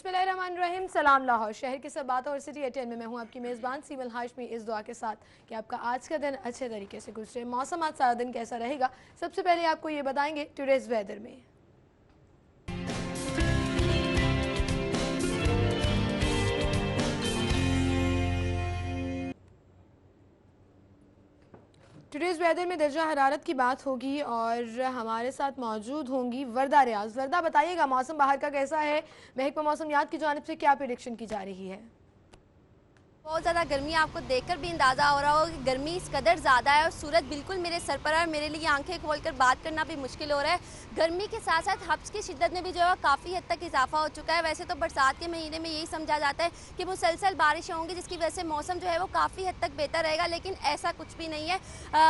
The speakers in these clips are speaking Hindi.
बिस्मिल्लाहिर्रहमानिर्रहीम। सलाम लाहौर शहर की सब बात और सिटी 10 में मैं हूं आपकी मेज़बान सीमल हाशमी, इस दुआ के साथ कि आपका आज का दिन अच्छे तरीके से गुजरे। मौसम आज सारा दिन कैसा रहेगा, सबसे पहले आपको ये बताएंगे टुडेज वेदर में। टुडेज़ वेदर में दर्जा हरारत की बात होगी और हमारे साथ मौजूद होंगी वर्दा रियाज। वर्दा, बताइएगा मौसम बाहर का कैसा है, महकमा मौसमियात की जानिब से क्या प्रेडिक्शन की जा रही है? बहुत ज़्यादा गर्मी, आपको देखकर भी अंदाज़ा हो रहा होगा कि गर्मी इस कदर ज़्यादा है और सूरज बिल्कुल मेरे सर पर है। मेरे लिए आंखें खोलकर बात करना भी मुश्किल हो रहा है। गर्मी के साथ साथ हब्स की शिद्दत में भी जो है काफ़ी हद तक इजाफा हो चुका है। वैसे तो बरसात के महीने में यही समझा जाता है कि मुसलसल बारिशें होंगी, जिसकी वजह से मौसम जो है वो काफ़ी हद तक बेहतर रहेगा, लेकिन ऐसा कुछ भी नहीं है।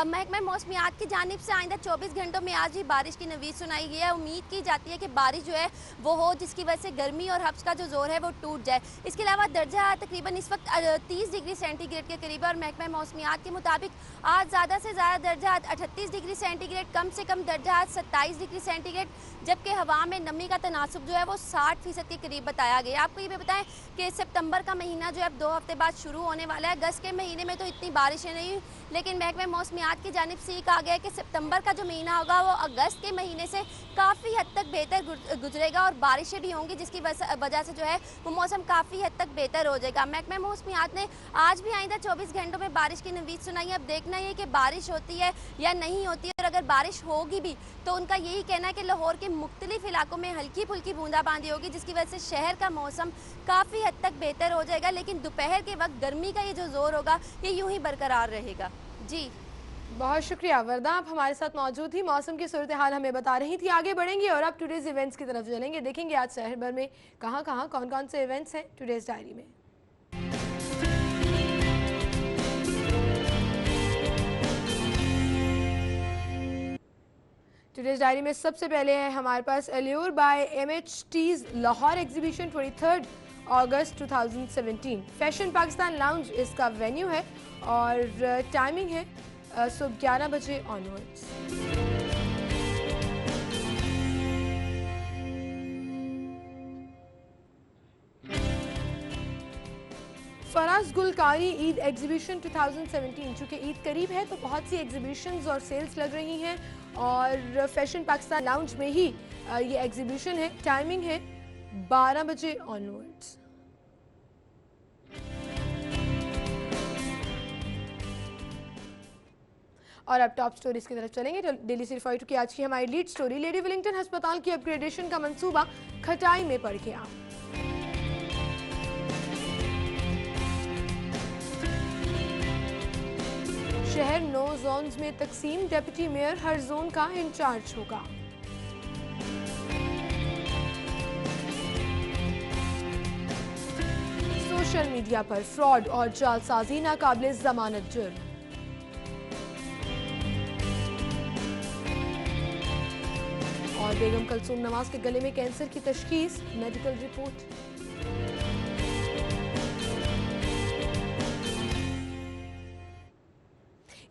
महकमा मौसमियात की जानिब से आइंदा 24 घंटों में आज भी बारिश की नवीद सुनाई गई है। उम्मीद की जाती है कि बारिश जो है वो हो, जिसकी वजह से गर्मी और हब्स का जो जोर है वो टूट जाए। इसके अलावा दर्जा तकरीबन इस वक्त 30 डिग्री सेंटीग्रेड के करीब है और महकमा मौसमियात के मुताबिक आज ज़्यादा से ज़्यादा दर्जा 38 डिग्री सेंटीग्रेड, कम से कम दर्जा 27 डिग्री सेंटीग्रेड, जबकि हवा में नमी का तनासुब जो है वो 60% के करीब बताया गया। आपको ये भी बताएं कि सितंबर का महीना जो है 2 हफ्ते बाद शुरू होने वाला है। अगस्त के महीने में तो इतनी बारिशें नहीं, लेकिन महकमा मौसमियात की जानिब से कहा गया है कि सितंबर का जो महीना होगा वो अगस्त के महीने से काफ़ी हद तक बेहतर गुजरेगा और बारिशें भी होंगी, जिसकी वजह से जो है वो मौसम काफ़ी हद तक बेहतर हो जाएगा। महकमा मौसमियात ने आज भी आइंदा 24 घंटों में बारिश की नवीद सुनाई है। अब देखना है कि बारिश होती है या नहीं होती है, और अगर बारिश होगी भी तो उनका यही कहना है कि लाहौर के मुख्तलिफ इलाकों में हल्की फुल्की बूंदाबांदी होगी, जिसकी वजह से शहर का मौसम काफ़ी हद तक बेहतर हो जाएगा, लेकिन दोपहर के वक्त गर्मी का ये जो जोर होगा ये यूं ही बरकरार रहेगा। जी बहुत शुक्रिया वर्दा, आप हमारे साथ मौजूद थी, मौसम की सूरत हाल हमें बता रही थी। आगे बढ़ेंगे और अब टुडेज इवेंट्स की तरफ चलेंगे, देखेंगे आज शहर भर में कहाँ कहाँ कौन कौन से इवेंट्स हैं टुडेज डायरी में। टुडेज डायरी में सबसे पहले है हमारे पास allure by MHT's Lahore exhibition 23 अगस्त 2017। फैशन पाकिस्तान लाउंज इसका वेन्यू है और टाइमिंग है सुबह 11 बजे ऑनवर्ड्स। फराज गुलकारी ईद एग्जीबिशन 2017। चूँकि ईद करीब है तो बहुत सी एग्जीबिशंस और सेल्स लग रही हैं और फैशन पाकिस्तान लाउंज में ही ये एग्जीबिशन है। टाइमिंग है 12 बजे ऑनवर्ड्स। और अब टॉप स्टोरीज की तरफ चलेंगे। डेली सिटी 42 की आज की हमारी लीड स्टोरी, लेडी विलिंगटन अस्पताल की अपग्रेडेशन का मंसूबा खटाई में पड़ गया। शहर 9 जोन्स में तकसीम, डेप्यूटी मेयर हर जोन का इंचार्ज होगा। सोशल मीडिया पर फ्रॉड और जालसाजी नाकाबिले जमानत जुर्म। और बेगम कलसूम नवाज के गले में कैंसर की तशखीस, मेडिकल रिपोर्ट।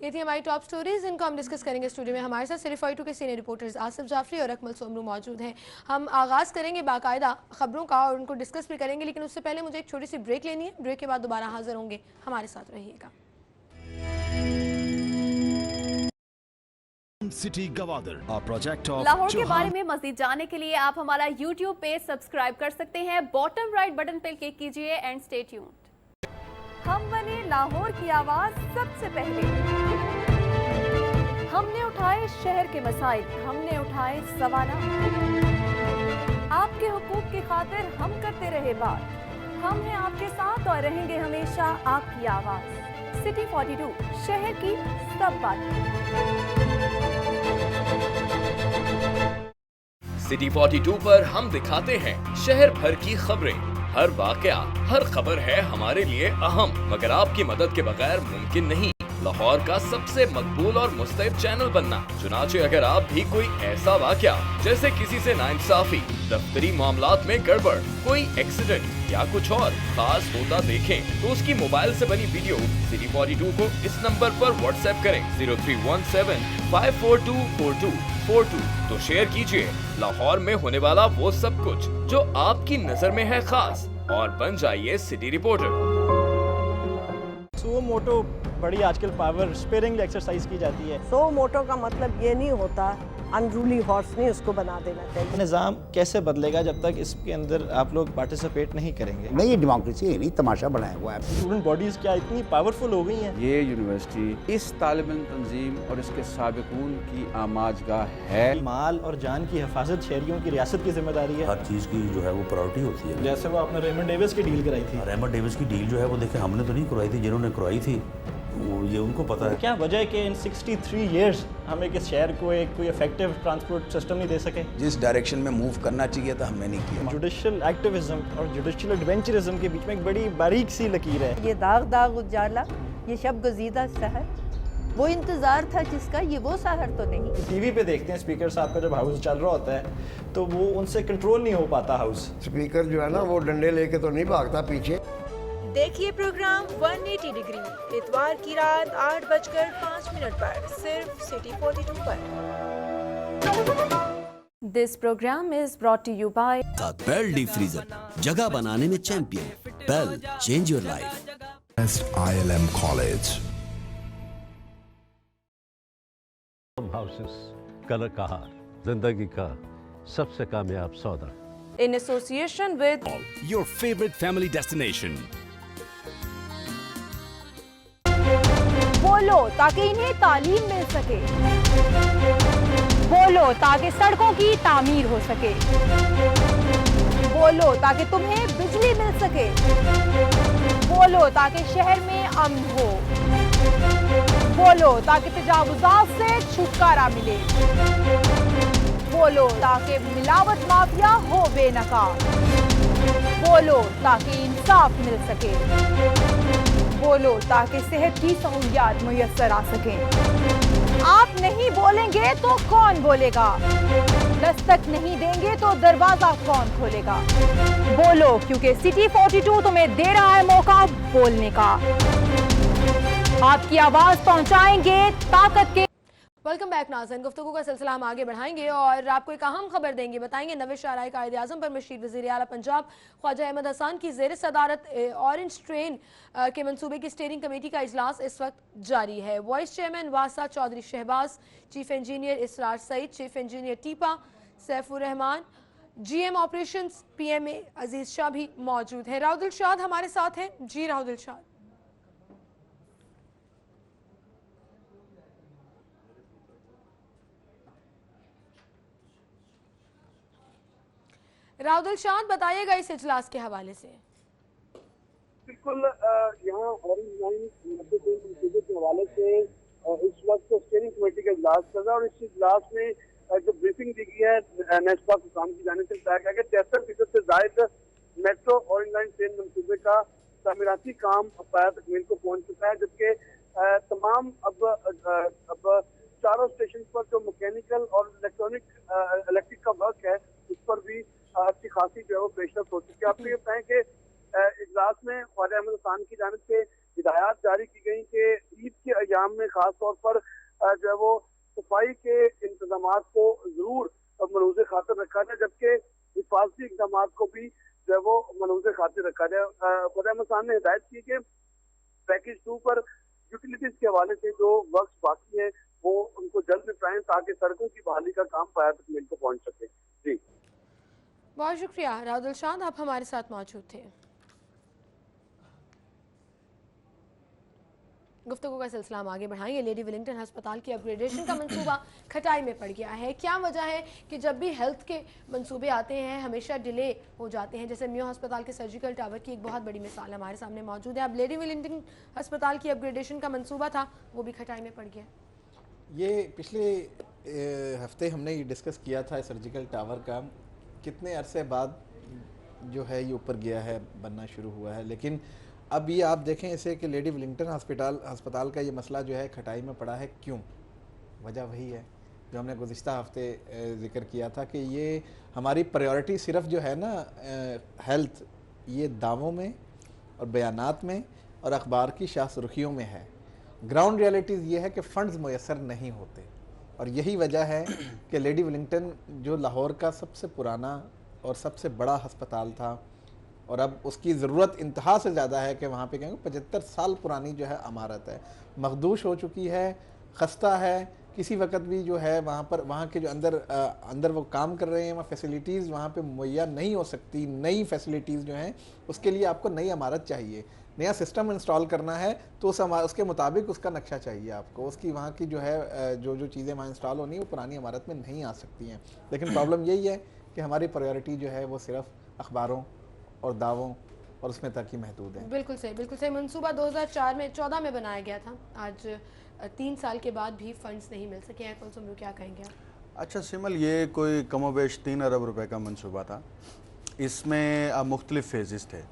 ये थी हमारी टॉप स्टोरीज, इनको हम डिस्कस करेंगे। स्टूडियो में हमारे साथ सिटी 42 के सीनियर रिपोर्टर्स आसिफ जाफरी और अकमल सोमरू मौजूद हैं। हम आगाज़ करेंगे बाकायदा खबरों का और उनको डिस्कस भी करेंगे, लेकिन उससे पहले मुझे एक छोटी सी ब्रेक लेनी है। ब्रेक के बाद दोबारा हाजिर होंगे, हमारे साथ रहिएगा। City Gwadar, project of Lahore के बारे में मज़ीद जानने के लिए आप हमारा YouTube पेज सब्सक्राइब कर सकते हैं। बॉटम राइट बटन पर क्लिक कीजिए एंड स्टे ट्यून्ड। हम बने लाहौर की आवाज सबसे पहले। हमने उठाए शहर के मसाइल, हमने उठाए सवालात। आपके हुकूक की खातिर हम करते रहे बात। हम हैं आपके साथ और रहेंगे हमेशा आपकी आवाज। सिटी 42, शहर की सब बातें। सिटी 42 पर हम दिखाते हैं शहर भर की खबरें। हर वाकया, हर खबर है हमारे लिए अहम, मगर आपकी मदद के बगैर मुमकिन नहीं। लाहौर का सबसे मकबूल और मुस्तैद चैनल बनना। चुनाचे अगर आप भी कोई ऐसा वाकया जैसे किसी से नाइंसाफी, दफ्तरी मामलात में गड़बड़, कोई एक्सीडेंट या कुछ और खास होता देखें तो उसकी मोबाइल से बनी वीडियो सिटी 42 को इस नंबर पर व्हाट्सएप करें 0317 5424242 तो शेयर कीजिए लाहौर में होने वाला वो सब कुछ जो आपकी नजर में है खास और बन जाइए सिटी रिपोर्टर। सो मोटो बड़ी आजकल पावर स्पेयरिंगली एक्सरसाइज की जाती है। सो मोटो का मतलब ये नहीं होता अनरूली हॉर्स नहीं उसको बना देना चाहिए। निज़ाम कैसे बदलेगा जब तक इसके अंदर आप लोग पार्टिसिपेट नहीं करेंगे? नहीं, ये डेमोक्रेसी है नहीं, तमाशा बनाया हुआ है। स्टूडेंट बॉडीज़ क्या इतनी पावरफुल हो गई हैं? ये यूनिवर्सिटी इस तालिब इल्म तंजीम और इसके साबिकून की आमाजगाह है। माल और जान की हिफाजत शहरियों की रियासत की जिम्मेदारी है। हर चीज़ की जो है वो प्रायोरिटी होती है। जैसे वो आपने रेमंड डेविस की डील कराई थी। रेमंड डेविस की डील जो है वो देखें हमने तो नहीं करवाई थी, जिन्होंने करवाई थी वो ये उनको पता है। क्या वजह है कि इन 63 इयर्स हमें इस शहर को एक कोई इफेक्टिव ट्रांसपोर्ट सिस्टम नहीं दे सके? जिस डायरेक्शन में मूव करना चाहिए था हमने नहीं किया। जुडिशियल एक्टिविज्म और जुडिशियल एडवेंचरिज्म के बीच में एक बड़ी बारीक सी लकीर है। ये दाग दाग उजाला, ये शब गजीदा शहर, वो इंतजार था जिसका, ये वो शहर तो नहीं। टीवी पे देखते हैं स्पीकर साहब का जब हाउस चल रहा होता है तो वो उनसे कंट्रोल नहीं हो पाता हाउस। स्पीकर जो है ना वो डंडे लेके तो नहीं भागता पीछे। देखिए प्रोग्राम 180 डिग्री इतवार की रात 8:05 पर सिर्फ सिटी 42 पर। This programme is brought to you by Bell deep freezer, जगह बनाने में champion. Bell, change your life. ILM college. हाउसेस कलर कहार, जिंदगी का सबसे कामयाब सौदा। In association with your favourite family destination. बोलो ताकि इन्हें तालीम मिल सके, बोलो ताकि सड़कों की तामीर हो सके, बोलो ताकि तुम्हें बिजली मिल सके, बोलो ताकि शहर में अमन हो, बोलो ताकि तजावुजात से छुटकारा मिले, बोलो ताकि मिलावट माफिया हो बेनकाब, बोलो ताकि इंसाफ मिल सके, बोलो ताकि सेहत की सहूलियात मुयस्सर आ सकें। आप नहीं बोलेंगे तो कौन बोलेगा? दस्तक नहीं देंगे तो दरवाजा कौन खोलेगा? बोलो क्योंकि सिटी 42 तुम्हें दे रहा है मौका बोलने का। आपकी आवाज पहुंचाएंगे ताकत के। वेलकम बैक नाज़रीन, गुफ्तगू का सिलसिला हम आगे बढ़ाएंगे और आपको एक अहम खबर देंगे, बताएंगे नवे शराय कायदे आज़म पर मशीर वज़ीर आला पंजाब ख्वाजा अहमद हसन की ज़ेर सदारत ऑरेंज ट्रेन के मंसूबे की स्टीयरिंग कमेटी का इजलास इस वक्त जारी है। वाइस चेयरमैन वासा Chaudhry Shahbaz, chief engineer Israr Saeed, chief engineer TEPA Saifur Rahman, GM operations PMA Aziz Shah भी मौजूद हैं। राउदुल शाद हमारे साथ हैं। जी राउदुल शाद। राउदुल शाद बताइएगा इस इजलास के हवाले से। बिल्कुल, यहाँ ऑरेंज लाइन के हवाले से इस वक्त स्टीयरिंग कमेटी का इजलास चल रहा है और इस इजलास में जो ब्रीफिंग दी गई है नेस्पा हुकाम की जाने से बताया गया कि 73% से ज्यादा मेट्रो ऑरेंज लाइन ट्रेन मंसूबे का तामीराती काम पाया तकमील को पहुंच चुका है, जबकि तमाम अब चारों स्टेशन पर जो मैकेनिकल और इलेक्ट्रिक का वर्क है उस पर भी अच्छी खासी जो है वो पेशरफ हो चुकी है। आपको ये बताएं कि इजलास में ख्वाजा अहमद हसन की जानिब से हिदायत जारी की गई कि ईद के अयाम में खास तौर पर जो है वो सफाई के इंतजाम को जरूर मनूज़े खातिर रखा जाए, जबकि हिफाजती इकदाम को भी जो है वो मनूज़े खातिर रखा जाए। ख्वाजा अहमद हसन ने हिदायत की कि पैकेज 2 पर यूटिलिटीज के हवाले से जो वर्क बाकी है वो उनको जल्द निपटाएं ताकि सड़कों की बहाली का काम पाया तकमील को पहुंच सके। जी बहुत शुक्रिया राउदुल शाद, आप हमारे साथ मौजूद थे। गुफ्तगू का सिलसिला हम आगे बढ़ाएंगे। लेडी विलिंगटन अस्पताल की अपग्रेडेशन का मंसूबा खटाई में पड़ गया है। क्या वजह है कि जब भी हेल्थ के मंसूबे आते हैं हमेशा डिले हो जाते हैं? जैसे म्यो अस्पताल के सर्जिकल टावर की एक बहुत बड़ी मिसाल हमारे सामने मौजूद है। अब लेडी विलिंगटन अस्पताल की अपग्रेडेशन का मंसूबा था वो भी खटाई में पड़ गया। ये पिछले हफ्ते हमने ये डिस्कस किया था सर्जिकल टावर का, कितने अरसे बाद जो है ये ऊपर गया है, बनना शुरू हुआ है, लेकिन अब ये आप देखें इसे कि लेडी विलिंगटन अस्पताल का ये मसला जो है खटाई में पड़ा है, क्यों? वजह वही है जो हमने गुज़िश्ता हफ्ते ज़िक्र किया था कि ये हमारी प्रायोरिटी सिर्फ जो है ना हेल्थ, ये दावों में और बयानात में और अखबार की शाह सुर्खियों में है। ग्राउंड रियलिटीज़ ये है कि फ़ंड्स मुयसर नहीं होते, और यही वजह है कि लेडी विलिंगटन जो लाहौर का सबसे पुराना और सबसे बड़ा अस्पताल था, और अब उसकी ज़रूरत इंतहा से ज़्यादा है कि वहाँ पे कहेंगे 75 साल पुरानी जो है इमारत है, मखदूश हो चुकी है, खस्ता है। किसी वक्त भी जो है वहाँ पर, वहाँ के जो अंदर वो काम कर रहे हैं, वहाँ फैसिलिटीज़ वहाँ पे मुहैया नहीं हो सकती। नई फैसिलिटीज़ जो हैं उसके लिए आपको नई इमारत चाहिए, नया सिस्टम इंस्टॉल करना है तो उसके मुताबिक उसका नक्शा चाहिए आपको। उसकी वहाँ की जो है जो चीज़ें वहाँ इंस्टॉल होनी वो पुरानी इमारत में नहीं आ सकती हैं। लेकिन प्रॉब्लम यही है कि हमारी प्रायोरिटी जो है वो सिर्फ अखबारों और दावों और उसमें तक ही महदूद है। बिल्कुल सही, बिल्कुल सही। मंसूबा 2014 में बनाया गया था, आज 3 साल के बाद भी फंड्स नहीं मिल सके हैं। कौन सुमरू, क्या कहेंगे आप? अच्छा सिमल, ये कोई कमोबेश 3 अरब रुपए का मंसूबा था। इसमें मुख्तलिफ फेजेस थे।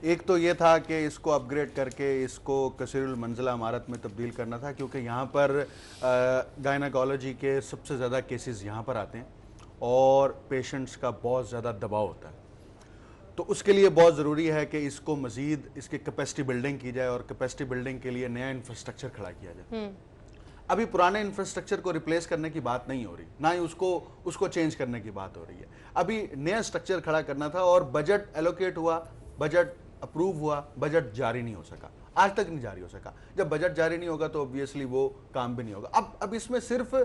एक तो ये था कि इसको अपग्रेड करके इसको कसीरुल मंजिला इमारत में तब्दील करना था, क्योंकि यहाँ पर गायनाकोलॉजी के सबसे ज़्यादा केसेस यहाँ पर आते हैं और पेशेंट्स का बहुत ज़्यादा दबाव होता है। तो उसके लिए बहुत ज़रूरी है कि इसको मज़ीद इसकी कैपेसिटी बिल्डिंग की जाए, और कैपेसिटी बिल्डिंग के लिए नया इंफ्रास्ट्रक्चर खड़ा किया जाए। अभी पुराने इंफ्रास्ट्रक्चर को रिप्लेस करने की बात नहीं हो रही, ना ही उसको चेंज करने की बात हो रही है। अभी नया स्ट्रक्चर खड़ा करना था, और बजट एलोकेट हुआ, बजट अप्रूव हुआ, बजट जारी नहीं हो सका, आज तक नहीं जारी हो सका। जब बजट जारी नहीं होगा तो ऑब्वियसली वो काम भी नहीं होगा। अब इसमें सिर्फ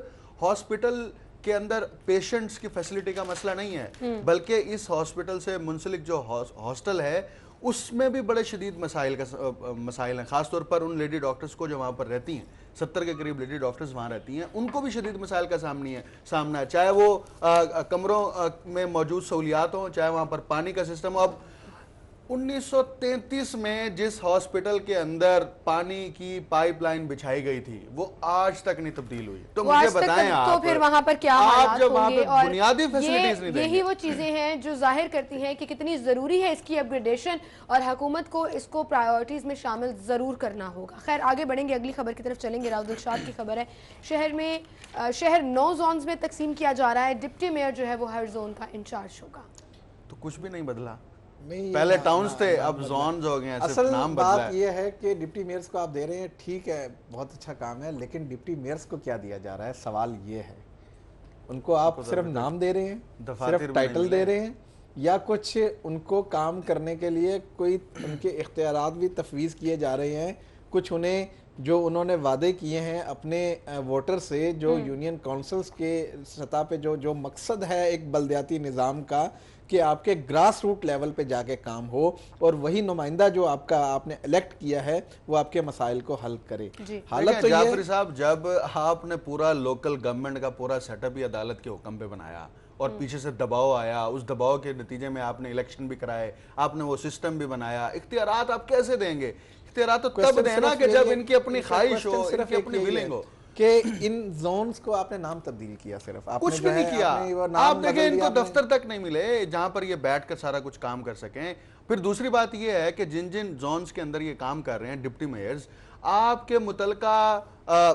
हॉस्पिटल के अंदर पेशेंट्स की फैसिलिटी का मसला नहीं है, बल्कि इस हॉस्पिटल से मुंसलिक जो हॉस्टल है उसमें भी बड़े शदीद मसाइल हैं, ख़ासतौर पर उन लेडी डॉक्टर्स को जो वहाँ पर रहती हैं। 70 के करीब लेडी डॉक्टर्स वहाँ रहती हैं, उनको भी शदीद मसाइल का सामना है, चाहे वो कमरों में मौजूद सहूलियात हों, चाहे वहाँ पर पानी का सिस्टम हो। अब 1933 में जिस हॉस्पिटल के अंदर पानी की पाइपलाइन बिछाई गई थी वो आज तक नहीं तब्दील हुई। तो मुझे बताएं आप, तो फिर वहां पर क्या हालात होंगे? और बुनियादी फैसिलिटीज नहीं देंगे। यही वो चीजें हैं जो जाहिर करती हैं कि कितनी जरूरी है इसकी अपग्रेडेशन, और हुकूमत को इसको प्रायोरिटीज में शामिल जरूर करना होगा। खैर, आगे बढ़ेंगे, अगली खबर की तरफ चलेंगे। राउद दिलशाद की खबर है, शहर 9 जोन्स में तकसीम किया जा रहा है, डिप्टी मेयर जो है वो हर जोन का इंचार्ज होगा। तो कुछ भी नहीं बदला, पहले टाउन्स थे, अब जोन्स हो गए। असल नाम बात यह है कि डिप्टी मेयर्स को आप दे रहे हैं, ठीक है, बहुत अच्छा काम है, लेकिन डिप्टी मेयर्स को क्या दिया जा रहा है? सवाल ये है, उनको आप सिर्फ नाम दे रहे हैं, सिर्फ टाइटल दे रहे हैं, या कुछ उनको काम करने के लिए कोई उनके इख्तियारात भी तफवीज़ किए जा रहे हैं? कुछ उन्हें जो उन्होंने वादे किए हैं अपने वोटर से, जो यूनियन काउंसिल्स के सतह पे जो मकसद है एक बल्दियाती निज़ाम का, कि आपके ग्रास रूट लेवल पे जाके काम हो और वही नुमाइंदा जो आपने इलेक्ट किया है वो आपके मसाइल को हल करे। हालत तो जाफरी साहब, जब आपने पूरा लोकल गवर्नमेंट का पूरा सेटअप ही अदालत के हुक्म पे बनाया और पीछे से दबाव आया, उस दबाव के नतीजे में आपने इलेक्शन भी कराए, आपने वो सिस्टम भी बनाया, इख्तियारात आप कैसे देंगे? इख्तियारात तो तब देना कि जब इनकी अपनी ख्वाहिश हो, इनकी अपनी विलिंग हो। कि इन जोन्स को आपने नाम तब्दील किया, सिर्फ आपने कुछ भी नहीं किया। आप देखें, इनको दफ्तर तक नहीं मिले जहां पर ये बैठकर सारा कुछ काम कर सकें। फिर दूसरी बात ये है कि जिन जिन जोन्स के अंदर ये काम कर रहे हैं डिप्टी मेयर्स, आपके मुतलका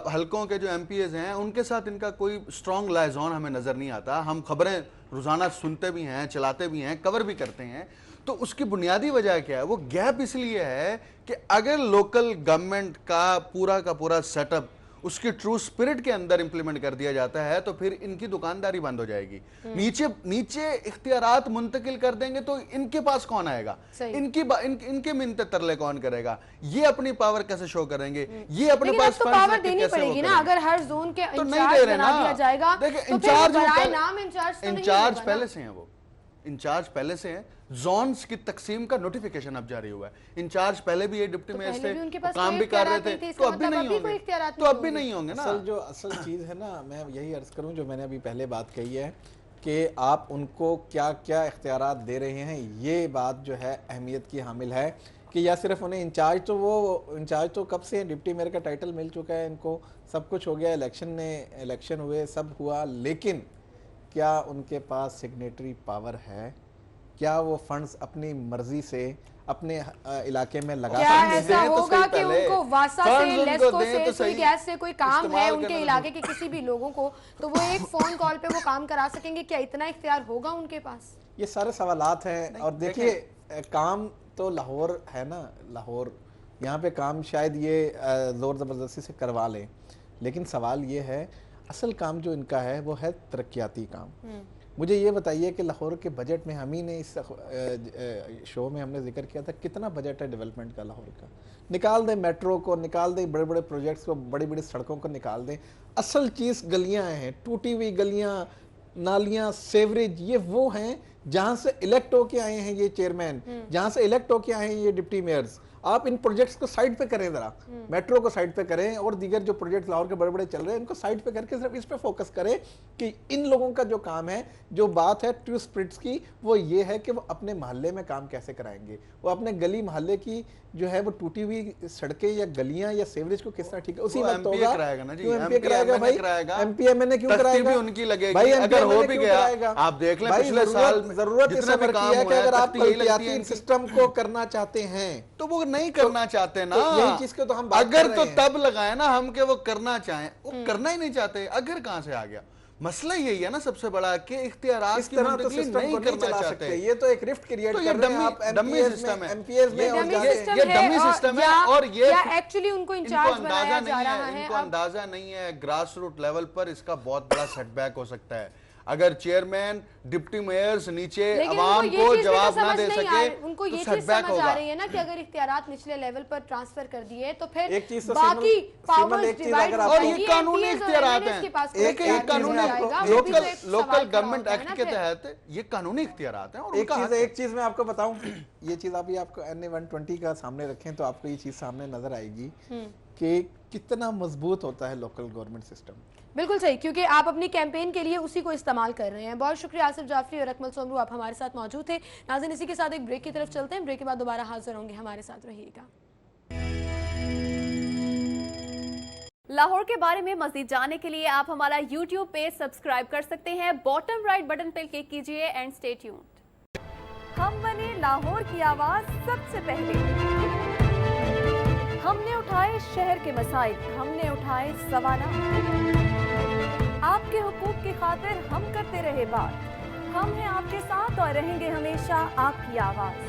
हलकों के जो एमपीएज हैं उनके साथ इनका कोई स्ट्रॉन्ग लाइजॉन हमें नजर नहीं आता। हम खबरें रोजाना सुनते भी हैं, चलाते भी हैं, कवर भी करते हैं। तो उसकी बुनियादी वजह क्या है? वो गैप इसलिए है कि अगर लोकल गवर्नमेंट का पूरा सेटअप उसकी ट्रू स्पिरिट के अंदर इंप्लीमेंट कर दिया जाता है तो फिर इनकी दुकानदारी बंद हो जाएगी। नीचे इख्तियारात मुंतकिल कर देंगे तो इनके पास कौन आएगा? इनके मिन्नते तरले कौन करेगा? ये अपनी पावर कैसे शो करेंगे? ये अपने पास तो पावर देनी पड़ेगी ना। अगर हर जोन के इंचार्ज बना दिया जाएगा तो इंचार्ज पहले से हैं, वो इंचार्ज पहले से हैं। जोन्स की तकसीम का नोटिफिकेशन अब जारी हुआ है। इंचार्ज पहले भी ये डिप्टी मेयर थे, काम भी कर रहे थे, तो अब भी नहीं होंगे, तो अब भी नहीं होंगे ना। जो असल चीज़ है ना, मैं यही अर्ज करूं जो मैंने अभी पहले बात कही है कि आप उनको क्या क्या इख्तियारात दे रहे हैं, ये बात जो है अहमियत की हामिल है। कि या सिर्फ उन्हें इंचार्ज तो कब से डिप्टी मेयर का टाइटल मिल चुका है, इनको सब कुछ हो गया, इलेक्शन हुए, सब हुआ, लेकिन क्या उनके पास सिग्नेटरी पावर है? क्या वो फंड्स अपनी मर्जी से अपने इलाके में लगा क्या सकते ऐसा हैं। होगा कि उनको वासा से, लेस्को से, सुई गैस से कोई काम है उनके इलाके के किसी भी लोगों को, तो वो एक फोन कॉल पे वो काम करा सकेंगे? क्या इतना इख्तियार होगा उनके पास? ये सारे सवालात हैं। और देखिए, काम तो लाहौर है ना, लाहौर यहाँ पे काम शायद ये जोर ज़बरदस्ती से करवा लें, लेकिन सवाल ये है असल काम जो इनका है वो है तरक्याती काम। मुझे ये बताइए कि लाहौर के बजट में, हम ही ने इस शो में हमने जिक्र किया था, कितना बजट है डेवलपमेंट का लाहौर का? निकाल दें मेट्रो को, निकाल दें बड़े बड़े प्रोजेक्ट्स को, बड़ी बड़ी सड़कों को निकाल दें। असल चीज़ गलियां हैं, टूटी हुई गलियां, नालियां, सेवरेज, ये वो हैं जहां से इलेक्ट होके आए हैं ये चेयरमैन, जहां से इलेक्ट होके आए हैं ये डिप्टी मेयर्स। आप इन प्रोजेक्ट्स को साइड पे करें, जरा मेट्रो को साइड पे करें और दीगर जो प्रोजेक्ट लाहौर के बड़े बड़े चल रहे हैं इनको साइड पे करके सिर्फ इस पे फोकस करें कि इन लोगों का जो काम है, जो बात है ट्रू स्पिरिट्स की, वो ये है कि वो अपने मोहल्ले में काम कैसे कराएंगे, वो अपने गली मोहल्ले की जो है वो टूटी हुई सड़कें या गलियां या सेवरेज को किस तरह ठीक है उसी वक्त होगा। कराएगा ना जी, एमपी कराएगा भाई, एमपी एमएनए क्यों कराएगा? भी उनकी लगेगी भाई, अगर हो भी गया। आप देख लें पिछले साल जरूरत इस वक्त की है कि अगर आप एहतियाती सिस्टम को करना चाहते हैं तो वो नहीं करना चाहते ना, यही चीज को तो हम अगर तो तब लगाए ना हम के वो करना चाहें, वो करना ही नहीं चाहते। अगर कहां से आ गया? मसला यही है ना सबसे बड़ा कि इख्तियारात इस की तरह तो मुंतकिली सिस्टम नहीं को नहीं करना चला चाहते। सकते। ये तो एक रिफ्ट क्रिएट तो कर रहे हैं आप डमी सिस्टम है, एमपीएस में, ये डमी सिस्टम है। और ये एक्चुअली उनको इंचार्ज बनाया जा रहा है। इनको अंदाजा नहीं है ग्रास रूट लेवल पर इसका बहुत बड़ा सेटबैक हो सकता है अगर चेयरमैन, डिप्टी मेयर्स नीचे आवाम को जवाब ना दे सके। उनको ये चीज समझ आ रही है ना कि अगर इख्तियारात निचले लेवल पर ट्रांसफर कर दिए तो फिर बाकी पावर्स डिवाइड और ये कानूनी इख्तियारात हैं। एक कानूनी लोकल गवर्नमेंट एक्ट के तहत ये कानूनी इख्तियारात हैं। और एक चीज मैं आपको बताऊं, ये चीज अभी आपको NA 120 का सामने रखें तो आपको ये चीज सामने नजर आएगी कि कितना मजबूत होता है लोकल गवर्नमेंट सिस्टम। बिल्कुल सही, क्योंकि आप अपनी कैंपेन के लिए उसी को इस्तेमाल कर रहे हैं। बहुत शुक्रिया आसिफ जाफरी और अकमल सोमरू, आप हमारे साथ मौजूद थे। नाज़रीन, इसी के साथ एक ब्रेक की तरफ चलते हैं। ब्रेक के बाद दोबारा हाजिर होंगे, हमारे साथ रहिएगा। लाहौर के बारे में मज़ीद जानने के लिए आप हमारा YouTube पेज सब्सक्राइब कर सकते हैं। बॉटम राइट बटन पर क्लिक कीजिए एंड स्टे ट्यून्ड। हम बने लाहौर की आवाज़ सबसे पहले। हमने उठाए शहर के मसाइल, हमने उठाए सवालात। आपके हुकूक की खातिर हम करते रहे बात। हम हैं आपके साथ और रहेंगे हमेशा आपकी आवाज़।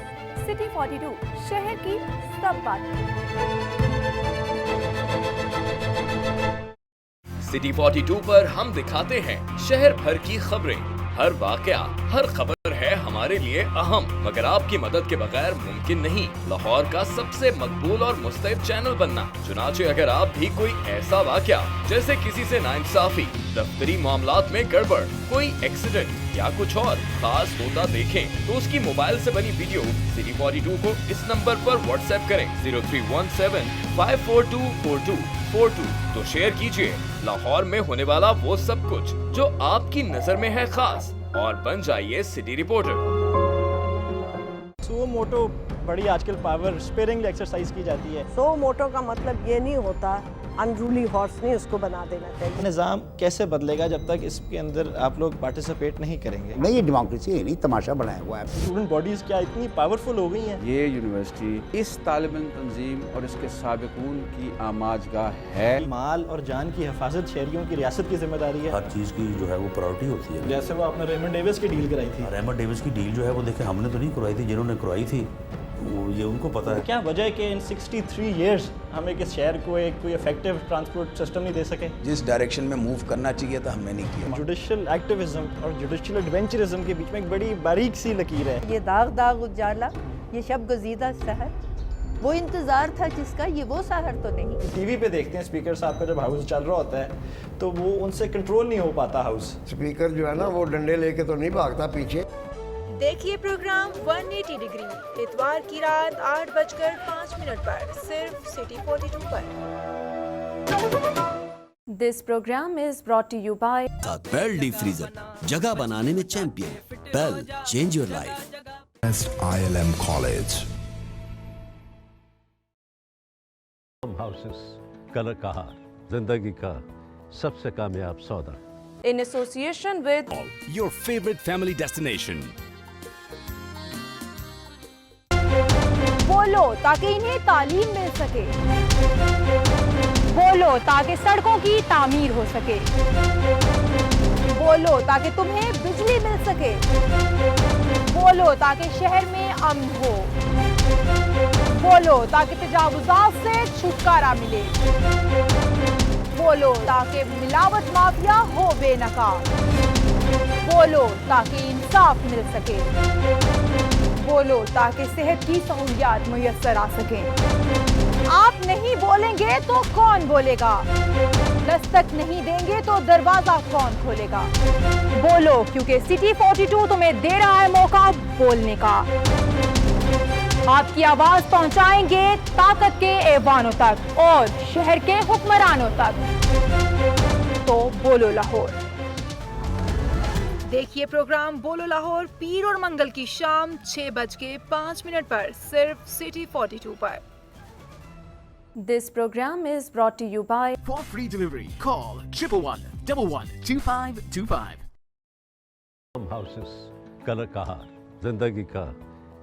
सिटी 42, शहर की सब बातें। सिटी 42 पर हम दिखाते हैं शहर भर की खबरें। हर वाकया, हर खबर है हमारे लिए अहम, मगर आपकी मदद के बगैर मुमकिन नहीं लाहौर का सबसे मकबूल और मुस्तैद चैनल बनना। चुनाचे अगर आप भी कोई ऐसा वाकया जैसे किसी से नाइंसाफी, दफ्तरी मामलात में गड़बड़, कोई एक्सीडेंट या कुछ और खास होता देखें तो उसकी मोबाइल से बनी वीडियो सिटी 42 को इस नंबर पर व्हाट्सएप करें 0317 5424242। तो शेयर कीजिए लाहौर में होने वाला वो सब कुछ जो आपकी नजर में है खास, और बन जाइए सिटी रिपोर्टर। सो मोटो बड़ी आजकल पावर स्पेयरिंगली एक्सरसाइज की जाती है। सो मोटो का मतलब ये नहीं होता अनरूली हॉर्स नहीं उसको बना देना चाहिए। निज़ाम कैसे बदलेगा जब तक इसके अंदर आप लोग पार्टिसिपेट नहीं करेंगे? नहीं, ये डेमोक्रेसी है नहीं, तमाशा बनाया हुआ है। स्टूडेंट बॉडीज क्या इतनी पावरफुल हो गई हैं? ये यूनिवर्सिटी इस तालिब इल्म तंजीम और इसके साबिकून की आमाजगाह है। माल और जान की हिफाजत शहरियों की रियासत की जिम्मेदारी है। हर चीज़ की जो है वो प्रायोरिटी होती है। जैसे वो आपने रेमंड डेविस की डील कराई थी। रेमंड डेविस की डील जो है वो देखें हमने तो नहीं करवाई थी, जिन्होंने करवाई थी ये उनको पता है। क्या वजह है कि इन 63 इयर्स हम एक शहर को एक कोई इफेक्टिव ट्रांसपोर्ट सिस्टम नहीं दे सके? जिस डायरेक्शन में मूव करना चाहिए था हमने नहीं किया। जुडिशियल एक्टिविज्म और जुडिशियल एडवेंचरिज्म के बीच में एक बड़ी बारीक सी लकीर है। ये दाग दाग उजाला, ये शब गुज़ीदा शहर, वो इंतज़ार था जिसका, ये वो शहर तो नहीं। टीवी पे देखते हैं स्पीकर साहब का जब हाउस चल रहा होता है तो वो उनसे कंट्रोल नहीं हो पाता हाउस। स्पीकर जो है ना वो डंडे लेके तो नहीं भागता पीछे। देखिए प्रोग्राम 180 डिग्री इतवार की रात 8:05 पर सिर्फ सिटी 42 पर। This programme is brought to you by Bell deep freezer, जगह बनाने में champion. Bell, change your life. Best ILM college. हाउसेस, कलर कहार, जिंदगी का सबसे कामयाब सौदा। In association with your favourite family destination. बोलो ताकि इन्हें तालीम मिल सके, बोलो ताकि सड़कों की तामीर हो सके, बोलो ताकि तुम्हें बिजली मिल सके, बोलो ताकि शहर में अमन हो, बोलो ताकि तजावुजात से छुटकारा मिले, बोलो ताकि मिलावट माफिया हो बेनकाब, बोलो ताकि इंसाफ मिल सके, बोलो ताकि सेहत की सहूलियात मुयस्सर आ सके। आप नहीं बोलेंगे तो कौन बोलेगा, दस्तक नहीं देंगे तो दरवाजा कौन खोलेगा। बोलो क्योंकि सिटी 42 तुम्हें दे रहा है मौका बोलने का। आपकी आवाज पहुंचाएंगे ताकत के ऐवानों तक और शहर के हुक्मरानों तक। तो बोलो लाहौर। देखिए प्रोग्राम बोलो लाहौर पीर और मंगल की शाम 6:05 पर सिर्फ सिटी 42 पर। This program is brought to you by For free delivery, call 111-11-2525. हाउसेस कलर कहार, जिंदगी का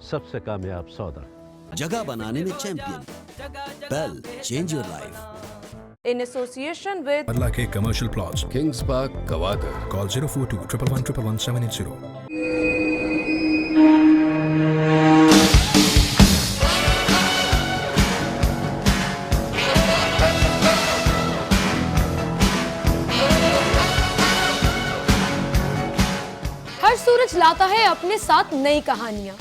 सबसे कामयाब सौदा। जगह बनाने में champion, Bell change your life. in association with Allah के commercial plots, Kings Park, Gwadar. Call 042-111-11780। हर सूरज लाता है अपने साथ नई कहानियां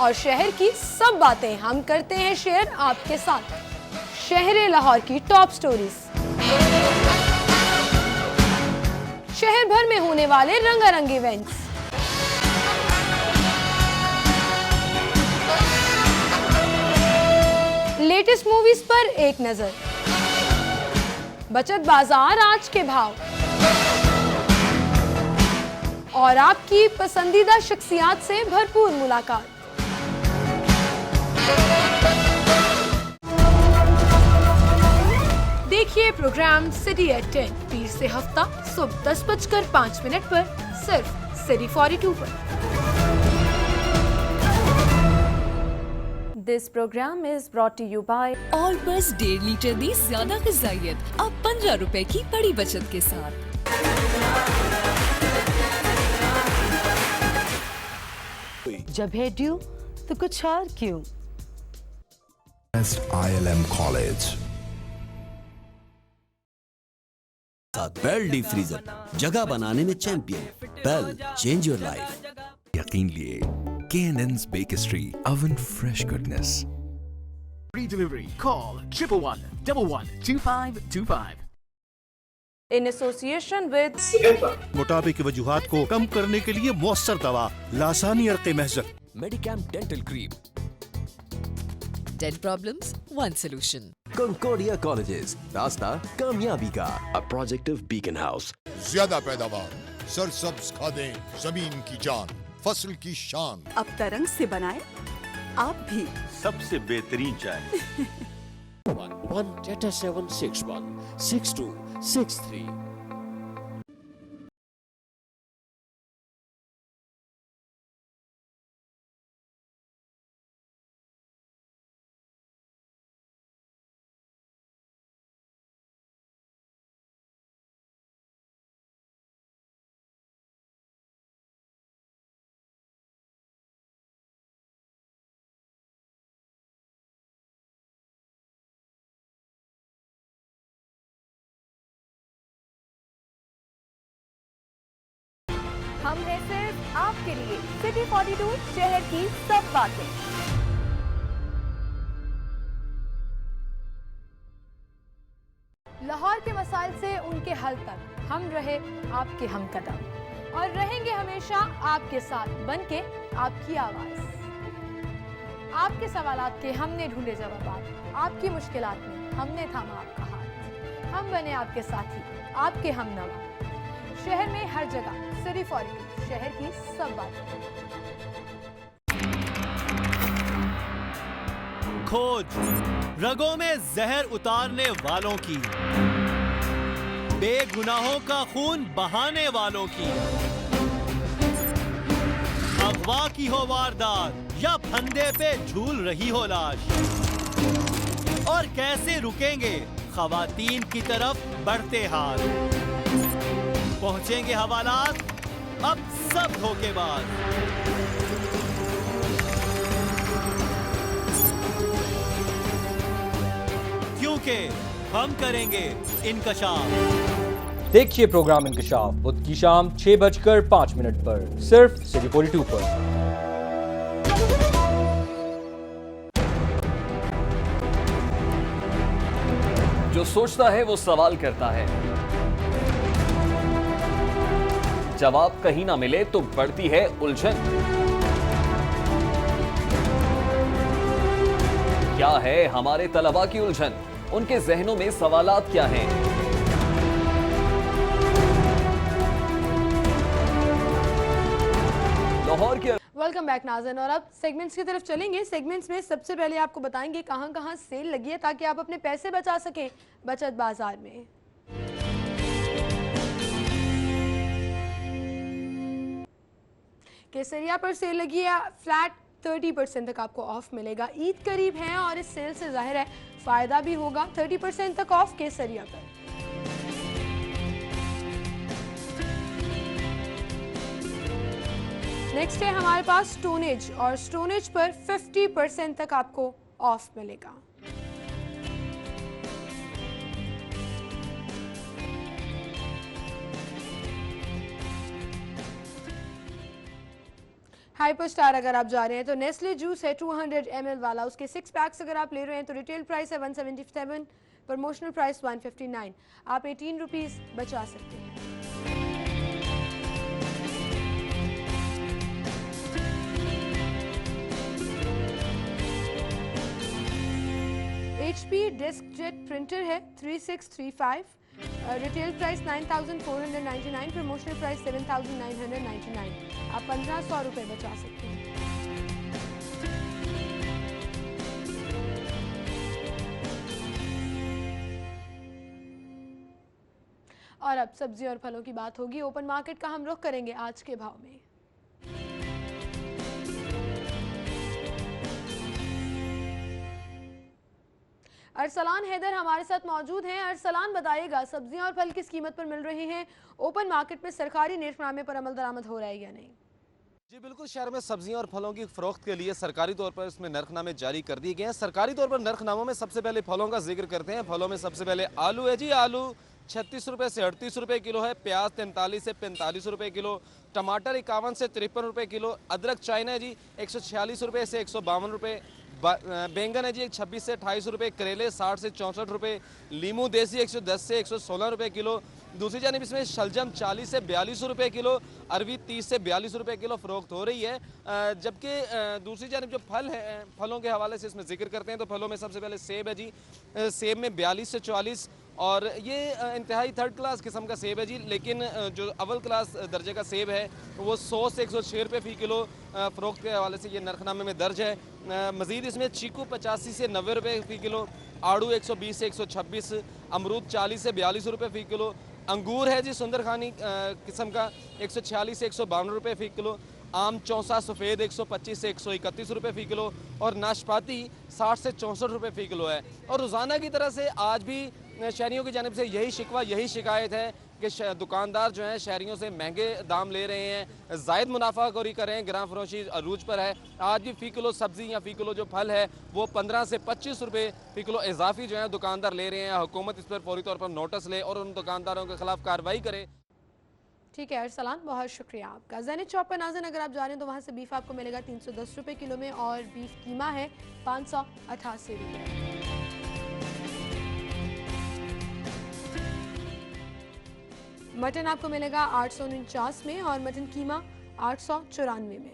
और शहर की सब बातें हम करते हैं शेयर आपके साथ। शहर लाहौर की टॉप स्टोरीज, शहर भर में होने वाले रंगारंग इवेंट्स, लेटेस्ट मूवीज पर एक नजर, बचत बाजार आज के भाव और आपकी पसंदीदा शख्सियात से भरपूर मुलाकात। देखिए प्रोग्राम सिटी एट 10 पीर से हफ्ता सुबह 10:05 पर सिर्फ सिटी 42 पर। This program is brought to you by और बस 1.5 लीटर दी ज्यादा ग़िज़ाइयत अब 15 रुपए की बड़ी बचत के साथ। जब है ड्यू तो कुछ और क्यों। ILM college. Bell deep freezer, जगह बनाने में champion, Bell change your life. यकीन लिए K&N's Bakery, oven fresh goodness. Free delivery, call 111-11-2525. in association with मोटापे की वजूहात को कम करने के लिए मौसर दवा लासानी अर्क़े महज़र। Medicam Dental Cream. Dent problems, one solution. Concordia Colleges, रास्ता कामयाबी का। A project of Beacon House. ज्यादा पैदावार, सरसब्ज खादें, जमीन की जान, फसल की शान। अब तरंग से बनाए आप भी सबसे बेहतरीन चाय। 1-761-6263. हम हैं सिर्फ आपके लिए सिटी 42 शहर की सब बातें। लाहौर के मसाइल से उनके हल तक हम रहे आपके हमकदम और रहेंगे हमेशा आपके साथ बनके आपकी आवाज। आपके सवालात के हमने ढूंढे जवाब, आपकी मुश्किलात में हमने थामा आपका हाथ। हम बने आपके साथी, आपके हमनवा। शहर में हर जगह सिटी 42 शहर की सब बातें। खोज रगों में जहर उतारने वालों की, बेगुनाहों का खून बहाने वालों की। अगवा की हो वारदात या फंदे पे झूल रही हो लाश। और कैसे रुकेंगे खवातीन की तरफ बढ़ते हाथ। पहुंचेंगे हवालात अब सब धोखेबाज। क्योंकि हम करेंगे इंकशाफ। देखिए प्रोग्राम इंकशाफ बुध की शाम 6:05 पर सिर्फ सिटी 42 पर। जो सोचता है वो सवाल करता है, जवाब कहीं ना मिले तो बढ़ती है उलझन। क्या है हमारे तलबा की उलझन? उनके जहनों में सवालात क्या हैं? लाहौर के वेलकम बैक नाज़रीन, और अब सेगमेंट्स की तरफ चलेंगे। सेगमेंट्स में सबसे पहले आपको बताएंगे कहां कहां सेल लगी है ताकि आप अपने पैसे बचा सकें बचत बाजार में। केसरिया पर सेल लगी है, फ्लैट 30% तक आपको ऑफ मिलेगा। ईद करीब है और इस सेल से जाहिर है फायदा भी होगा। 30% तक ऑफ केसरिया पर। नेक्स्ट है हमारे पास स्टोनेज, और स्टोनेज पर 50% तक आपको ऑफ मिलेगा। हाइपर स्टार अगर आप जा रहे हैं तो नेस्ले जूस है 200 ml वाला, उसके 6 पैक्स अगर आप ले रहे हैं तो रिटेल प्राइस है 177, प्रमोशनल प्राइस 159। आप 18 रुपीस बचा सकते हैं। HP डिस्क जेट प्रिंटर है 3635, रिटेल प्राइस 9499, प्रमोशनल प्राइस 7999। आप 1500 रुपये बचा सकते हैं। और अब सब्जी और फलों की बात होगी। ओपन मार्केट का हम रुख करेंगे आज के भाव में। अरसलान हैदर हमारे साथ मौजूद हैं। अरसलान बताइएगा सब्जियां और फल किस कीमत पर मिल रहे हैं? ओपन मार्केट में सरकारी नेटनामे पर अमल दरामद हो रहा है या नहीं? जी बिल्कुल, शहर में सब्जियां और फलों की फरोख्त के लिए सरकारी तौर पर इसमें नरखनामे जारी कर दिए गए हैं। सरकारी तौर पर नरखनामों में सबसे पहले फलों का जिक्र करते हैं। फलों में सबसे पहले आलू है जी। आलू 36 रुपये से 38 रुपये किलो है। प्याज 43 से 45 रुपये किलो। टमाटर 51 से 53 रुपये किलो। अदरक चाइना है जी 146 रुपये से 152 रुपये। बैंगन है जी 26 से 28 रुपये। करेले 60 से 64 रुपये। लीमू देसी 110 से 116 रुपये किलो। दूसरी जानिब इसमें शलजम 40 से 42 रुपये किलो। अरवी 30 से 42 रुपये किलो फ़रोख्त हो रही है। जबकि दूसरी जानिब जो फल है, फलों के हवाले से इसमें जिक्र करते हैं तो फलों में सबसे पहले सेब है जी। सेब में 42 से 44, और ये इंतहाई थर्ड क्लास किस्म का सेब है जी। लेकिन जो अव्वल क्लास दर्जे का सेब है वो 100 से 106 रुपये फ़ी किलो फ़रोख्त के हवाले से ये नरखनामे में दर्ज है। मज़ीद इसमें चीकू 85 से 90 रुपये फ़ी किलो। आड़ू 120 से 126। अमरूद 40 से 42 रुपये फ़ी किलो। अंगूर है जी सुंदरखानी किस्म का 146 से 152 रुपये फ़ी किलो। आम चौसा सफ़ेद 125 से 131 रुपये फ़ी किलो। और नाशपाती 60 से 64 रुपये फ़ी किलो है। और रोज़ाना की तरह से आज भी शहरियों की जानिब से यही शिकवा, यही शिकायत है कि दुकानदार जो हैं शहरियों से महंगे दाम ले रहे हैं, ज़ायद मुनाफाखोरी कर रहे हैं, ग्राम फरोशी अरूज पर है। आज भी फ़ी किलो सब्ज़ी या फ़ी किलो जो फल है वो 15 से 25 रुपये फ़ी किलो इजाफी जो है दुकानदार ले रहे हैं। हुकूमत इस पर फौरी तौर पर नोटिस ले और उन दुकानदारों के खिलाफ कार्रवाई करे। ठीक है अरसलान, बहुत शुक्रिया आपका। ज़ैनिक चौक पर नाज़रीन अगर आप जा रहे हैं तो वहाँ से बीफ आपको मिलेगा 310 रुपये किलो में, और बीफ कीमा है 588 रुपये। मटन आपको मिलेगा 849 में, और मटन कीमा 894 में।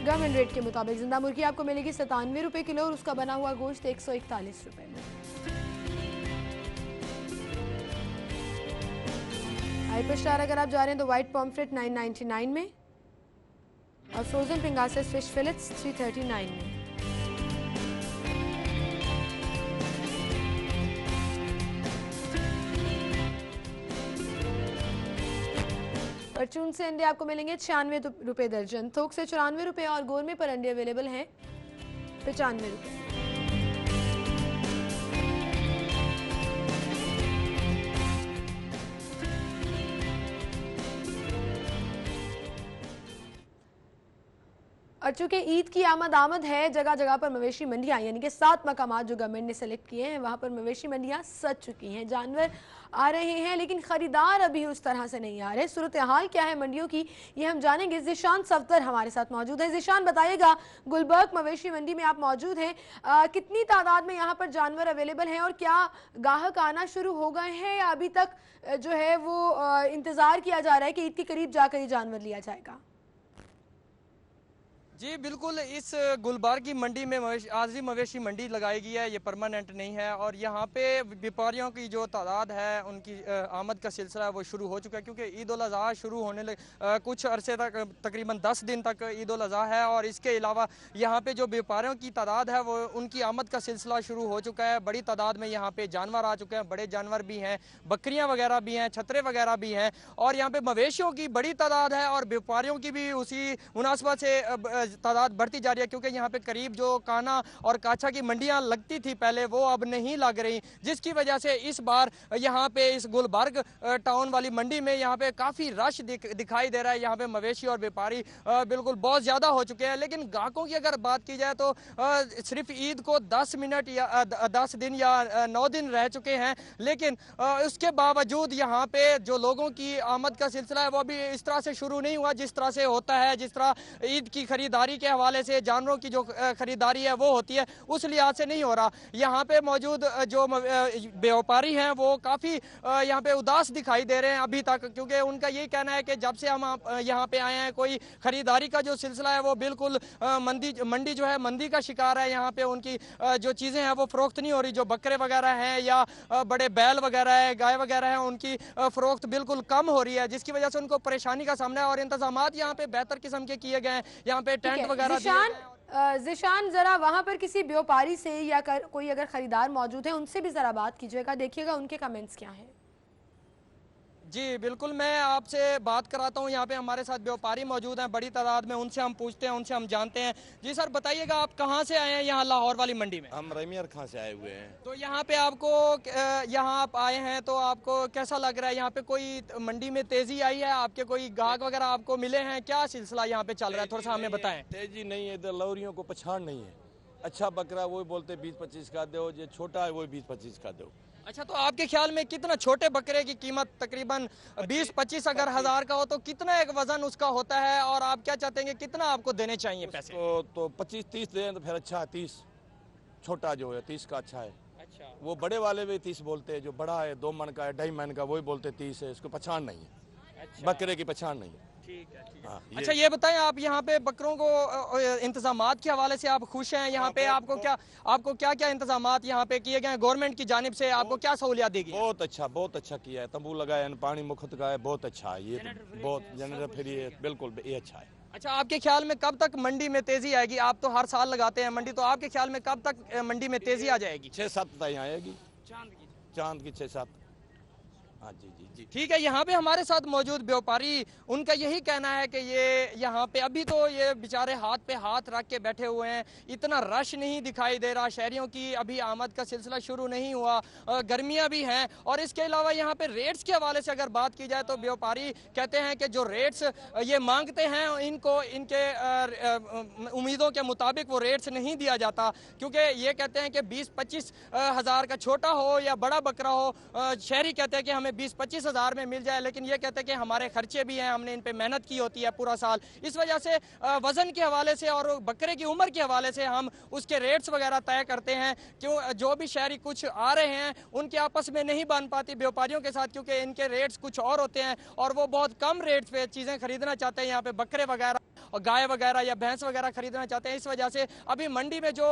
गवर्नमेंट रेट के मुताबिक जिंदा मुर्गी आपको मिलेगी 97 रुपये किलो, और उसका बना हुआ गोश्त 141 रुपये में। हाइपर स्टार अगर आप जा रहे हैं तो वाइट पॉम्फ्रेट 999 में, और फ्रोजन पिंगासिस फिश फिलेट्स 339 में। परचून से अंडे आपको मिलेंगे 96 रुपए दर्जन, थोक से 94 रुपए और गोरमे पर अंडे अवेलेबल हैं 95 रुपए। और चूंकि ईद की आमद है, जगह जगह पर मवेशी मंडियां यानी कि 7 मकामात जो गवर्नमेंट ने सेलेक्ट किए हैं वहां पर मवेशी मंडियां सज चुकी हैं, जानवर आ रहे हैं लेकिन खरीदार अभी उस तरह से नहीं आ रहे। सूरत हाल क्या है मंडियों की, ये हम जानेंगे। ज़िशान सफदर हमारे साथ मौजूद है। ज़िशान बताइएगा, गुलबर्ग मवेशी मंडी में आप मौजूद हैं, कितनी तादाद में यहाँ पर जानवर अवेलेबल हैं और क्या गाहक आना शुरू हो गए हैं या अभी तक जो है वो इंतज़ार किया जा रहा है कि ईद के करीब जाकर ये जानवर लिया जाएगा? जी बिल्कुल, इस गुलबर्ग की मंडी में आरजी मवेशी मंडी लगाई गई है, ये परमानेंट नहीं है और यहाँ पे व्यापारियों की जो तादाद है उनकी आमद का सिलसिला है वो शुरू हो चुका है, क्योंकि ईद उल अज़हा शुरू होने कुछ अरसे तक तकरीबन 10 दिन तक ईद उल अज़हा है और इसके अलावा यहाँ पे जो व्यापारियों की तादाद है वो उनकी आमद का सिलसिला शुरू हो चुका है। बड़ी तादाद में यहाँ पे जानवर आ चुके हैं, बड़े जानवर भी हैं, बकरियाँ वगैरह भी हैं, छतरे वगैरह भी हैं और यहाँ पे मवेशियों की बड़ी तादाद है और व्यापारियों की भी उसी मुनासबत से तादाद बढ़ती जा रही है, क्योंकि यहाँ पे करीब जो काना और काछा की मंडियां लगती थी पहले वो अब नहीं लग रही, जिसकी वजह से इस बार यहाँ पे इस गुलबर्ग टाउन वाली मंडी में यहाँ पे काफ़ी रश दिखाई दे रहा है। यहाँ पे मवेशी और व्यापारी बिल्कुल बहुत ज़्यादा हो चुके हैं, लेकिन ग्राहकों की अगर बात की जाए तो सिर्फ ईद को 10 मिनट या 10 दिन या 9 दिन रह चुके हैं, लेकिन उसके बावजूद यहाँ पे जो लोगों की आमद का सिलसिला है वो भी इस तरह से शुरू नहीं हुआ जिस तरह से होता है, जिस तरह ईद की खरीदारी के हवाले से जानवरों की जो खरीदारी है वो होती है उस लिहाज से नहीं हो रहा। यहाँ पे मौजूद जो व्यापारी हैं वो काफ़ी यहाँ पे उदास दिखाई दे रहे हैं अभी तक, क्योंकि उनका यही कहना है कि जब से हम यहाँ पे आए हैं कोई खरीदारी का जो सिलसिला है वो बिल्कुल मंडी जो है मंदी का शिकार है। यहाँ पे उनकी जो चीज़ें हैं वो फ़रोख्त नहीं हो रही, जो बकरे वगैरह हैं या बड़े बैल वगैरह है, गाय वगैरह हैं, उनकी फ़रोख्त बिल्कुल कम हो रही है, जिसकी वजह से उनको परेशानी का सामना है और इंतजामात यहाँ पे बेहतर किस्म के किए गए हैं। यहाँ पे टेंट वगैरह ज़िशान जरा वहाँ पर किसी व्यापारी से या कोई अगर खरीदार मौजूद है उनसे भी जरा बात कीजिएगा, देखिएगा उनके कमेंट्स क्या हैं। जी बिल्कुल, मैं आपसे बात कराता हूँ। यहाँ पे हमारे साथ व्यापारी मौजूद हैं बड़ी तादाद में, उनसे हम पूछते हैं, उनसे हम जानते हैं। जी सर बताइएगा, आप कहाँ से आए हैं यहाँ लाहौर वाली मंडी में? हम रमीर खां से आए हुए हैं। तो यहाँ पे आपको यहाँ आप आए हैं तो आपको कैसा लग रहा है? यहाँ पे कोई मंडी में तेजी आई है, आपके कोई ग्राहक वगैरह आपको मिले हैं? क्या सिलसिला यहाँ पे चल रहा है, थोड़ा सा हमें बताएं। तेजी नहीं है, इधर लौरियों को पछाड़ नहीं है। अच्छा बकरा वो बोलते 20-25 का दो, जो छोटा है वो 20-25 का दो। अच्छा, तो आपके ख्याल में कितना छोटे बकरे की कीमत तकरीबन 20-25 अगर हज़ार का हो तो कितना एक वजन उसका होता है और आप क्या चाहते हैं कि कितना आपको देने चाहिए पैसे? तो 25-30 दें तो फिर अच्छा है। 30 छोटा जो है 30 का अच्छा है। अच्छा, वो बड़े वाले भी 30 बोलते हैं, जो बड़ा है 2 मन का है 2.5 मन का वही बोलते 30 है, इसको पहचान नहीं है। अच्छा, बकरे की पहचान नहीं है। ठीक है, ठीक है। हाँ, अच्छा ये बताएं, आप यहाँ पे बकरों को इंतजामात के हवाले से आप खुश हैं? यहाँ पे आपको क्या क्या इंतजामात यहाँ पे किए गए हैं गवर्नमेंट की जानिब से? आपको क्या सहूलियत दी गई? बहुत अच्छा किया है। तंबू लगाया, पानी मुफ्त का है, बहुत अच्छा है। ये बहुत जनरेटर फ्री है, बिल्कुल ये अच्छा है। अच्छा, आपके ख्याल में कब तक मंडी में तेजी आएगी? आप तो हर साल लगाते हैं मंडी, तो आपके ख्याल में कब तक मंडी में तेजी आ जाएगी? 6-7 तक आएगी, चांद की 6-7। हाँ जी जी जी ठीक है। यहाँ पे हमारे साथ मौजूद व्यापारी, उनका यही कहना है कि ये यहाँ पे अभी तो ये बेचारे हाथ पे हाथ रख के बैठे हुए हैं, इतना रश नहीं दिखाई दे रहा, शहरियों की अभी आमद का सिलसिला शुरू नहीं हुआ, गर्मियाँ भी हैं और इसके अलावा यहाँ पे रेट्स के हवाले से अगर बात की जाए तो व्यापारी कहते हैं कि जो रेट्स ये मांगते हैं इनको इनके उम्मीदों के मुताबिक वो रेट्स नहीं दिया जाता, क्योंकि ये कहते हैं कि 20-25 हज़ार का छोटा हो या बड़ा बकरा हो, शहरी कहते हैं कि हमें 20-25 हज़ार में मिल जाए, लेकिन ये कहते हैं कि हमारे खर्चे भी हैं, हमने इन पे मेहनत की होती है पूरा साल, इस वजह से वज़न के हवाले से और बकरे की उम्र के हवाले से हम उसके रेट्स वगैरह तय करते हैं। क्यों जो भी शहरी कुछ आ रहे हैं उनके आपस में नहीं बन पाती व्यापारियों के साथ, क्योंकि इनके रेट्स कुछ और होते हैं और वो बहुत कम रेट्स पे चीज़ें खरीदना चाहते हैं, यहाँ पे बकरे वगैरह और गाय वगैरह या भैंस वगैरह खरीदना चाहते हैं। इस वजह से अभी मंडी में जो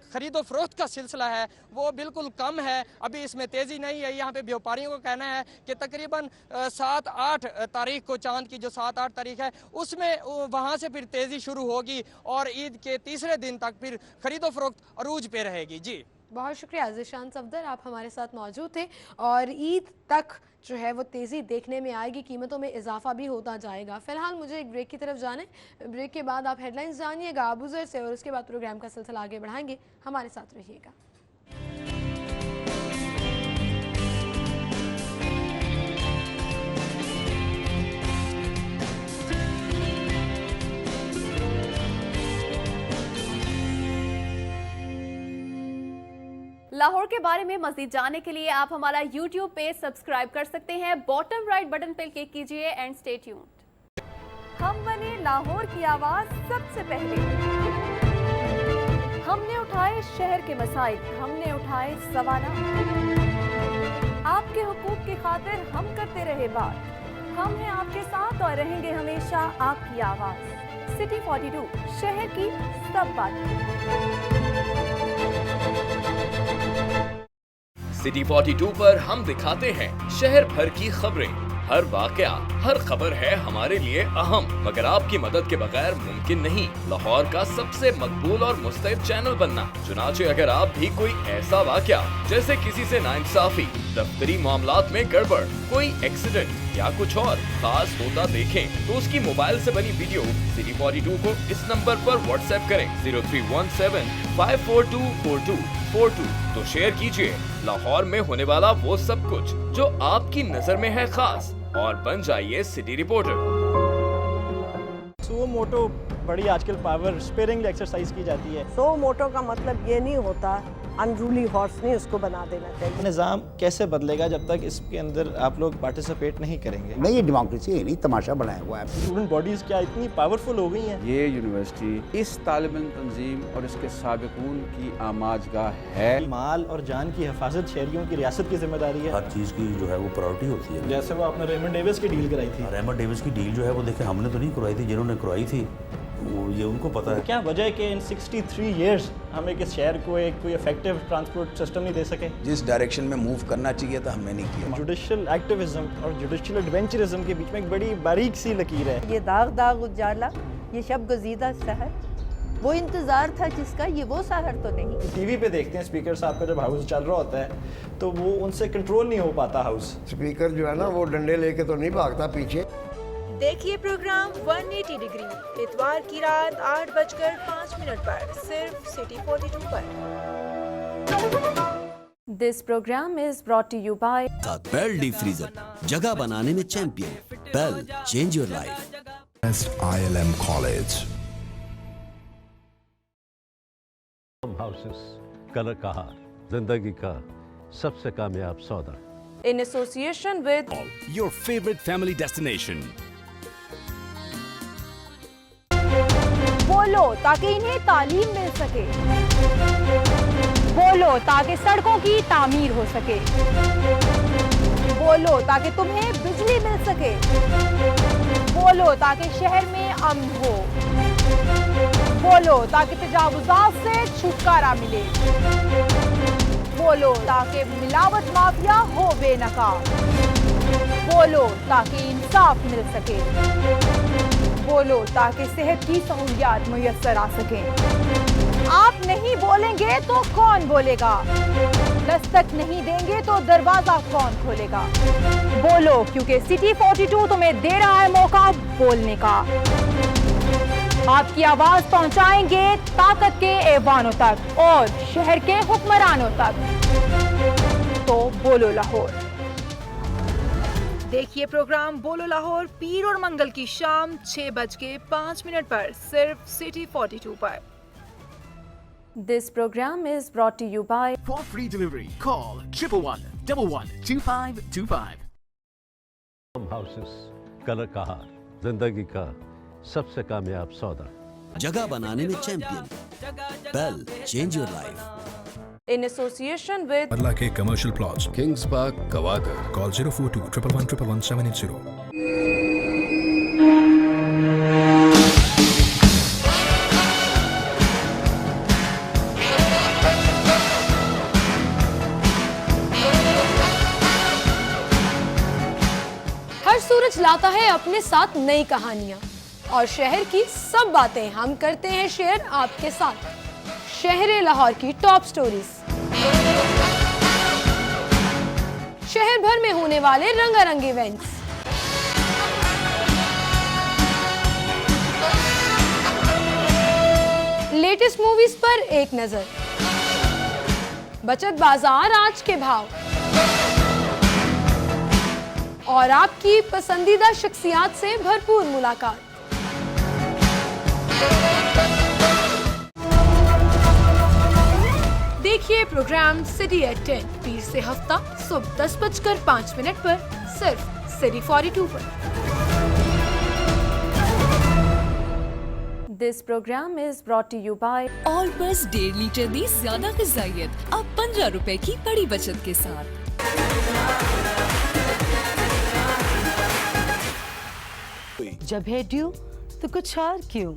खरीदो फरोख्त का सिलसिला है वो बिल्कुल कम है, अभी इसमें तेज़ी नहीं है। यहाँ पे व्यापारियों को कहना है कि तकरीबन 7-8 तारीख को, चांद की जो 7-8 तारीख है उसमें वहाँ से फिर तेज़ी शुरू होगी और ईद के तीसरे दिन तक फिर खरीदो फरोख्त अरूज पे रहेगी। जी बहुत शुक्रिया ज़ीशान सफदर, आप हमारे साथ मौजूद थे। और ईद तक जो है वो तेज़ी देखने में आएगी, कीमतों में इजाफा भी होता जाएगा। फ़िलहाल मुझे एक ब्रेक की तरफ जाने, ब्रेक के बाद आप हेडलाइंस जानिएगा अबूज़र से और उसके बाद प्रोग्राम का सिलसिला आगे बढ़ाएंगे। हमारे साथ रहिएगा। लाहौर के बारे में मज़ीद जानने के लिए आप हमारा YouTube पेज सब्सक्राइब कर सकते हैं। बॉटम राइट बटन पर क्लिक कीजिए एंड स्टे ट्यून्ड। हम बने लाहौर की आवाज़ सबसे पहले। हमने उठाए शहर के मसाइल, हमने उठाए सवालात। आपके हुकूक की खातिर हम करते रहे बात। हम हैं आपके साथ और रहेंगे हमेशा आपकी आवाज़। सिटी 42, शहर की सब बातें। सिटी 42 पर हम दिखाते हैं शहर भर की खबरें। हर वाकया, हर खबर है हमारे लिए अहम, मगर आपकी मदद के बगैर मुमकिन नहीं लाहौर का सबसे मकबूल और मुस्तैद चैनल बनना। चुनाचे अगर आप भी कोई ऐसा वाकया जैसे किसी से नाइंसाफी, दफ्तरी मामलात में गड़बड़, कोई एक्सीडेंट या कुछ और खास होता देखें तो उसकी मोबाइल से बनी वीडियो सिटी 42 को इस नंबर पर व्हाट्सएप करें 0317-542-4242 तो शेयर कीजिए लाहौर में होने वाला वो सब कुछ जो आपकी नजर में है खास और बन जाइए सिटी रिपोर्टर। सुओ मोटो बड़ी आजकल पावर स्पेयरिंग एक्सरसाइज की जाती है। सो मोटो का मतलब ये नहीं होता अनरूली हॉर्स नहीं उसको बना देना चाहिए। निज़ाम कैसे बदलेगा जब तक इसके अंदर आप लोग पार्टिसिपेट नहीं करेंगे? नहीं, ये डेमोक्रेसी है नहीं, तमाशा बनाया हुआ है। स्टूडेंट बॉडीज क्या इतनी पावरफुल हो गई हैं? ये यूनिवर्सिटी इस तालिब इल्म तंजीम और इसके साबिकून की आमाजगाह है। माल और जान की हिफाजत शहरियों की रियासत की जिम्मेदारी है। हर चीज़ की जो है वो प्रायोरिटी होती है। जैसे वो आपने रेमंड डेविस की डील कराई थी। रेमंड डेविस की डील जो है वो देखे हमने तो नहीं करवाई थी, जिन्होंने करवाई थी वो ये उनको पता है। क्या वजह है कि इन 63 इयर्स हम एक शहर को एक कोई इफेक्टिव ट्रांसपोर्ट सिस्टम नहीं दे सके? जिस डायरेक्शन में मूव करना चाहिए था हमने नहीं किया। जुडिशियल एक्टिविज्म और जुडिशियल एडवेंचरिज्म के बीच में एक बड़ी बारीक सी लकीर है। ये दाग दाग उजाला, ये शब गजीदा सहर, वो इंतज़ार था जिसका, ये वो सहर तो नहीं। टीवी पे देखते हैं स्पीकर साहब का जब हाउस चल रहा होता है तो वो उनसे कंट्रोल नहीं हो पाता हाउस। स्पीकर जो है ना वो डंडे लेके तो नहीं भागता पीछे। देखिए प्रोग्राम 180 डिग्री इतवार की रात 8:05 पर सिर्फ सिटी 42 पर। This programme is brought to you by Bell deep freezer, जगह बनाने में champion. Bell, change your life. ILM college. हाउसेस, कलर कहार, जिंदगी का सबसे कामयाब सौदा। In association with your favourite family destination. बोलो ताकि इन्हें तालीम मिल सके, बोलो ताकि सड़कों की तामीर हो सके, बोलो ताकि तुम्हें बिजली मिल सके, बोलो ताकि शहर में अमन हो, बोलो ताकि तजावुजात से छुटकारा मिले, बोलो ताकि मिलावट माफिया हो बेनकाब, बोलो ताकि इंसाफ मिल सके, बोलो ताकि सेहत की सहूलियात मुयस्सर आ सकें। आप नहीं बोलेंगे तो कौन बोलेगा? दस्तक नहीं देंगे तो दरवाजा कौन खोलेगा? बोलो क्योंकि सिटी 42 तुम्हें दे रहा है मौका बोलने का। आपकी आवाज पहुंचाएंगे ताकत के ऐवानों तक और शहर के हुक्मरानों तक। तो बोलो लाहौर। देखिए प्रोग्राम बोलो लाहौर पीर और मंगल की शाम 6:05 पर सिर्फ सिटी 42 पर। This program is brought to you by For free delivery, call 111-11-2525. हाउसेस, कलर कहार, जिंदगी का सबसे कामयाब सौदा। जगह बनाने में champion. Bell, change your life. in association with Adla K Commercial Plots, Kings Park, Kawakar. Call 042-111-11780. हर सूरज लाता है अपने साथ नई कहानियां और शहर की सब बातें हम करते हैं शेयर आपके साथ। शहर लाहौर की टॉप स्टोरीज। शहर भर में होने वाले रंगारंग इवेंट्स, लेटेस्ट मूवीज पर एक नजर, बचत बाजार आज के भाव और आपकी पसंदीदा शख्सियात से भरपूर मुलाकात। देखिए प्रोग्राम सिटी एट 10 पीर से हफ्ता सुबह 10:05 पर सिर्फ सिटी 42 पर। This program is brought to you by और बस 1.5 लीटर दी ज्यादा ग़िज़ाइयत अब 15 रुपए की बड़ी बचत के साथ। जब है ड्यू तो कुछ और क्यों?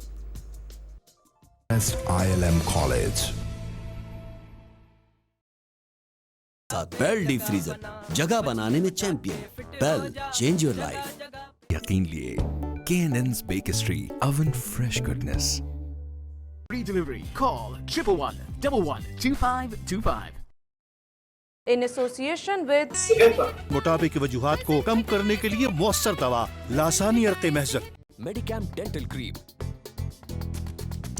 ILM college. Bell deep freezer, जगह बनाने में champion. Bell, change your life. यकीन लिए K&N's Bakery, oven fresh goodness. Free delivery. Call 111-11-2525. in association with मोटापे की वजूहात को कम करने के लिए मौसर दवा लासानी अर्क़े महज़र। Medicam Dental Cream.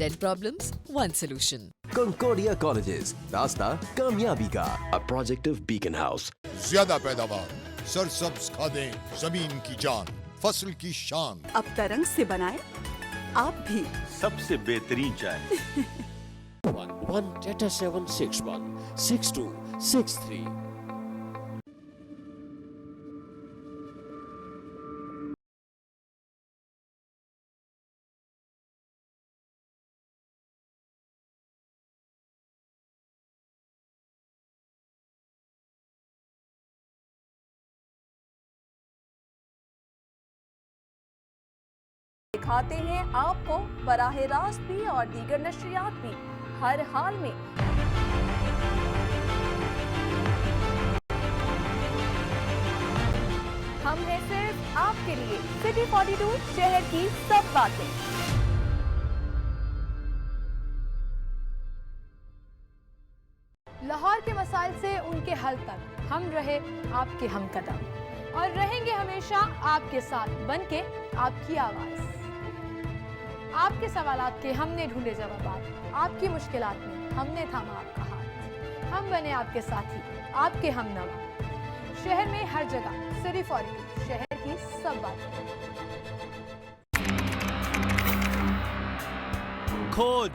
Dent problems, one solution. Concordia Colleges, रास्ता कामयाबी का, a project of Beacon House. ज्यादा पैदावार, सरसब्ज खादें, जमीन की जान, फसल की शान। अब तरंग से बनाए आप भी सबसे बेहतरीन चाय। 11 Data 761 6263। दिखाते हैं आपको बराह रास्त भी और दीगर नशरियात भी हर हाल में। हम हैं सिर्फ आपके लिए सिटी 42, शहर की सब बातें। लाहौर के मसाइल से उनके हल तक हम रहे आपके हमकदम और रहेंगे हमेशा आपके साथ बनके आपकी आवाज। आपके सवालात के हमने ढूंढे जवाब, आपकी मुश्किलात में हमने थामा आपका हाथ। हम बने आपके साथी, आपके हमनवा। शहर में हर जगह सिटी 42, शहर की सब बातें। खोज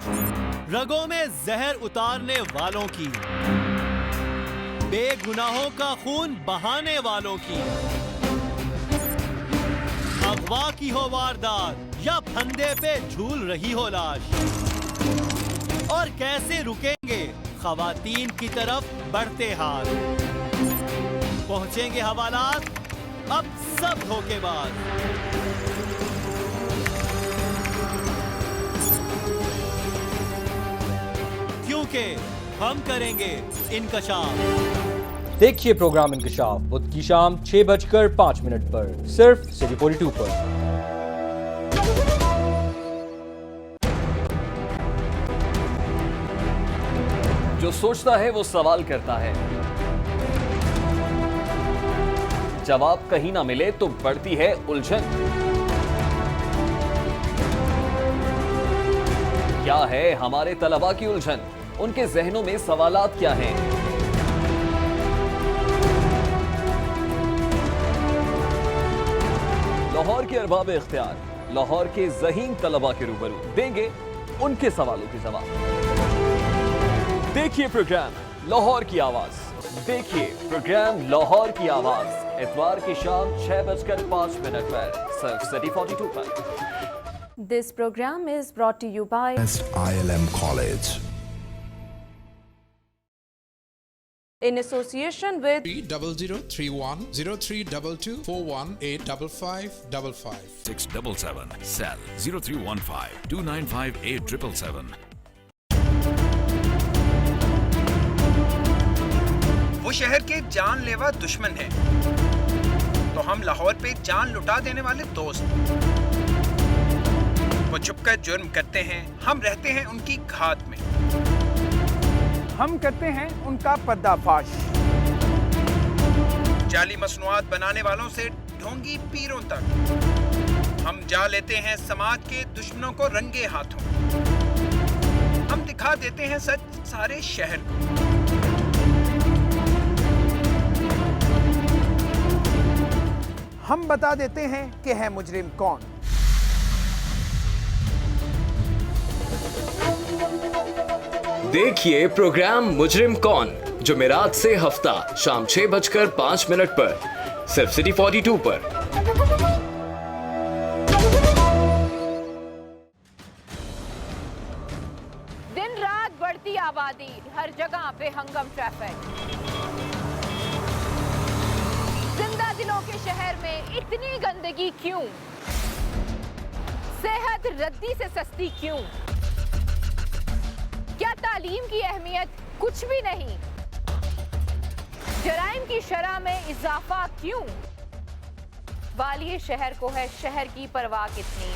रगों में जहर उतारने वालों की, बेगुनाहों का खून बहाने वालों की। अगवा की हो वारदात या फंदे पे झूल रही हो लाश, और कैसे रुकेंगे खवातीन की तरफ बढ़ते हाथ। पहुंचेंगे हवालात अब सब धोखेबाज। क्योंकि हम करेंगे इंकशाफ। देखिए प्रोग्राम इंकशाफ बुध की शाम 6:05 पर सिर्फ सिटी 42 पर। जो सोचता है वो सवाल करता है, जवाब कहीं ना मिले तो बढ़ती है उलझन। क्या है हमारे तलबा की उलझन? उनके जहनों में सवालात क्या हैं? लाहौर के अरबाब इख्तियार, लाहौर के ज़हीन तलबा के रूबरू देंगे उनके सवालों के जवाब। देखिए प्रोग्राम लाहौर की आवाज। देखिए प्रोग्राम लाहौर की आवाज इतवार की शाम 6:05 पर सिर्फ सिटी 42 पर। This program is brought to you by ILM college. in association with 00310322418555 677 cell 0315 295 8777। वो शहर के जानलेवा दुश्मन हैं, तो हम लाहौर पे जान लुटा देने वाले दोस्त। वो छुपकर जुर्म करते हैं, हम रहते हैं उनकी घात में। हम करते हैं उनका पर्दाफाश। जाली मसनूआत बनाने वालों से ढोंगी पीरों तक हम जा लेते हैं समाज के दुश्मनों को रंगे हाथों। हम दिखा देते हैं सच सारे शहर को। हम बता देते हैं कि है मुजरिम कौन। देखिए प्रोग्राम मुजरिम कौन, जुमेरात से हफ्ता शाम 6:05 पर सिर्फ सिटी 42 पर। दिन रात बढ़ती आबादी, हर जगह बेहंगम ट्रैफिक। जिंदा दिलों के शहर में इतनी गंदगी क्यों? सेहत रद्दी से सस्ती क्यों? क्या तालीम की अहमियत कुछ भी नहीं? जराइम की शरह में इजाफा क्यों? वालिए शहर को है शहर की परवाह कितनी?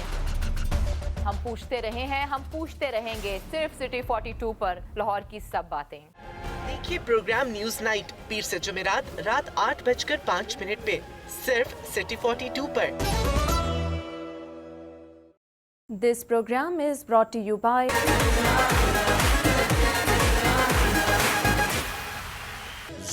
हम पूछते रहे हैं, हम पूछते रहेंगे, सिर्फ सिटी 42 पर लाहौर की सब बातें। देखिए प्रोग्राम न्यूज नाइट पीर से जुमेरात रात 8:05 पे सिर्फ सिटी 42 पर। This programme is brought to you by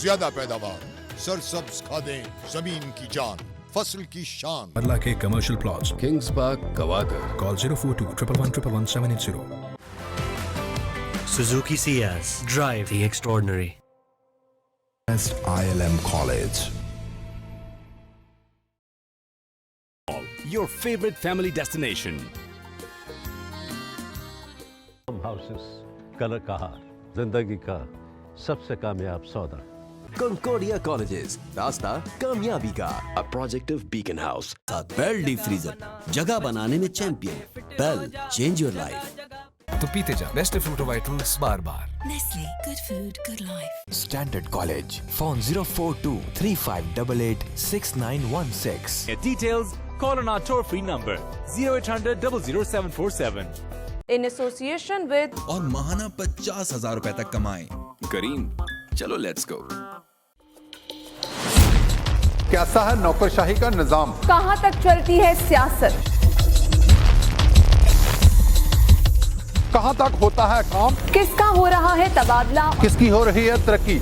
ज्यादा पैदावार, सरसब्ज खादें, जमीन की जान, फसल की शान। Adla K Commercial Plots, Kings Park, Kawada. Call 042-111-11780. Suzuki Ciaz. Drive the extraordinary. ILM College. Your favorite family destination. हाउसेस कलर कहार, जिंदगी का सबसे कामयाब सौदा। Concordia Colleges, रास्ता कामयाबी का। A project of Beacon House. साथ बेल डीप फ्रीजर, जगह बनाने में champion. Bell, change your life. तो पीते जा बेस्ट फ्रूट वाइटल्स बार-बार। Nestle, good food, good life. Standard College. Phone 042-3588-6916. Get details, call on our toll-free number 0800-00747. in association with और माहाना 50,000 रुपए तक कमाएं। करीम, चलो लेट्स गो। कैसा है नौकरशाही का निजाम? कहां तक चलती है सियासत? कहां तक होता है काम? किसका हो रहा है तबादला? किसकी हो रही है तरक्की?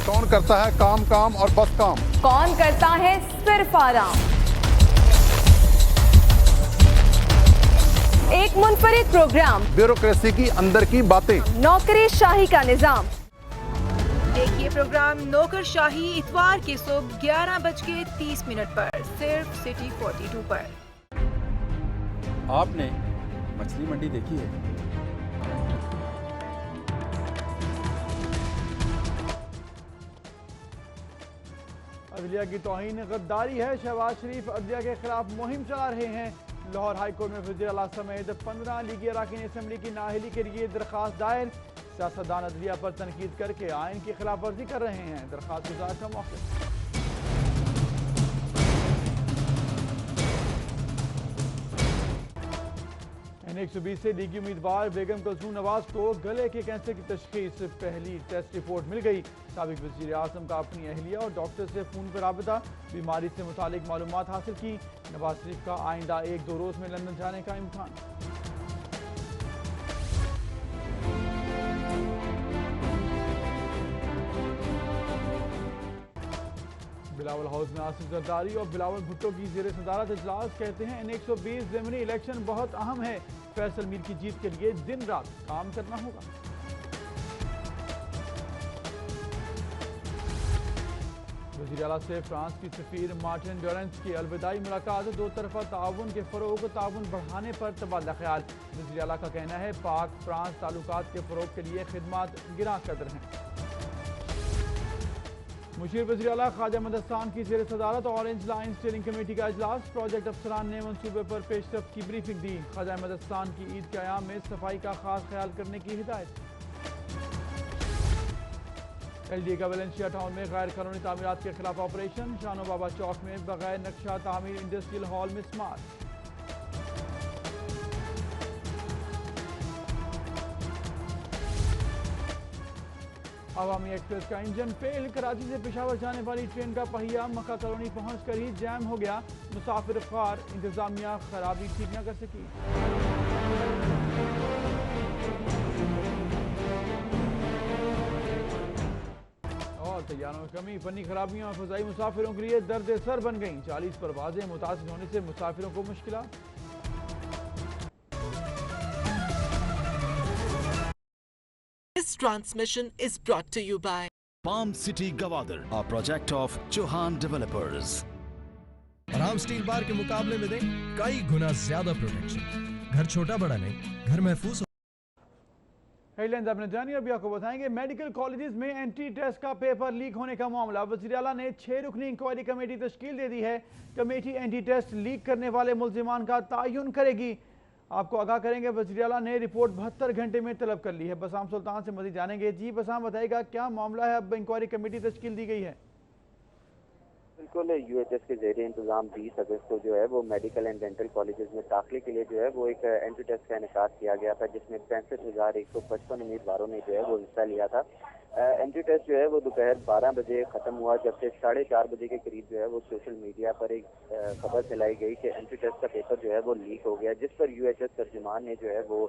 कौन करता है काम काम और बस काम? कौन करता है सिर्फ आराम? एक मुनफरिद प्रोग्राम, ब्यूरोक्रेसी की अंदर की बातें, नौकरी शाही का निजाम। देखिए प्रोग्राम नौकरशाही इतवार की सुबह 11:30 पर सिर्फ सिटी 42 पर। आपने मछली मंडी देखी है? अदलिया की तौहीन गद्दारी है। शहबाज शरीफ अदलिया के खिलाफ मुहिम चला रहे हैं। लाहौर हाई कोर्ट में वज़ीर आला समेत 15 लीगी अरकान असम्बली की नाअहली के लिए दरख्वास्त दायर। सियासतदान अदलिया पर तनकीद करके आइन की खिलाफ वर्जी कर रहे हैं। दरख्वास्त गुजार का मौका। N120 से लीगी उम्मीदवार बेगम कुलसूम नवाज को गले के कैंसर की तशखीस, पहली टेस्ट रिपोर्ट मिल गई। साबिक वज़ीर आज़म का अपनी अहलिया और डॉक्टर से फ़ोन पर राबता, बीमारी से मुतालिक मालूमात हासिल की। नवाज शरीफ का आइंदा 1-2 रोज़ में लंदन जाने का इम्कान। बिलावल हाउस में आसिफ जरदारी और बिलावल भुट्टो की ज़ेर सदारत इजलास। कहते हैं N120 ज़मीनी इलेक्शन बहुत अहम है। फैसल मीर की जीत के लिए दिन रात काम करना होगा। वज़ीर आला से फ्रांस की सफीर मार्टिन डोरेंस की अलविदाई मुलाकात। दो तरफा ताउन के फ़रोग़, ताउन बढ़ाने पर तबादला ख्याल। वज़ीर आला का कहना है पाक फ्रांस ताल्लुकात के फ़रोग़ के लिए खिदमात गिरा कदर हैं। मुशीर वज़ीर आला ख्वाजा अहमद हसन की ज़ेर सदारत ऑरेंज लाइन स्टीयरिंग कमेटी का इजलास। प्रोजेक्ट अफसरान ने मंसूबे पर पेशरफ्त की ब्रीफिंग दी। ख्वाजा अहमद हसन की ईद के अयाम में सफाई का खास ख्याल करने की हिदायत। LDA का वेलेंशिया टाउन में गैर कानूनी तामीरात के खिलाफ ऑपरेशन। शानो बाबा चौक में बगैर नक्शा तामीर इंडस्ट्रियल हॉल में स्मार्ट। अवामी एक्सप्रेस का इंजन फेल, कराची से पेशावर जाने वाली ट्रेन का पहिया मक्का कॉलोनी पहुंचकर ही जैम हो गया। मुसाफिर ख्वार, इंतजामिया खराबी ठीक न कर सकी। और तैयारों में कमी, फनी खराबियां फजाई मुसाफिरों के लिए दर्द सर बन गईं। 40 परवाजें मुतासिर होने से मुसाफिरों को मुश्किलात। This transmission is brought to you by Palm City Gwadar, a project of Chauhan Developers. आराम स्टील बार के मुकाबले में दें कई गुना ज्यादा प्रोटेक्शन। घर छोटा बड़ा नहीं, घर महफूज। हेडलाइंस आपने जानी, अभी आपको बताएंगे मेडिकल कॉलेजेस में एंट्री टेस्ट का पेपर लीक होने का मामला। वज़ीर आला ने 6 रुकनी इंक्वायरी कमेटी तश्कील दे दी है। कमेटी एंट्री टेस्ट लीक करने वाले मुल्जिमान का तयन करेगी। आपको आगाह करेंगे, वज़ीर आला ने रिपोर्ट 72 घंटे में तलब कर ली है। बसाम सुल्तान से मज़ीद जानेंगे। जी बसाम, बताएगा क्या मामला है, अब इंक्वायरी कमेटी तश्कील दी गई है? बिल्कुल, UHS के ज़रिए इंतजाम 20 अगस्त को जो है वो मेडिकल एंड डेंटल कॉलेजेस में दाखिले के लिए जो है वो एक एंट्री टेस्ट का इनेकाद किया गया था, जिसमें 65,155 उम्मीदवारों ने जो है वो हिस्सा लिया था। एंट्री टेस्ट जो है वो दोपहर 12 बजे ख़त्म हुआ, जबकि 4:30 बजे के करीब जो है वो सोशल मीडिया पर एक खबर फैलाई गई कि एंट्री टेस्ट का पेपर जो है वो लीक हो गया, जिस पर UHS तर्जुमान ने जो है वो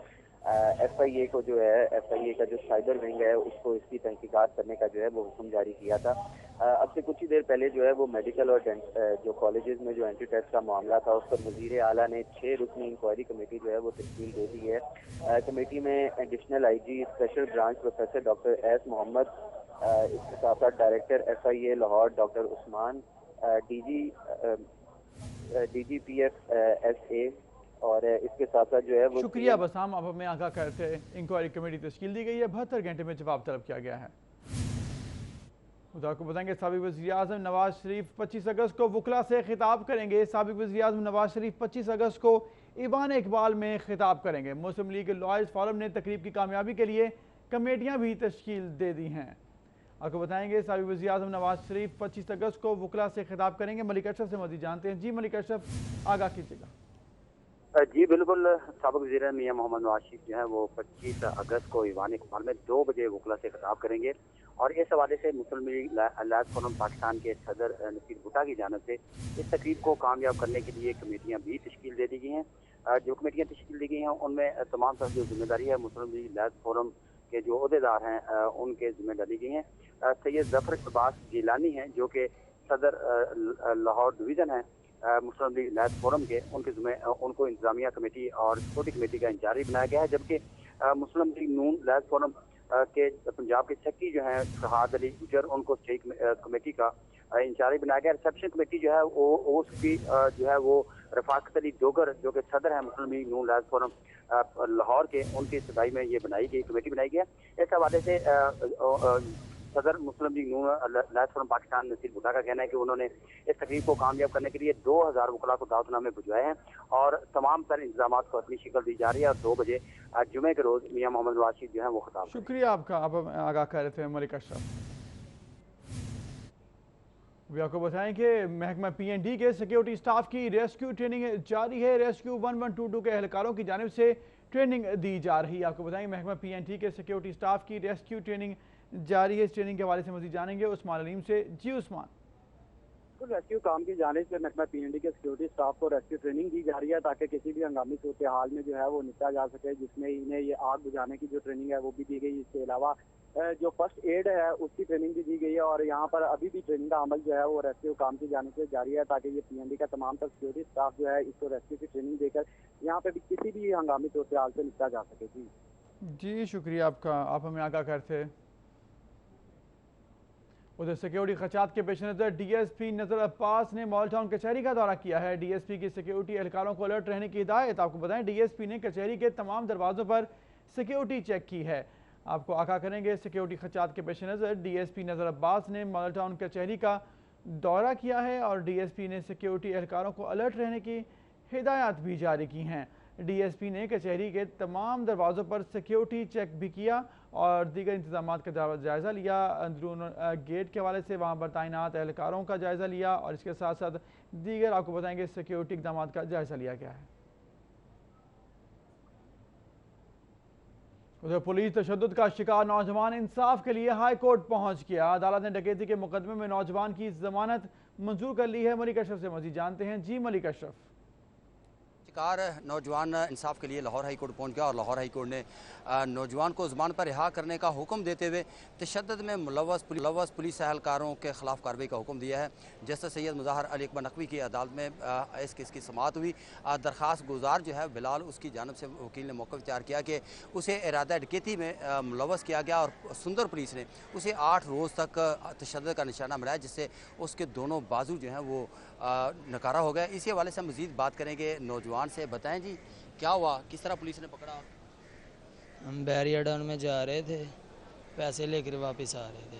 FIA को जो है FIA का जो साइबर विंग है उसको इसकी तहकीकात करने का जो है वो हुक्म जारी किया था। अब से कुछ ही देर पहले जो है वो मेडिकल और जो कॉलेजेस में जो एंट्री टेस्ट का मामला था उस पर वज़ीर आला ने 6 रुकनी इंक्वायरी कमेटी जो है वो तश्कील दे दी है। कमेटी में additional IG special branch professor doctor S Mohammad, इसके साथ साथ director FIA Lahore doctor Usman, DGPF SA और इसके साथ साथ जो है वो। शुक्रिया बसाम, अब हमें आगाह करते हैं। इंक्वायरी कमेटी तश्कील दी गई है, 72 घंटे में जवाब तलब किया गया है। खुदा को बताएंगे, साबिक वज़ीर आज़म नवाज शरीफ 25 अगस्त को वकला से खिताब करेंगे। साबिक वज़ीर आज़म नवाज शरीफ 25 अगस्त को ईवान इकबाल में खिताब करेंगे। मुस्लिम लीग लॉयर्स फोरम ने तकरीब की कामयाबी के लिए कमेटियाँ भी तश्कील दे दी हैं। आपको बताएंगे, साबिक वज़ीर आज़म नवाज शरीफ 25 अगस्त को वकला से खिताब करेंगे। मलिक अशरफ से मज़ीद जानते हैं। जी मलिक अशरफ, आगाह कीजिएगा। जी बिल्कुल, साबिक वज़ीर मियां मोहम्मद नवाज शरीफ जो है वो 25 अगस्त को ईवान इकबाल में 2 बजे वकला से खिताब करेंगे और इस हवाले से मुस्लिम लीग लॉयर्स फोरम पाकिस्तान के सदर नसीर भुट्टा की जानिब से इस तकरीब को कामयाब करने के लिए कमेटियाँ भी तश्कील दे दी गई हैं। जो कमेटियाँ तश्कील दी गई हैं उनमें तमाम तरह जो जिम्मेदारी है मुस्लिम लीग लॉयर्स फोरम के जो अहदेदार हैं उनके जिम्मेदारी दी गई हैं। सैयद ज़फ़र अब्बास गिलानी हैं जो कि सदर लाहौर डिवीज़न है मुस्लिम लीग लॉयर्स फोरम के, उनको इंतजामिया कमेटी और सिक्योरिटी कमेटी का इंचार्ज बनाया गया है, जबकि मुस्लिम लीग नून लॉयर्स फोरम के पंजाब के सेक्रेटरी जो हैं फरहाद अली गुजर, उनको स्टेट कमेटी का इंचार्ज बनाया गया। रिसेप्शन कमेटी जो है वो उसकी जो है वो रफाकत अली डोगर जो कि सदर है मुस्लिम लीग नून लॉयर्स फोरम लाहौर के, उनकी इस्तदाई में ये बनाई गई कमेटी बनाई गई है। इस हवाले से सदर मुस्लिम लीग नून लॉयर्स फोरम पाकिस्तान नसीर भुट्टा का कहना है कि उन्होंने इस तकरीब को कामयाब करने के लिए 2000 वकला को दावतनामे भिजवाए हैं और तमाम तर इंतजाम को अपनी शिकल दी जा रही है और 2 बजे जुमे के रोज मियां मोहम्मद नवाज शरीफ जो है वो खिताब। शुक्रिया आपका, आप आगाह कर रहे थे मलिक अशरफ। अभी आपको बताएं कि महकमा PND के सिक्योरिटी स्टाफ की रेस्क्यू ट्रेनिंग जारी है। रेस्क्यू 1122 के एहलकारों की जानिब से ट्रेनिंग दी जा रही है। आपको बताएंगे, महकमा PND के सिक्योरिटी स्टाफ की रेस्क्यू ट्रेनिंग जारी है। इस ट्रेनिंग के हवाले से मज़ीद जानेंगे उस्मान अलीम से। जी उस्मान। रेस्क्यू काम की जाने से महकमा PND के सिक्योरिटी स्टाफ को रेस्क्यू ट्रेनिंग दी जा रही है ताकि किसी भी हंगामी सूरत हाल में जो है वो निपटा जा सके, जिसमें इन्हें ये आग बुझाने की जो ट्रेनिंग है वो भी दी गई। इसके अलावा जो फर्स्ट एड है उसकी ट्रेनिंग भी दी गई है और यहाँ पर अभी भी ट्रेनिंग का अमल जो है वो रेस्क्यू काम की जाने से जारी है ताकि ये PND का तमाम तर सिक्योरिटी स्टाफ जो है इसको रेस्क्यू की ट्रेनिंग देकर यहाँ पे भी किसी भी हंगामी सूरत हाल से निपटा जा सके। जी शुक्रिया आपका, आप हमें आगाह करते। उधर सिक्योरिटी खदशात के पेश नज़र DSP नज़र अब्बास ने मॉल टाउन कचहरी का दौरा किया है। DSP की सिक्योरिटी एहलकारों को अलर्ट रहने की हिदायत। आपको बताएं, DSP ने कचहरी के तमाम दरवाज़ों पर सिक्योरिटी चेक की है। आपको आगाह करेंगे, सिक्योरिटी खदशात के पेश नज़र DSP नज़र अब्बास ने मॉल टाउन कचहरी का दौरा किया है और DSP ने सिक्योरिटी एहलकारों को अलर्ट रहने की हिदायत भी जारी की हैं। DSP ने कचहरी के तमाम दरवाज़ों पर सिक्योरिटी चेक भी किया और दीगर इंतजाम का जायज़ा लिया। अंदरून गेट के हवाले से वहाँ पर तैनात एहलकारों का जायज़ा लिया और इसके साथ साथ दीगर आपको बताएंगे सिक्योरिटी इक़दाम का जायज़ा लिया गया है। उधर पुलिस तशद्दुद का शिकार नौजवान इंसाफ के लिए हाई कोर्ट पहुंच गया। अदालत ने डकैती के मुकदमे में नौजवान की जमानत मंजूर कर ली है। मलिक अशरफ से मजीद जानते हैं। जी मलिक अशरफ। शिकार नौजवान इंसाफ के लिए लाहौर हाई कोर्ट पहुंच गया और लाहौर हाई कोर्ट ने नौजवान को ज़मानत पर रिहा करने का हुक्म देते हुए तशद्दुद में मुलव्वस पुलिस एहलकारों के खिलाफ कार्रवाई का हुक्म दिया है। जस्टिस सैयद मुज़ाहर अली अकबर नकवी की अदालत में इस केस की समाअत हुई। दरख्वास्त गुजार जो है बिलाल, उसकी जानब से वकील ने मौक़िफ़ तैयार किया कि उसे इरादा डकैती में मुलव्वस किया गया और सुंदर पुलिस ने उसे 8 रोज़ तक तशद्दुद का निशाना बनाया, जिससे उसके दोनों बाजू जो हैं वो नकारा हो गया। इसी हवाले से हम मज़ीद बात करेंगे नौजवान से। बताएं जी, क्या हुआ, किस तरह पुलिस ने पकड़ा? हम बैरियर डाउन में जा रहे थे, पैसे लेकर वापस आ रहे थे,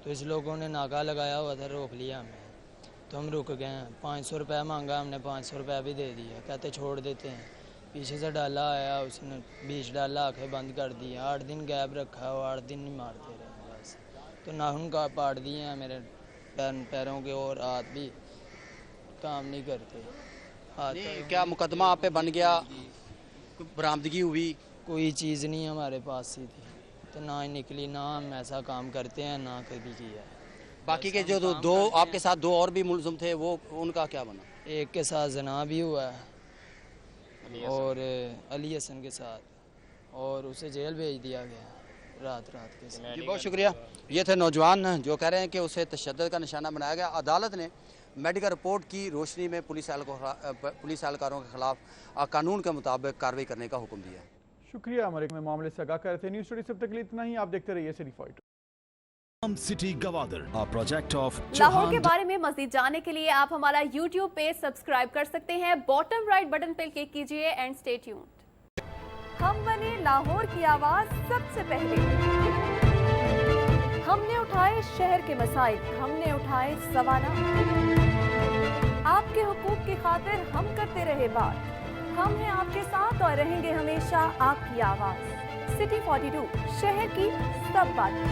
तो इस लोगों ने नाका लगाया हुआ था, रोक लिया हमें, तो हम रुक गए। 500 रुपया मांगा, हमने 500 रुपया भी दे दिया, कहते छोड़ देते हैं। पीछे से डाला आया, उसने 20 डाला आँखें बंद कर दिया। 8 दिन गैप रखा और 8 दिन नहीं मारते रहे बस। तो नाखून का पाड़ दिए हैं मेरे पैरों के, और हाथ भी काम नहीं करते। क्या मुकदमा आप पे बन गया, बरामदगी हुई? कोई चीज़ नहीं हमारे पास सी थी, तो ना ही निकली, ना हम ऐसा काम करते हैं, ना कभी किया। बाकी के जो दो आपके साथ 2 और भी मुलज़िम थे, वो उनका क्या बना? एक के साथ जना भी हुआ है और अली हसन के साथ, और उसे जेल भेज दिया गया रात के साथ। जी बहुत शुक्रिया। ये थे नौजवान जो कह रहे हैं कि उसे तशद्दुद का निशाना बनाया गया। अदालत ने मेडिकल रिपोर्ट की रोशनी में पुलिस एहलकारों के खिलाफ कानून के मुताबिक कार्रवाई करने का हुक्म दिया। शुक्रिया। अमेरिका में मामले से आगाह कर रहे थे। न्यूज़ स्टूडियो से अब तक इतना ही। आप देखते रहिए city 42। City Gwadar, a project of Lahore के बारे में मज़ीद जानने के लिए आप हमारा YouTube पेज सब्सक्राइब कर सकते हैं। बॉटम राइट बटन पर क्लिक कीजिए एंड स्टे ट्यून्ड। हम बने लाहौर की आवाज सबसे पहले। हमने उठाए शहर के मसाइल, हमने उठाए सवाल। आपके हुकूक की खातिर हम करते रहे बात। हम हैं आपके साथ और रहेंगे हमेशा आपकी आवाज। सिटी 42, शहर की सब बातें।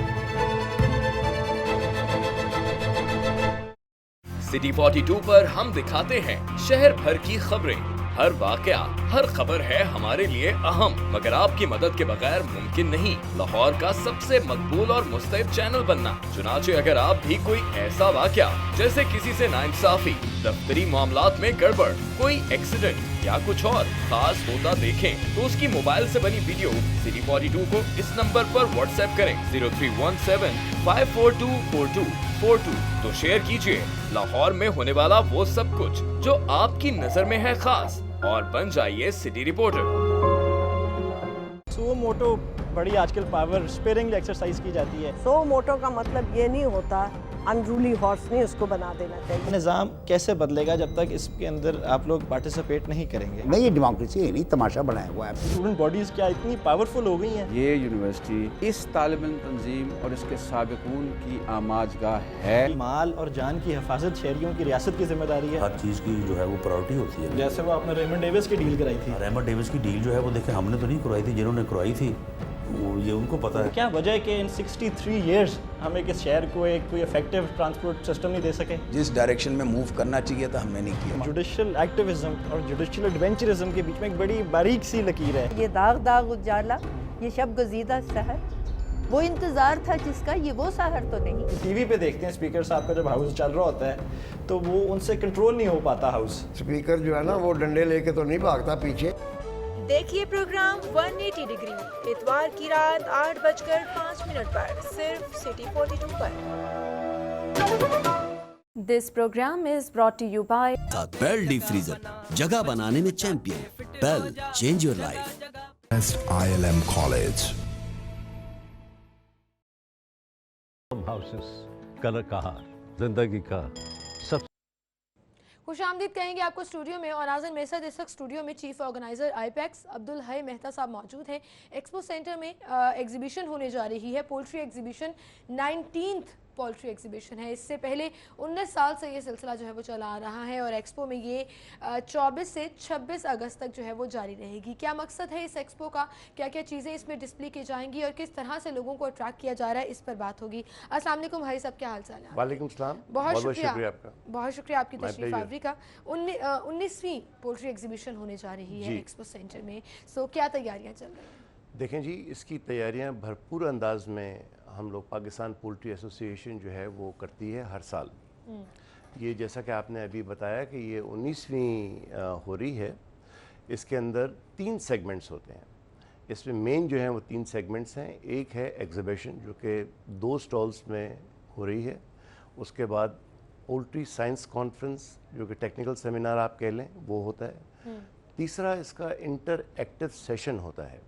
सिटी 42 पर हम दिखाते हैं शहर भर की खबरें। हर वाकया, हर खबर है हमारे लिए अहम, मगर आपकी मदद के बगैर मुमकिन नहीं लाहौर का सबसे मकबूल और मुस्तैद चैनल बनना। चुनाचे अगर आप भी कोई ऐसा वाकया जैसे किसी से नाइंसाफी, दफ्तरी मामलात में गड़बड़, कोई एक्सीडेंट या कुछ और खास होता देखें, तो उसकी मोबाइल से बनी वीडियो सिटी 42 को इस नंबर पर व्हाट्सएप करें 0317-542-4242। तो शेयर कीजिए लाहौर में होने वाला वो सब कुछ जो आपकी नजर में है खास, और बन जाइए सिटी रिपोर्टर। सो मोटो बड़ी आजकल पावर स्पेयरिंग एक्सरसाइज की जाती है। सो मोटो का मतलब ये नहीं होता अनरूली हॉर्स नहीं उसको बना देना चाहिए। निज़ाम कैसे बदलेगा जब तक इसके अंदर आप लोग पार्टिसिपेट नहीं करेंगे? नहीं, ये डेमोक्रेसी है नहीं, तमाशा बनाया हुआ है। स्टूडेंट बॉडीज क्या इतनी पावरफुल हो गई हैं? ये यूनिवर्सिटी इस तालिब इल्म तंजीम और इसके साबिकून की आमाजगाह है। माल और जान की हिफाजत शहरियों की रियासत की जिम्मेदारी है। हर चीज़ की जो है वो प्रायोरिटी होती है। जैसे वो आपने रेमंड डेविस की डील कराई थी। रेमंड डेविस की डील जो है वो देखें हमने तो नहीं करवाई थी, जिन्होंने करवाई थी ये उनको पता है। क्या वजह है कि इन 63 इयर्स हम एक इस शहर को एक कोई इफेक्टिव ट्रांसपोर्ट सिस्टम नहीं दे सके? जिस डायरेक्शन में मूव करना चाहिए था हमने नहीं किया। जुडिशियल एक्टिविज्म और जुडिशियल एडवेंचरिज्म के बीच में एक बड़ी बारीक सी लकीर है। ये दाग उजाला, ये शब गुज़ीदा शहर, वो इंतजार था जिसका, ये वो शहर तो नहीं। टीवी पे देखते हैं स्पीकर साहब का जब हाउस चल रहा होता है तो वो उनसे कंट्रोल नहीं हो पाता हाउस। स्पीकर जो है ना वो डंडे लेके तो नहीं भागता पीछे। देखिए प्रोग्राम 180 डिग्री इतवार की रात 8:05 पर सिर्फ सिटी 42 पर। This programme is brought to you by Bell deep freezer, जगह बनाने में champion. Bell, change your life. ILM college. हाउसेस, कलर कहार, जिंदगी का सब। खुशामदीद कहेंगे आपको स्टूडियो में, और नाज़रीन मेरे साथ इस वक्त स्टूडियो में चीफ ऑर्गेनाइजर आईपैक्स अब्दुल हई मेहता साहब मौजूद हैं। एक्सपो सेंटर में एग्जीबिशन होने जा रही है, poultry exhibition, 19th poultry exhibition है। इससे पहले 19 साल से ये सिलसिला जो है वो चला आ रहा है, और एक्सपो में ये 24 से 26 अगस्त तक जो है वो जारी रहेगी। क्या मकसद है इस एक्सपो का, क्या क्या चीज़ें इसमें डिस्प्ले की जाएंगी और किस तरह से लोगों को अट्रैक्ट किया जा रहा है, इस पर बात होगी। अस्सलाम वालेकुम भाई साहब, क्या हाल चाल है? वालेकुम सलाम। बहुत शुक्रिया आपका। बहुत शुक्रिया आपकी तशरीफ आवरी का। 19वीं पोल्ट्री एग्जीबिशन होने जा रही है एक्सपो सेंटर में, सो क्या तैयारियाँ चल रही हैं? देखें जी, इसकी तैयारियां भरपूर अंदाज में हम लोग पाकिस्तान पोल्ट्री एसोसिएशन जो है वो करती है हर साल। ये जैसा कि आपने अभी बताया कि ये 19वीं हो रही है। इसके अंदर 3 सेगमेंट्स होते हैं। इसमें मेन जो है वो 3 सेगमेंट्स हैं। एक है एग्जीबिशन जो कि 2 स्टॉल्स में हो रही है। उसके बाद पोल्ट्री साइंस कॉन्फ्रेंस जो कि टेक्निकल सेमिनार आप कह लें वो होता है। तीसरा इसका इंटरएक्टिव सेशन होता है।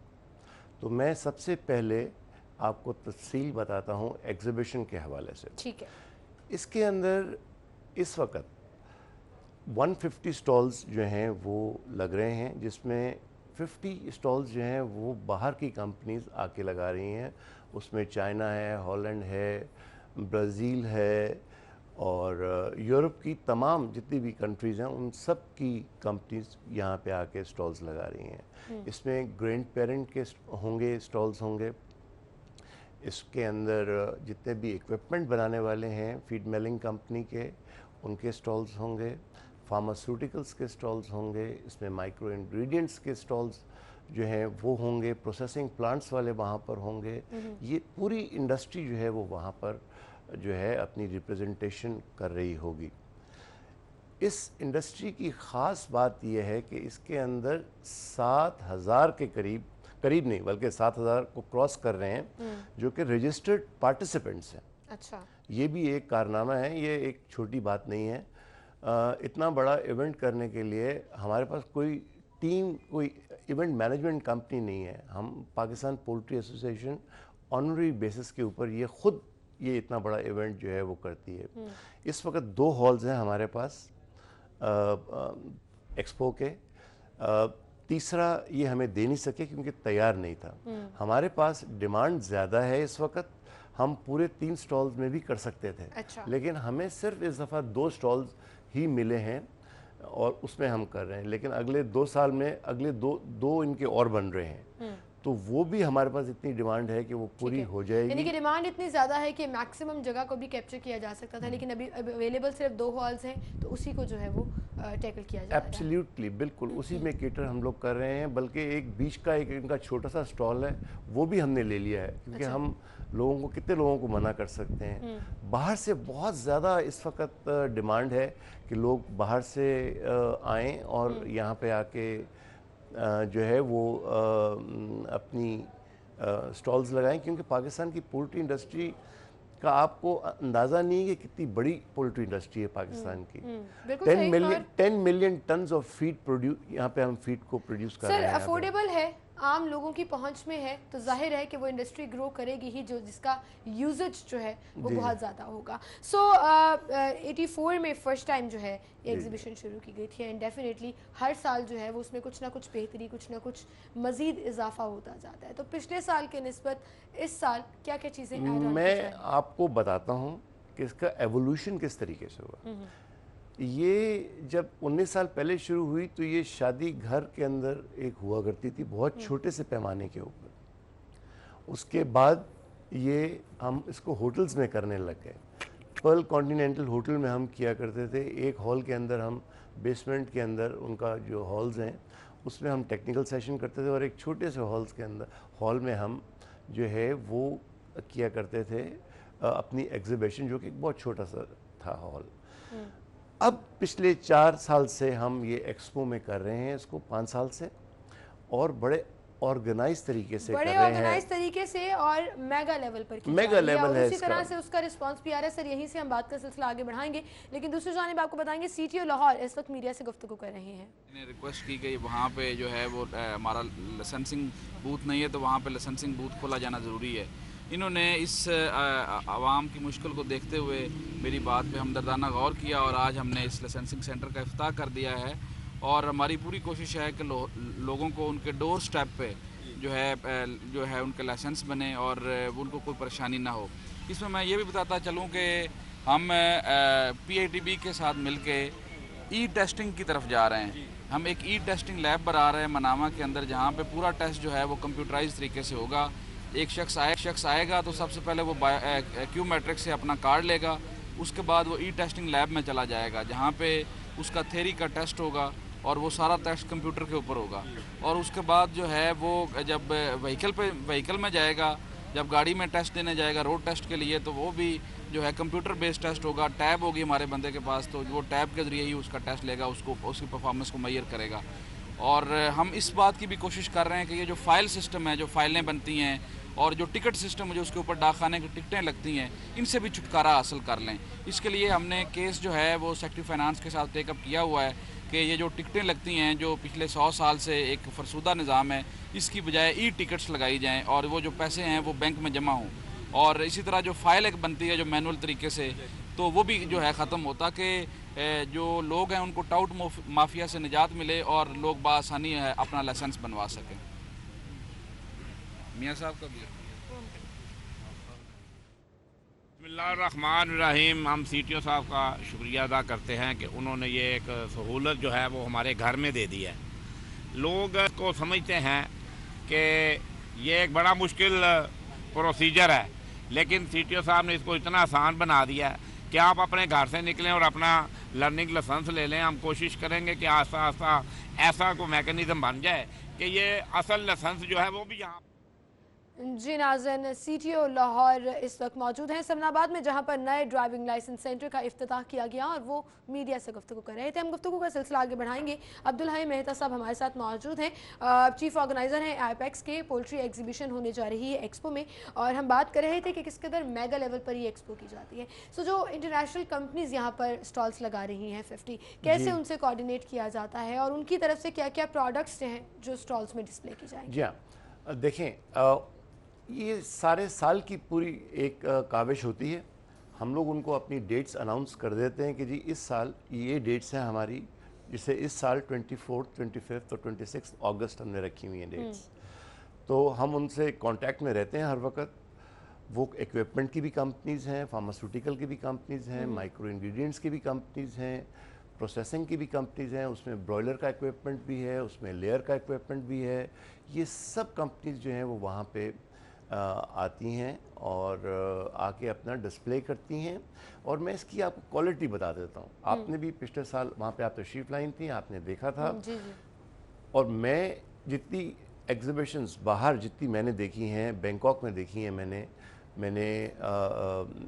तो मैं सबसे पहले आपको तफसील बताता हूँ एग्जीबिशन के हवाले से। ठीक है। इसके अंदर इस वक्त 150 स्टॉल्स जो हैं वो लग रहे हैं, जिसमें 50 स्टॉल्स जो हैं वो बाहर की कंपनीज आके लगा रही हैं। उसमें चाइना है, हॉलैंड है, ब्राज़ील है और यूरोप की तमाम जितनी भी कंट्रीज़ हैं उन सब की कंपनीज यहाँ पे आके स्टॉल्स लगा रही हैं। इसमें ग्रैंड पेरेंट के होंगे, स्टॉल्स होंगे। इसके अंदर जितने भी इक्विपमेंट बनाने वाले हैं फीड मिलिंग कंपनी के, उनके स्टॉल्स होंगे। फार्मास्यूटिकल्स के स्टॉल्स होंगे। इसमें माइक्रो इंग्रेडिएंट्स के स्टॉल्स जो हैं वो होंगे। प्रोसेसिंग प्लांट्स वाले वहाँ पर होंगे। ये पूरी इंडस्ट्री जो है वो वहाँ पर जो है अपनी रिप्रेजेंटेशन कर रही होगी। इस इंडस्ट्री की ख़ास बात यह है कि इसके अंदर 7,000 के करीब नहीं बल्कि 7,000 को क्रॉस कर रहे हैं जो कि रजिस्टर्ड पार्टिसिपेंट्स हैं। अच्छा, ये भी एक कारनामा है, ये एक छोटी बात नहीं है। इतना बड़ा इवेंट करने के लिए हमारे पास कोई टीम, कोई इवेंट मैनेजमेंट कंपनी नहीं है। हम Pakistan poultry association honorary basis के ऊपर ये इतना बड़ा इवेंट जो है वो करती है। इस वक्त 2 हॉल्स हैं हमारे पास एक्सपो के। तीसरा ये हमें दे नहीं सके क्योंकि तैयार नहीं था। हमारे पास डिमांड ज़्यादा है इस वक्त। हम पूरे 3 स्टॉल्स में भी कर सकते थे। अच्छा। लेकिन हमें सिर्फ इस दफ़ा 2 स्टॉल्स ही मिले हैं और उसमें हम कर रहे हैं। लेकिन अगले 2 साल में अगले दो इनके और बन रहे हैं। तो वो भी हमारे पास इतनी डिमांड है कि वो पूरी हो जाएगी। यानी कि डिमांड इतनी ज़्यादा है कि मैक्सिमम जगह को भी कैप्चर किया जा सकता था, लेकिन अभी अवेलेबल सिर्फ 2 हॉल्स हैं, तो उसी को जो है वो टैकल किया जा रहा है। एब्सोल्युटली, बिल्कुल उसी में केटर हम लोग कर रहे हैं। बल्कि एक बीच का एक इनका छोटा सा स्टॉल है वो भी हमने ले लिया है क्योंकि हम लोगों को, कितने लोगों को मना कर सकते हैं। बाहर से बहुत ज़्यादा इस वक्त डिमांड है कि लोग बाहर से आएँ और यहाँ पे आके जो है वो अपनी स्टॉल्स लगाएं, क्योंकि पाकिस्तान की पोल्ट्री इंडस्ट्री का आपको अंदाज़ा नहीं है कि कितनी बड़ी पोल्ट्री इंडस्ट्री है पाकिस्तान की। 10 million tons of feed produce, यहाँ पे हम फीड को प्रोड्यूस कर रहे हैं। सर, अफोर्डेबल है, आम लोगों की पहुंच में है, तो जाहिर है कि वो इंडस्ट्री ग्रो करेगी ही, जो जिसका यूजेज जो है वो बहुत ज़्यादा होगा। सो 84 में फर्स्ट टाइम जो है एग्जीबिशन शुरू की गई थी एंड डेफिनेटली हर साल जो है वो उसमें कुछ ना कुछ बेहतरी, कुछ ना कुछ मज़ीद इजाफा होता जाता है। तो पिछले साल के निस्बत इस साल क्या क्या चीज़ें मैं आपको बताता हूँ कि इसका एवोल्यूशन किस तरीके से हुआ। ये जब 19 साल पहले शुरू हुई तो ये शादी घर के अंदर एक हुआ करती थी, बहुत छोटे से पैमाने के ऊपर। उसके बाद ये हम इसको होटल्स में करने लग गए। पर्ल कॉन्टिनेंटल होटल में हम किया करते थे। एक हॉल के अंदर हम, बेसमेंट के अंदर उनका जो हॉल्स हैं उसमें हम टेक्निकल सेशन करते थे और एक छोटे से हॉल में हम जो है वो किया करते थे अपनी एग्जीबिशन, जो कि बहुत छोटा सा था हॉल। अब पिछले 4 साल से हम ये एक्सपो में कर रहे हैं इसको, 5 साल से, और बड़े ऑर्गेनाइज तरीके से कर रहे हैं। ऑर्गेनाइज तरीके से और मेगा लेवल पर मेगा लेवल है। उसी तरह से उसका रिस्पांस भी आ रहा है। सर, यहीं से हम बात का सिलसिला आगे बढ़ाएंगे, लेकिन दूसरी जानिब आपको बताएंगे सीटीओ लाहौर इस वक्त मीडिया से गुफ्तगू कर रहे हैं। रिक्वेस्ट की गई वहाँ पे जो है वो हमारा लाइसेंसिंग बूथ नहीं है, तो वहाँ पे लाइसेंसिंग बूथ खोला जाना ज़रूरी है। इन्होंने इस आवाम की मुश्किल को देखते हुए मेरी बात पे हमदर्दाना गौर किया और आज हमने इस लाइसेंसिंग सेंटर का इफ्ताह कर दिया है। और हमारी पूरी कोशिश है कि लोगों को उनके डोर स्टेप पे जो है उनके लाइसेंस बने और उनको कोई परेशानी ना हो। इसमें मैं ये भी बताता चलूँ कि हम PITB के साथ मिलके ई टेस्टिंग की तरफ जा रहे हैं। हम एक ई टेस्टिंग लैब बना रहे हैं मनामा के अंदर, जहाँ पे पूरा टेस्ट जो है वो कंप्यूटराइज तरीके से होगा। एक शख्स आएगा तो सबसे पहले वो क्यू मैट्रिक से अपना कार्ड लेगा, उसके बाद वो ई टेस्टिंग लैब में चला जाएगा जहाँ पे उसका थ्योरी का टेस्ट होगा और वो सारा टेस्ट कंप्यूटर के ऊपर होगा। और उसके बाद जो है वो जब व्हीकल में जाएगा, जब गाड़ी में टेस्ट देने जाएगा रोड टेस्ट के लिए, तो वो भी जो है कंप्यूटर बेस्ड टेस्ट होगा। टैब होगी हमारे बंदे के पास, तो वो टैब के ज़रिए ही उसका टेस्ट लेगा, उसको उसकी परफॉर्मेंस को मेजर करेगा। और हम इस बात की भी कोशिश कर रहे हैं कि ये जो फाइल सिस्टम है, जो फाइलें बनती हैं और जो टिकट सिस्टम है, जो उसके ऊपर डाकखाने की टिकटें लगती हैं, इनसे भी छुटकारा हासिल कर लें। इसके लिए हमने केस जो है वो सेक्रेटरी फाइनेंस के साथ टेकअप किया हुआ है कि ये जो टिकटें लगती हैं, जो पिछले 100 साल से एक फरसुदा निज़ाम है, इसकी बजाय ई टिकट्स लगाई जाएँ और वो जो पैसे हैं वो बैंक में जमा हों। और इसी तरह जो फाइल एक बनती है जो मैनुअल तरीके से, तो वो भी जो है ख़त्म होता कि जो लोग हैं उनको टाउट माफिया से निजात मिले और लोग बआसानी है अपना लाइसेंस बनवा सकें। मियाँ साहब का भी बिस्मिल्लाहिर्रहमानिर्रहीम। हम CTO साहब का शुक्रिया अदा करते हैं कि उन्होंने ये एक सहूलत जो है वो हमारे घर में दे दी है। लोग को समझते हैं कि ये एक बड़ा मुश्किल प्रोसीजर है, लेकिन CTO साहब ने इसको इतना आसान बना दिया है कि आप अपने घर से निकलें और अपना लर्निंग लाइसेंस ले लें। हम कोशिश करेंगे कि आस्ता आस्ता ऐसा कोई मैकेनिज़्म बन जाए कि ये असल लाइसेंस जो है वो भी यहाँ। जी नाज़रीन, CTO लाहौर इस वक्त मौजूद हैं समनाबाद में, जहां पर नए ड्राइविंग लाइसेंस सेंटर का इफ्तिताह किया गया और वो मीडिया से गुफ्तगू कर रहे थे। हम गुफ्तगू का सिलसिला आगे बढ़ाएंगे। अब्दुल हई मेहता साहब हमारे साथ मौजूद हैं, चीफ ऑर्गेनाइज़र हैं IPEX के। पोल्ट्री एग्जीबिशन होने जा रही है एक्सपो में, और हम बात कर रहे थे कि किस कदर मेगा लेवल पर ये एक्सपो की जाती है। सो जो इंटरनेशनल कंपनीज यहाँ पर स्टॉल्स लगा रही हैं 50, कैसे उनसे कोऑर्डिनेट किया जाता है और उनकी तरफ से क्या क्या प्रोडक्ट्स हैं जो स्टॉल्स में डिस्प्ले की जाएंगे? जी हाँ, देखें, ये सारे साल की पूरी एक काविश होती है। हम लोग उनको अपनी डेट्स अनाउंस कर देते हैं कि जी इस साल ये डेट्स हैं हमारी, जिसे इस साल 24, 25 और 26 अगस्त हमने रखी हुई हैं डेट्स। तो हम उनसे कांटेक्ट में रहते हैं हर वक्त। वो इक्विपमेंट की भी कंपनीज़ हैं, फार्मास्यूटिकल की भी कंपनीज़ हैं, माइक्रो इंग्रेडिएंट्स की भी कंपनीज़ हैं, प्रोसेसिंग की भी कंपनीज़ हैं, उसमें ब्रॉयलर का इक्विपमेंट भी है, उसमें लेयर का इक्विपमेंट भी है। ये सब कंपनीज़ जो हैं वो वहाँ पे आती हैं और आके अपना डिस्प्ले करती हैं। और मैं इसकी आपको क्वालिटी बता देता हूँ। आपने भी पिछले साल वहाँ पे आप तशरीफ़ लाई थी, आपने देखा था। जी। और मैं जितनी एग्जीबिशंस बाहर जितनी मैंने देखी हैं, बैंकॉक में देखी हैं मैंने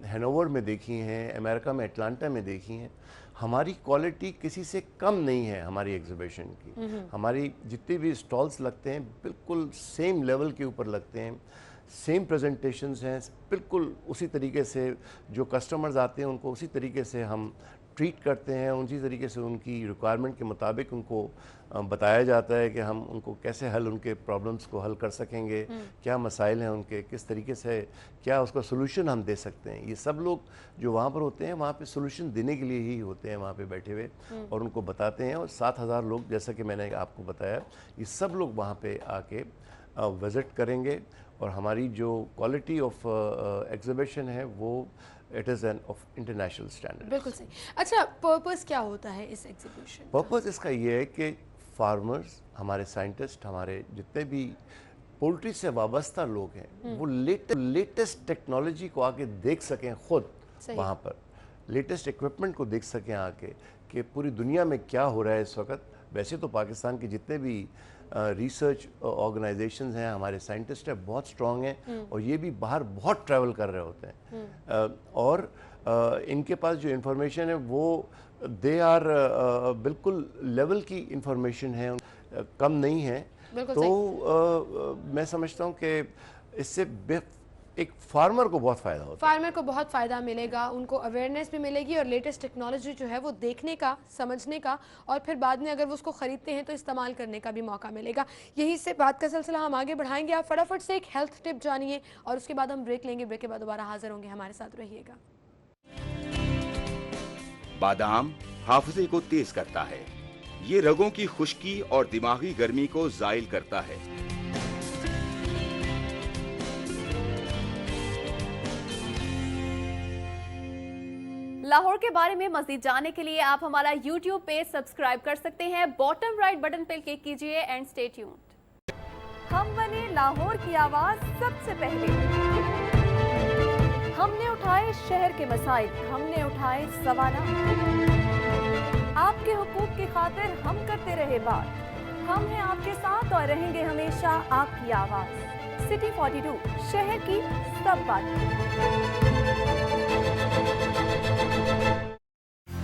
हैनोवर में देखी हैं, अमेरिका में अटलांटा में देखी हैं, हमारी क्वालिटी किसी से कम नहीं है हमारी एग्जीबिशन की। हमारी जितने भी स्टॉल्स लगते हैं बिल्कुल सेम लेवल के ऊपर लगते हैं, सेम प्रेजेंटेशंस हैं, बिल्कुल उसी तरीके से जो कस्टमर्स आते हैं उनको उसी तरीके से हम ट्रीट करते हैं, उसी तरीके से उनकी रिक्वायरमेंट के मुताबिक उनको बताया जाता है कि हम उनको कैसे उनके प्रॉब्लम्स को हल कर सकेंगे, क्या मसाइल हैं उनके, किस तरीके से क्या उसका सोल्यूशन हम दे सकते हैं। ये सब लोग जो वहाँ पर होते हैं वहाँ पे सोल्यूशन देने के लिए ही होते हैं वहाँ पे बैठे हुए, और उनको बताते हैं। और 7000 लोग, जैसा कि मैंने आपको बताया, ये सब लोग वहाँ पे आके विज़िट करेंगे। और हमारी जो क्वालिटी ऑफ एग्जीबिशन है वो it is an of international standard. बिल्कुल सही। अच्छा, पर्पस क्या होता है इस एग्जीबिशन? पर्पस इसका ये है कि फार्मर्स, हमारे साइंटिस्ट, हमारे जितने भी पोल्ट्री से वाबस्ता लोग हैं वो लेटेस्ट टेक्नोलॉजी को आके देख सकें, खुद वहाँ पर लेटेस्ट इक्विपमेंट को देख सकें आके कि पूरी दुनिया में क्या हो रहा है इस वक्त। वैसे तो पाकिस्तान के जितने भी रिसर्च ऑर्गेनाइजेशंस हैं, हमारे साइंटिस्ट हैं, बहुत स्ट्रॉन्ग हैं और ये भी बाहर बहुत ट्रैवल कर रहे होते हैं। और इनके पास जो इन्फॉर्मेशन है वो दे आर बिल्कुल लेवल की इन्फॉर्मेशन है, कम नहीं है। तो मैं समझता हूँ कि इससे एक फार्मर को बहुत फ़ायदा होता है। फार्मर को बहुत फ़ायदा मिलेगा, उनको अवेयरनेस भी मिलेगी और लेटेस्ट टेक्नोलॉजी जो है वो देखने का, समझने का, और फिर बाद में अगर वो उसको ख़रीदते हैं तो इस्तेमाल करने का भी मौका मिलेगा। यही से बात का सिलसिला हम आगे बढ़ाएंगे। आप फटाफट से एक हेल्थ टिप जानिए और उसके बाद हम ब्रेक लेंगे। ब्रेक के बाद दोबारा हाजिर होंगे, हमारे साथ रहिएगा। बादाम हाफिजे को तेज करता है, ये रगों की खुश्की और दिमागी गर्मी को ज़ाइल करता है। लाहौर के बारे में मजीद जानने के लिए आप हमारा YouTube पेज सब्सक्राइब कर सकते हैं। बॉटम राइट बटन पर क्लिक कीजिए एंड स्टे ट्यून्ड। हम बने लाहौर की आवाज सबसे पहले। हमने उठाए शहर के मसाइल, हमने उठाए सवाल। आप आपके हुकूक की खातिर हम करते रहे बात। हम हैं आपके साथ और रहेंगे हमेशा आपकी आवाज। सिटी 42, शहर की सब बातें।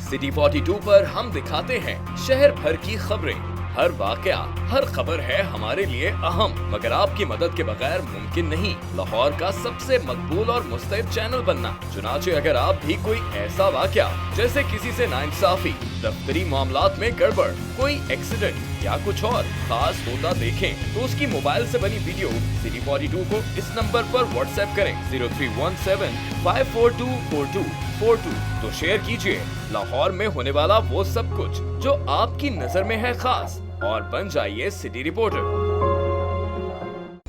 सिटी 42 पर हम दिखाते हैं शहर भर की खबरें। हर वाकया, हर खबर है हमारे लिए अहम, मगर आपकी मदद के बगैर मुमकिन नहीं लाहौर का सबसे मकबूल और मुस्तैद चैनल बनना। चुनाचे अगर आप भी कोई ऐसा वाकया जैसे किसी से नाइंसाफी, दफ्तरी मामलात में गड़बड़, कोई एक्सीडेंट या कुछ और खास होता देखें तो उसकी मोबाइल से बनी वीडियो सिटी 42 को इस नंबर पर व्हाट्सएप करें 0317-542-4242। तो शेयर कीजिए लाहौर में होने वाला वो सब कुछ जो आपकी नजर में है खास, और बन जाइए सिटी रिपोर्टर।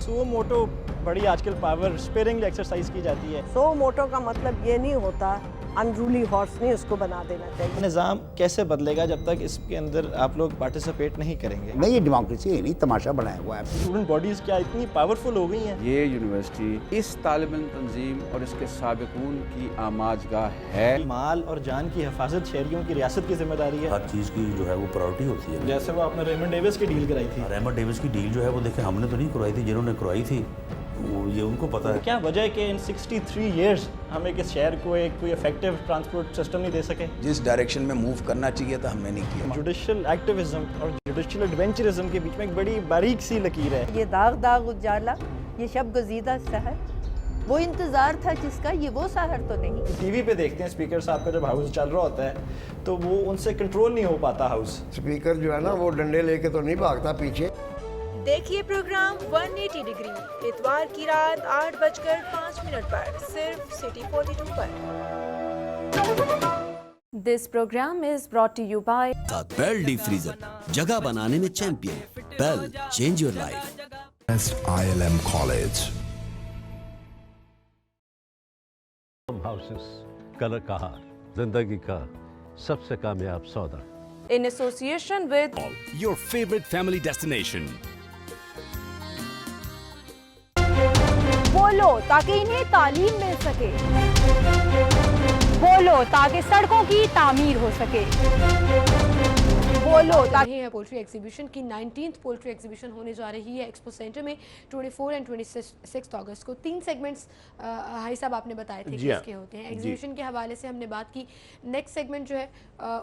सुओ मोटो बड़ी आजकल पावर स्पेयरिंग एक्सरसाइज की जाती है। सो मोटो का मतलब ये नहीं होता अनरूली हॉर्स नहीं उसको बना देना चाहिए। निज़ाम कैसे बदलेगा जब तक इसके अंदर आप लोग पार्टिसिपेट नहीं करेंगे? नहीं, ये डेमोक्रेसी है नहीं, तमाशा बनाया हुआ है। स्टूडेंट बॉडीज़ क्या इतनी पावरफुल हो गई हैं? ये यूनिवर्सिटी इस तालिब इल्म तंजीम और इसके साबिकून की आमाजगाह है। माल और जान की हिफाजत शहरियों की रियासत की जिम्मेदारी है। हर चीज़ की जो है वो प्रायोरिटी होती है। जैसे वो आपने रेमंड डेविस की डील कराई थी। रेमंड डेविस की डील जो है वो देखें हमने तो नहीं करवाई थी, जिन्होंने करवाई थी वो ये उनको पता है। क्या वजह है कि इन 63 इयर्स हमें किस शहर को एक कोई इफेक्टिव ट्रांसपोर्ट सिस्टम नहीं दे सके? जिस डायरेक्शन में मूव करना चाहिए था हमने नहीं किया। जुडिशल एक्टिविज्म और जुडिशल एडवेंचरिज्म के बीच में एक बड़ी बारीक सी लकीर है। ये दाग दाग उजाला, ये शब गजीदा सहर, वो इंतज़ार था जिसका, ये वो सहर तो नहीं। टीवी पे देखते हैं स्पीकर साहब का जब हाउस चल रहा होता है तो वो उनसे कंट्रोल नहीं हो पाता हाउस। स्पीकर जो है ना वो डंडे लेके तो नहीं भागता पीछे। देखिए प्रोग्राम 180 डिग्री इतवार की रात 8:05 पर सिर्फ सिटी 42 पर। This program is brought to you by Bell deep freezer, जगह बनाने में champion. Bell, change your life. ILM College. हाउसेस, कलर कहार, जिंदगी का सबसे कामयाब सौदा। in association with Your favorite family destination. बोलो ताकि इन्हें तालीम मिल सके, बोलो ताकि सड़कों की तामीर हो सके, बोलो ताकि है पोल्ट्री एग्जीबिशन की 19th पोल्ट्री एग्जीबिशन होने जा रही है एक्सपो सेंटर में 24 और 26 अगस्त को। 3 सेगमेंट्स हाई साहब आपने बताए थे कि इसके होते हैं। एग्जीबिशन के हवाले से हमने बात की। नेक्स्ट सेगमेंट जो है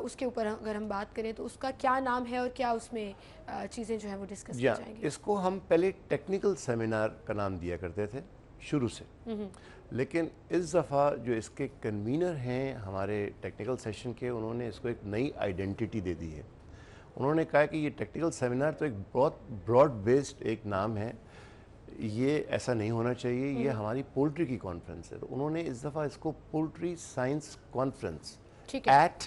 उसके ऊपर अगर हम बात करें तो उसका क्या नाम है और क्या उसमें चीज़ें जो है वो डिस्कस की जाएंगी? इसको हम पहले टेक्निकल सेमिनार का नाम दिया करते थे शुरू से, लेकिन इस दफ़ा जो इसके कन्वीनर हैं हमारे टेक्निकल सेशन के, उन्होंने इसको एक नई आइडेंटिटी दे दी है। उन्होंने कहा कि ये टेक्निकल सेमिनार तो एक बहुत ब्रॉड बेस्ड एक नाम है, ये ऐसा नहीं होना चाहिए, ये हमारी पोल्ट्री की कॉन्फ्रेंस है। तो उन्होंने इस दफ़ा इसको पोल्ट्री साइंस कॉन्फ्रेंस एट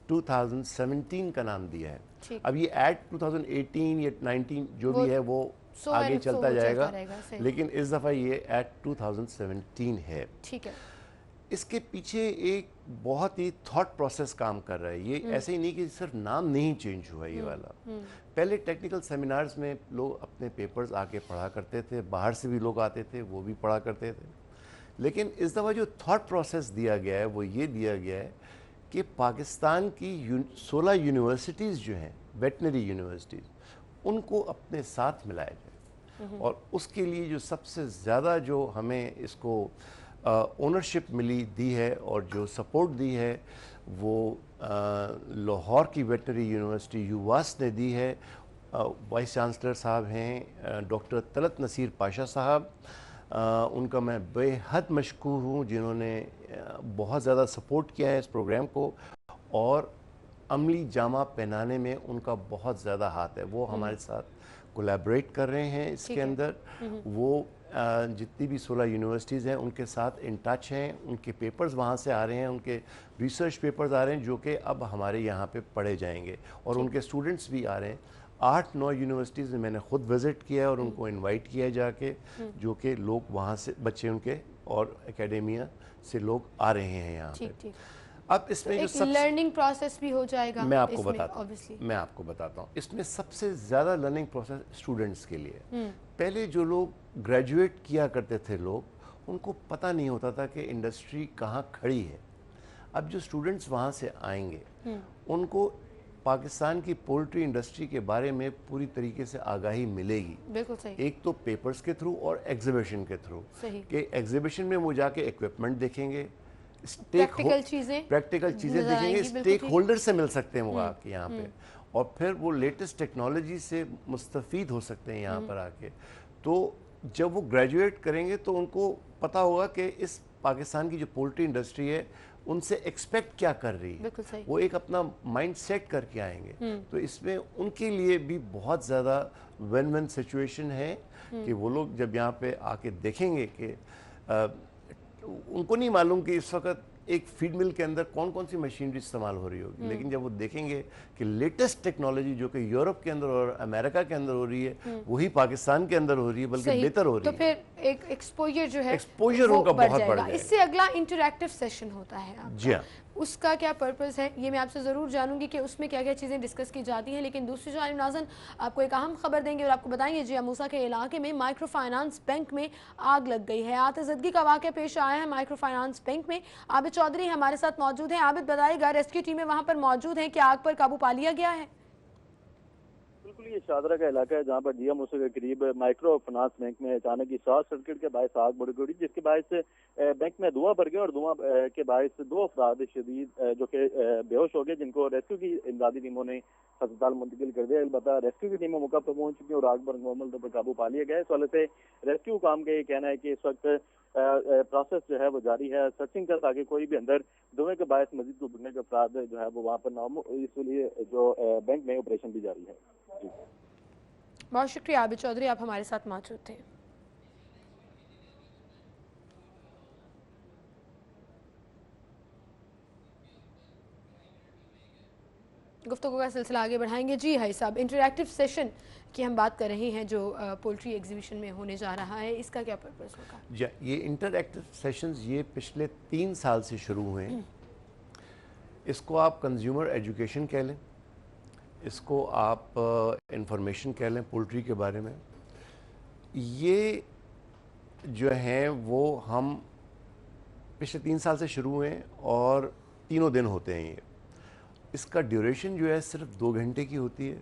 2017 का नाम दिया है। अब ये एट 2018 या 19 जो भी है वो आगे चलता जाएगा, लेकिन इस दफ़ा ये एट 2017 है। ठीक है। इसके पीछे एक बहुत ही थॉट प्रोसेस काम कर रहा है। ये ऐसे ही नहीं कि सिर्फ नाम नहीं चेंज हुआ ये वाला। पहले टेक्निकल सेमिनार्स में लोग अपने पेपर्स आके पढ़ा करते थे, बाहर से भी लोग आते थे, वो भी पढ़ा करते थे। लेकिन इस दफ़ा जो थॉट प्रोसेस दिया गया है वो ये दिया गया है कि पाकिस्तान की 16 यूनिवर्सिटीज़ जो हैं, वेटनरी यूनिवर्सिटीज़, उनको अपने साथ मिलाया जाए। और उसके लिए जो सबसे ज़्यादा जो हमें इसको ओनरशिप दी है और जो सपोर्ट दी है वो लाहौर की वेटनरी यूनिवर्सिटी यूवास ने दी है। वाइस चांसलर साहब हैं डॉक्टर तलत नसीर पाशा साहब, उनका मैं बेहद मशकूर हूँ जिन्होंने बहुत ज़्यादा सपोर्ट किया है इस प्रोग्राम को, और अमली जामा पहनाने में उनका बहुत ज़्यादा हाथ है। वो हमारे साथ कोलैबोरेट कर रहे हैं इसके अंदर। वो जितनी भी 16 यूनिवर्सिटीज़ हैं उनके साथ इन टच हैं, उनके पेपर्स वहाँ से आ रहे हैं, उनके रिसर्च पेपर्स आ रहे हैं जो कि अब हमारे यहाँ पे पढ़े जाएंगे, और उनके स्टूडेंट्स भी आ रहे हैं। 8-9 यूनिवर्सिटीज़ में मैंने ख़ुद विज़िट किया और उनको इनवाइट किया जाके, जो कि लोग वहाँ से बच्चे उनके और एकेडेमिया से लोग आ रहे हैं यहाँ पे। अब इसमें तो जो लर्निंग प्रोसेस भी हो जाएगा, मैं आपको बताता हूँ। इसमें सबसे ज़्यादा लर्निंग प्रोसेस स्टूडेंट्स के लिए। पहले जो लोग ग्रेजुएट किया करते थे लोग, उनको पता नहीं होता था कि इंडस्ट्री कहाँ खड़ी है। अब जो स्टूडेंट्स वहाँ से आएंगे उनको पाकिस्तान की पोल्ट्री इंडस्ट्री के बारे में पूरी तरीके से आगाही मिलेगी। बिल्कुल सही। एक तो पेपर्स के थ्रू और एग्जीबिशन के थ्रू। कि एग्जीबिशन में वो जाके इक्विपमेंट देखेंगे, प्रैक्टिकल चीज़ें देखेंगे, स्टेक होल्डर से मिल सकते हैं वो आके यहाँ पे, और फिर वो लेटेस्ट टेक्नोलॉजी से मुस्तफ़ीद हो सकते हैं यहाँ पर आके। तो जब वो ग्रेजुएट करेंगे तो उनको पता होगा कि इस पाकिस्तान की जो पोल्ट्री इंडस्ट्री है उनसे एक्सपेक्ट क्या कर रही है, वो एक अपना माइंड सेट करके आएंगे। तो इसमें उनके लिए भी बहुत ज़्यादा विन विन सिचुएशन है कि वो लोग जब यहाँ पे आके देखेंगे कि उनको नहीं मालूम कि इस वक्त एक फीड मिल के अंदर कौन कौन सी मशीनरी इस्तेमाल हो रही होगी, लेकिन जब वो देखेंगे कि लेटेस्ट टेक्नोलॉजी जो कि यूरोप के अंदर और अमेरिका के अंदर हो रही है वही पाकिस्तान के अंदर हो रही है, बल्कि बेहतर हो रही है। तो फिर एक एक्सपोजर जो है एक्सपोजर उनका बहुत बढ़ जाएगा। इससे अगला इंटरैक्टिव सेशन होता है जी हाँ, उसका क्या पर्पस है ये मैं आपसे ज़रूर जानूंगी कि उसमें क्या क्या चीज़ें डिस्कस की जाती हैं। लेकिन दूसरी जानिब नाज़रीन आपको एक अहम खबर देंगे और आपको बताएंगे जिया मूसा के इलाके में माइक्रो फाइनेंस बैंक में आग लग गई है। आतिशबाजी का वाक़या पेश आया है माइक्रो फाइनेंस बैंक में। आबिद चौधरी हमारे साथ मौजूद हैं। आबिद बताइएगा, रेस्क्यू टीमें वहाँ पर मौजूद हैं, क्या आग पर काबू पा लिया गया है? बिल्कुल, ये शादरा का इलाका है जहाँ पर जिया मूसा के करीब माइक्रो फाइनेंस बैंक में अचानक ही शॉर्ट सर्किट के बायस आग बढ़ गई, जिसके बायस बैंक में धुआं भर गया और धुआं के बायस 2 अफराद शदीद जो कि बेहोश हो गए, जिनको रेस्क्यू की इमदादी टीमों ने अस्पताल मुंतकिल कर दिया। अलबत्ता रेस्क्यू की टीमें मौका पर पहुंच चुकी है और आग पर मुकम्मल तौर पर काबू पा लिया गया है। इस वाले से रेस्क्यू काम का ये कहना है कि इस वक्त प्रोसेस जो है वो जारी है सर्चिंग का, ताकि कोई भी अंदर धुएं के बायस मजीद डूबने के अफराद जो है वो वहाँ पर ना हो, इसलिए जो बैंक में ऑपरेशन भी जारी है। जी बहुत शुक्रिया आबिद चौधरी, आप हमारे साथ मौजूद थे। गुफ्तगू का सिलसिला आगे बढ़ाएंगे। जी हाई साहब, इंटरैक्टिव सेशन की हम बात कर रहे हैं जो पोल्ट्री एग्जीबिशन में होने जा रहा है, इसका क्या पर्पस होगा? जी, ये इंटरैक्टिव सेशंस ये पिछले 3 साल से शुरू हुए हैं। इसको आप कंज्यूमर एजुकेशन कह लें, इसको आप इंफॉर्मेशन कह लें पोल्ट्री के बारे में। ये जो हैं वो हम पिछले 3 साल से शुरू हुए हैं और तीनों दिन होते हैं। ये इसका ड्यूरेशन जो है सिर्फ 2 घंटे की होती है।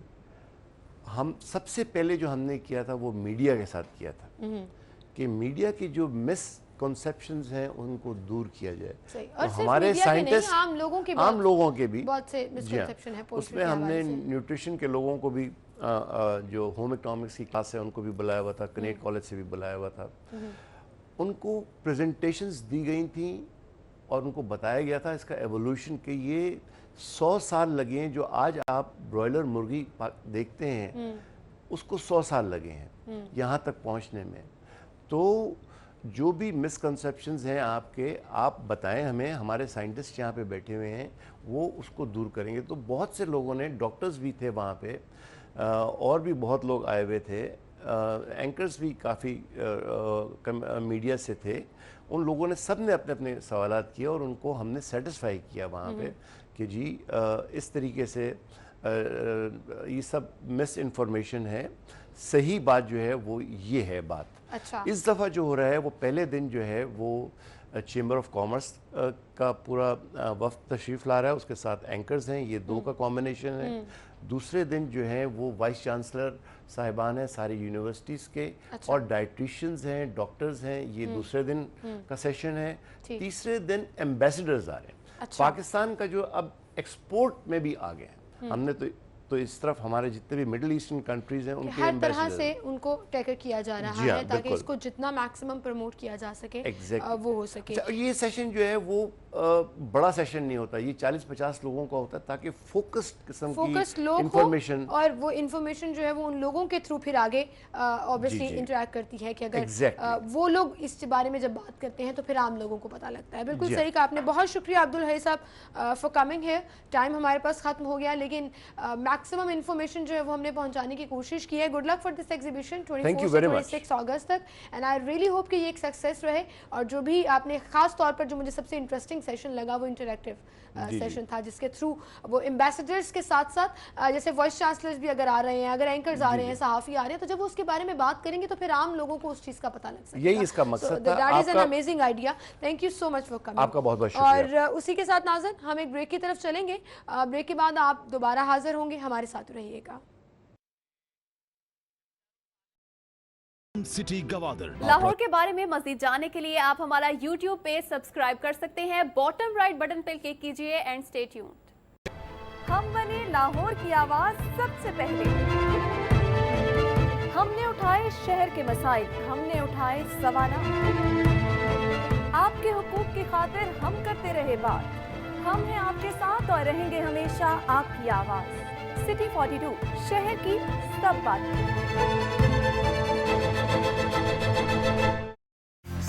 हम सबसे पहले जो हमने किया था वो मीडिया के साथ किया था कि मीडिया की जो मिसकंसेप्शंस हैं उनको दूर किया जाए। और तो हमारे साइंटिस्ट आम लोगों के भी बहुत से मिसकंसेप्शन है। उसमें हमने न्यूट्रिशन के लोगों को भी जो होम इकोनॉमिक्स की क्लास है उनको भी बुलाया हुआ था, कनेक्ट कॉलेज से भी बुलाया हुआ था। उनको प्रेजेंटेशंस दी गई थी और उनको बताया गया था इसका एवोल्यूशन कि ये 100 साल लगे हैं। जो आज आप ब्रॉयलर मुर्गी देखते हैं उसको 100 साल लगे हैं यहाँ तक पहुँचने में। तो जो भी मिसकंसेप्शंस हैं आपके, आप बताएं हमें, हमारे साइंटिस्ट यहाँ पे बैठे हुए हैं वो उसको दूर करेंगे। तो बहुत से लोगों ने, डॉक्टर्स भी थे वहाँ पे और भी बहुत लोग आए हुए थे, एंकर्स भी काफ़ी मीडिया से थे। उन लोगों ने सब ने अपने अपने सवालात किए और उनको हमने सेटिस्फाई किया वहाँ पे कि जी इस तरीके से ये सब मिस इन्फॉर्मेशन है, सही बात जो है वो ये है बात। अच्छा। इस दफ़ा जो हो रहा है वो पहले दिन जो है वो चेंबर ऑफ कॉमर्स का पूरा वफ्द तशरीफ़ ला रहा है, उसके साथ एंकर्स हैं, ये 2 का कॉम्बिनेशन है। दूसरे दिन जो है वो वाइस चांसलर साहिबान हैं सारी यूनिवर्सिटीज़ के। अच्छा। और डाइट्रिशियंस हैं, डॉक्टर्स हैं, ये दूसरे दिन का सेशन है। तीसरे दिन एम्बेसडर्स आ रहे हैं। अच्छा। पाकिस्तान का जो अब एक्सपोर्ट में भी आ गए हैं। हमने तो इस तरफ हमारे जितने भी मिडिल ईस्टर्न कंट्रीज हैं उनके हर तरह से उनको टैकल किया जा रहा है ताकि इसको जितना मैक्सिमम प्रमोट किया जा सके वो हो सके। ये सेशन जो है वो बड़ा सेशन नहीं होता, ये 40-50 लोगों का होता है ताकि फोकस्ड किस्म की इंफॉर्मेशन, और वो इंफॉर्मेशन जो है वो उन लोगों के थ्रू फिर आगे ऑब्वियसली इंटरेक्ट करती है कि अगर वो लोग इस बारे में जब बात करते हैं तो फिर आम लोगों को पता लगता है। बिल्कुल सही कहा आपने। बहुत शुक्रिया अब्दुल हई साहब फॉर कमिंग हियर। टाइम हमारे पास खत्म हो गया, लेकिन मैक्सिमम इन्फॉर्मेशन जो है वो हमने पहुंचाने की कोशिश की है। Good luck for this exhibition 24 से 26 अगस्त तक, एंड आई रियली होप कि ये एक सक्सेस रहे। और जो भी आपने खास तौर पर जो मुझे सबसे इंटरेस्टिंग सेशन लगा वो इंटरेक्टिव सेशन था, जिसके थ्रू वो एम्बेसडर्स के साथ साथ जैसे वॉइस चांसलर्स भी अगर आ रहे हैं, अगर एंकर्स आ रहे हैं, सहाफ़ी आ रहे हैं, तो जब वो उसके बारे में बात करेंगे तो फिर आम लोगों को उस चीज़ का पता लग सकता है। यही इसका मकसद था। That is an amazing idea. Thank you so much for coming. आपका बहुत बहुत शुक्रिया। और उसी के साथ नाज़रीन हम एक ब्रेक की तरफ चलेंगे। ब्रेक के बाद आप दोबारा हाजिर होंगे, हमारे साथ रहिएगा। सिटी गवादर। लाहौर के बारे में मज़ीद जानने के लिए आप हमारा YouTube पेज सब्सक्राइब कर सकते हैं। बॉटम राइट बटन पर क्लिक कीजिए एंड स्टे ट्यून्ड। हम बने लाहौर की आवाज सबसे पहले। हमने उठाए शहर के मसाइल, हमने उठाए सवालात। आपके हुकूक की खातिर हम करते रहे बात। हम हैं आपके साथ और रहेंगे हमेशा आपकी आवाज। सिटी 42, शहर की सब बातें।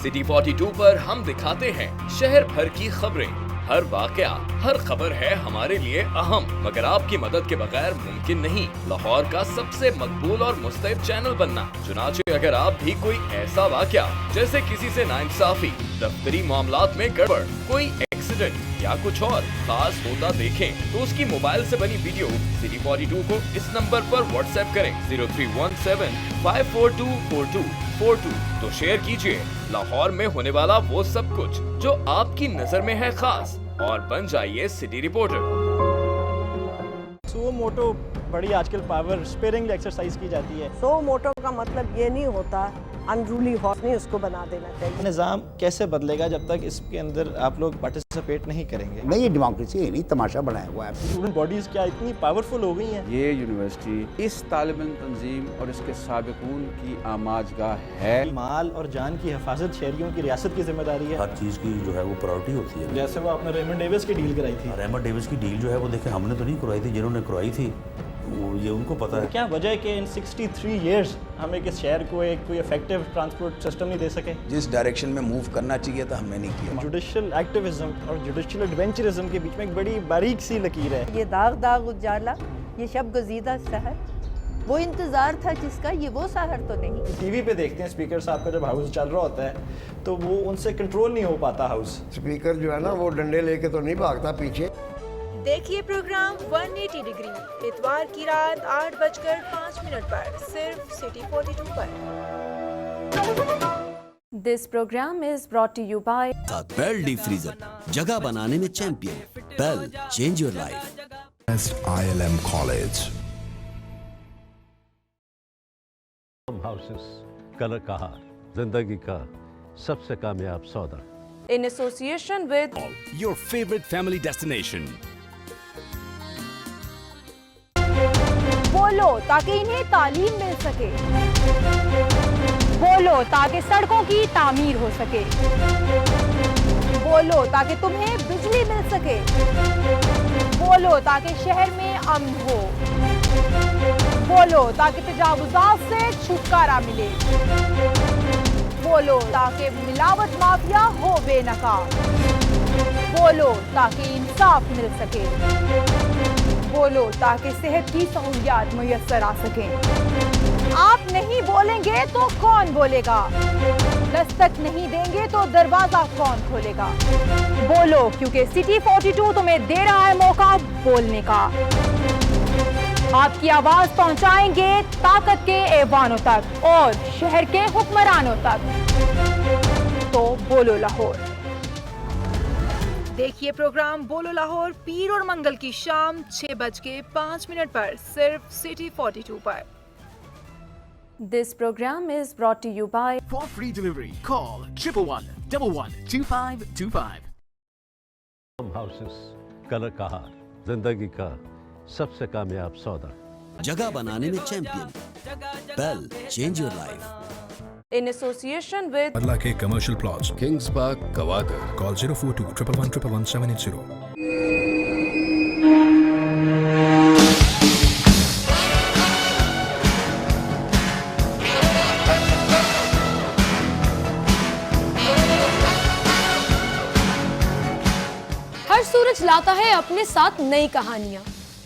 सिटी 42 पर हम दिखाते हैं शहर भर की खबरें। हर वाकया, हर खबर है हमारे लिए अहम, मगर आपकी मदद के बगैर मुमकिन नहीं लाहौर का सबसे मकबूल और मुस्तैब चैनल बनना। चुनाचे अगर आप भी कोई ऐसा वाकया जैसे किसी से नाइंसाफी, दफ्तरी मामलात में गड़बड़, कोई एक्सीडेंट या कुछ और खास होता देखें तो उसकी मोबाइल से बनी वीडियो सिटी 42 को इस नंबर पर व्हाट्सएप करें 0317-542-4242। तो शेयर कीजिए लाहौर में होने वाला वो सब कुछ जो आपकी नजर में है खास, और बन जाइए सिटी रिपोर्टर। सो मोटो बड़ी आजकल पावर स्पेयरिंग एक्सरसाइज की जाती है। सो मोटो का मतलब ये नहीं होता अनरूली हॉर्स नहीं उसको बना देना चाहिए। निज़ाम कैसे बदलेगा जब तक इसके अंदर आप लोग पार्टिसिपेट नहीं करेंगे? नहीं, ये डेमोक्रेसी है नहीं, तमाशा बनाया हुआ है। स्टूडेंट बॉडीज़ क्या इतनी पावरफुल हो गई हैं? ये यूनिवर्सिटी इस तालिब तंजीम और इसके साबिकून की आमाजगाह है। माल और जान की हिफाजत शहरियों की रियासत की जिम्मेदारी है। हर चीज़ की जो है वो प्रायोरिटी होती है। जैसे वो आपने रेमंड डेविस की डील कराई थी। रेमंड डेविस की डील जो है वो देखें हमने तो नहीं करवाई थी, जिन्होंने करवाई थी वो ये उनको पता है। क्या वजह है कि इन 63 इयर्स हमें इस शहर को एक कोई इफेक्टिव ट्रांसपोर्ट सिस्टम नहीं दे सके? जिस डायरेक्शन में मूव करना चाहिए था हमने नहीं किया। जुडिशियल एक्टिविज्म और जुडिशियल एडवेंचरिज्म के बीच में एक बड़ी बारीक सी लकीर है। ये दाग दाग उजाला, ये शब गजीदा शहर, वो इंतज़ार था जिसका, ये वो शहर तो नहीं। टीवी पे देखते हैं स्पीकर साहब का जब हाउस चल रहा होता है तो वो उनसे कंट्रोल नहीं हो पाता हाउस। स्पीकर जो है ना वो डंडे लेके तो नहीं भागता पीछे। देखिए प्रोग्राम 180 डिग्री इतवार की रात 8:05 पर सिर्फ सिटी 42 पर। This programme is brought to you by Bell deep freezer, जगह बनाने में champion. Bell, change your life. ILM college. हाउसेस, कलर कहार, जिंदगी का सबसे कामयाब सौदा। In association with Your favorite family destination. बोलो ताकि इन्हें तालीम मिल सके, बोलो ताकि सड़कों की तामीर हो सके, बोलो ताकि तुम्हें बिजली मिल सके, बोलो ताकि शहर में अमन हो, बोलो ताकि तजावुजात से छुटकारा मिले, बोलो ताकि मिलावट माफिया हो बेनकाब, बोलो ताकि इंसाफ मिल सके, बोलो ताकि सेहत की सहूलियात मुयस्सर आ सकें। आप नहीं बोलेंगे तो कौन बोलेगा? दस्तक नहीं देंगे तो दरवाजा कौन खोलेगा? बोलो, क्योंकि सिटी 42 तुम्हें दे रहा है मौका बोलने का। आपकी आवाज पहुंचाएंगे ताकत के ऐवानों तक और शहर के हुक्मरानों तक। तो बोलो लाहौर। देखिए प्रोग्राम बोलो लाहौर पीर और मंगल की शाम 6:05 पर सिर्फ सिटी 42 पर। This program is brought to you by For free delivery, call 111-112525. हाउसेस, कलर कहार, जिंदगी का सबसे कामयाब सौदा। जगह बनाने में champion. Bell, change your life. in association with Allah के commercial plots, Kings Park, Gwadar. Call 042-111-11780। हर सूरज लाता है अपने साथ नई कहानियां,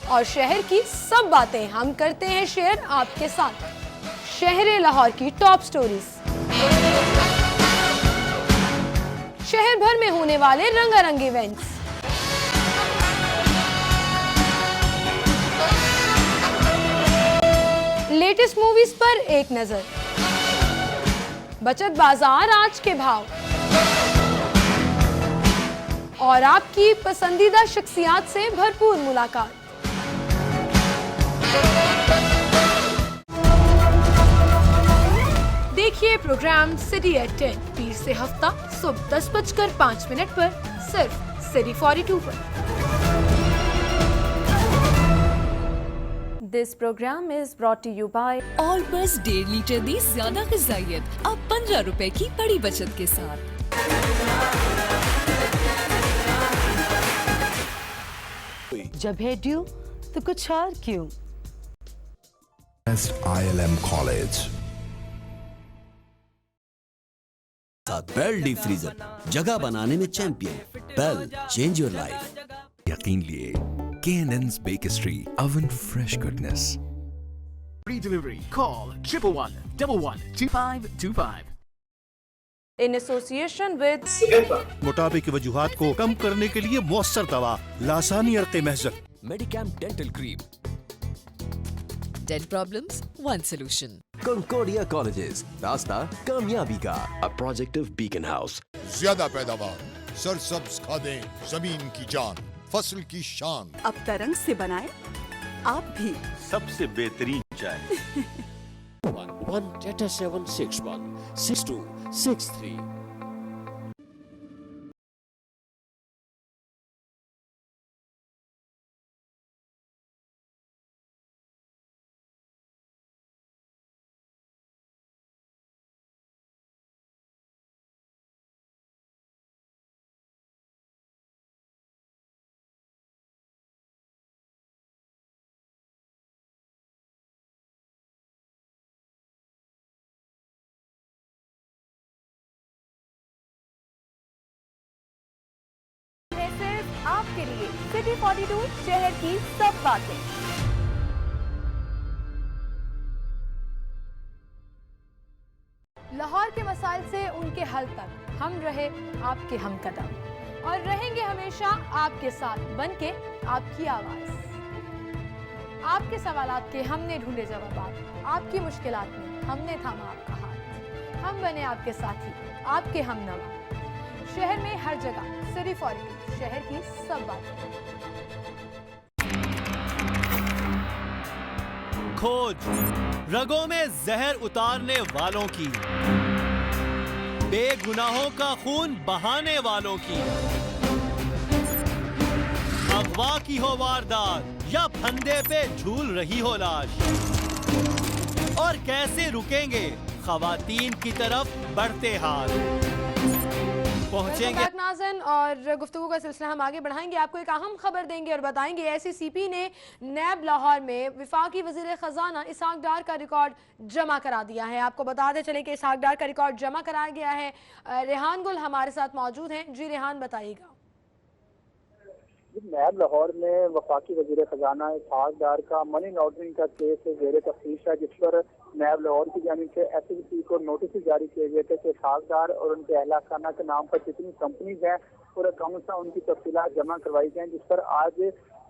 और शहर की सब बातें हम करते हैं शेयर आपके साथ। शहर लाहौर की टॉप स्टोरीज, शहर भर में होने वाले रंगारंग इवेंट्स, लेटेस्ट मूवीज पर एक नजर, बचत बाजार आज के भाव और आपकी पसंदीदा शख्सियात से भरपूर मुलाकात। देखिए प्रोग्राम सिटी एट 10 पीर से हफ्ता सुबह 10:05 पर सिर्फ सिटी 42 पर। This program is brought to you by और बस 1.5 लीटर दी ज्यादा ग़िज़ाइयत अब 15 रुपए की बड़ी बचत के साथ। जब है ड्यू तो कुछ और क्यों। ILM college Bell deep freezer, जगह बनाने में champion. Bell, change your life. यकीन लिए K&N's Bakery, oven fresh goodness. Free delivery. Call 111-11-2525. in association with मोटापे की वजूहात को कम करने के लिए मौसर दवा लासानी अर्क़े महज़र। Medicam dental cream. Dent problems, one solution. Concordia colleges, रास्ता कामयाबी का। A project of Beacon House. ज्यादा पैदावार, सरसब्ज खादें, जमीन की जान, फसल की शान। अब तरंग से बनाए आप भी सबसे बेहतरीन चाय। 1 Tata 761 6263। आपके लिए सिटी 42 शहर की सब बातें। लाहौर के मसाइल से उनके हल तक हम रहे आपके हमकदम और रहेंगे हमेशा आपके साथ बनके आपकी आवाज। आपके सवालात के हमने ढूंढे जवाब, आपकी मुश्किलात में हमने थामा आपका हाथ। हम बने आपके साथी, आपके हमनवा। शहर में हर जगह सिटी 42 शहर की सब बातें। खोज रगों में जहर उतारने वालों की, बेगुनाहों का खून बहाने वालों की। अगवा की हो वारदात या फंदे पे झूल रही हो लाश, और कैसे रुकेंगे खवातीन की तरफ बढ़ते हाथ। पहुंचेंगे नाज़रीन और गुफ्तगू का सिलसिला हम आगे बढ़ाएंगे। आपको एक अहम खबर देंगे और बताएंगे SCCP ने नैब लाहौर में वफाकी वज़ीर ख़ज़ाना इसहाक डार का रिकॉर्ड जमा करा दिया है। आपको बताते चले कि इसहाक डार का रिकॉर्ड जमा कराया गया है। रेहान गुल हमारे साथ मौजूद हैं। जी रेहान, बताइएगा। नैब लाहौर में वफाकी वज़ीर ख़ज़ाना इसहाक डार का मनी लॉन्ड्रिंग का केस ज़ेर तफ्तीश है, जिस पर नैब लाहौर की जानिब से SCCP को नोटिस जारी किए गए थे कि इसहाक डार और उनके अहला खाना के नाम पर जितनी कंपनीज हैं और अकाउंट्स हैं उनकी तफसीलात जमा करवाई गई, जिस पर आज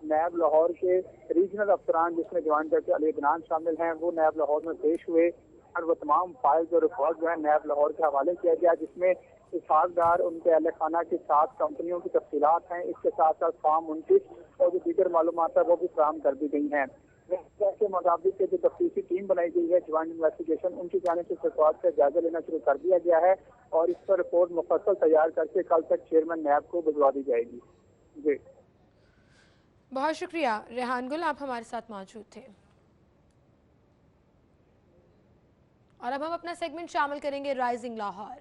नैब लाहौर के रीजनल अफसरान जिसमें जवान डॉक्टर अली अदनान शामिल हैं वो नैब लाहौर में पेश हुए और वो तमाम फाइल्स और रिकॉर्ड जो है नैब लाहौर के हवाले किया गया, जिसमें इसहाक डार उनके अहल खाना की 7 कंपनियों की तफसीलात हैं। इसके साथ साथ फार्म 29 और जो दीगर मालूमात है वो भी फराहम कर दी गई हैं। के मुताबिक जो तफ्तीशी टीम बनाई गई है ज्वाइंट इन्वेस्टिगेशन, उनकी जानिब से रिकॉर्ड का जायजा लेना शुरू कर दिया गया है और इस पर रिपोर्ट मुफस्सल तैयार करके कल तक चेयरमैन नैब को भिजवा दी जाएगी। जी बहुत शुक्रिया रेहान गुल, आप हमारे साथ मौजूद थे। और अब हम अपना सेगमेंट शामिल करेंगे राइजिंग लाहौर।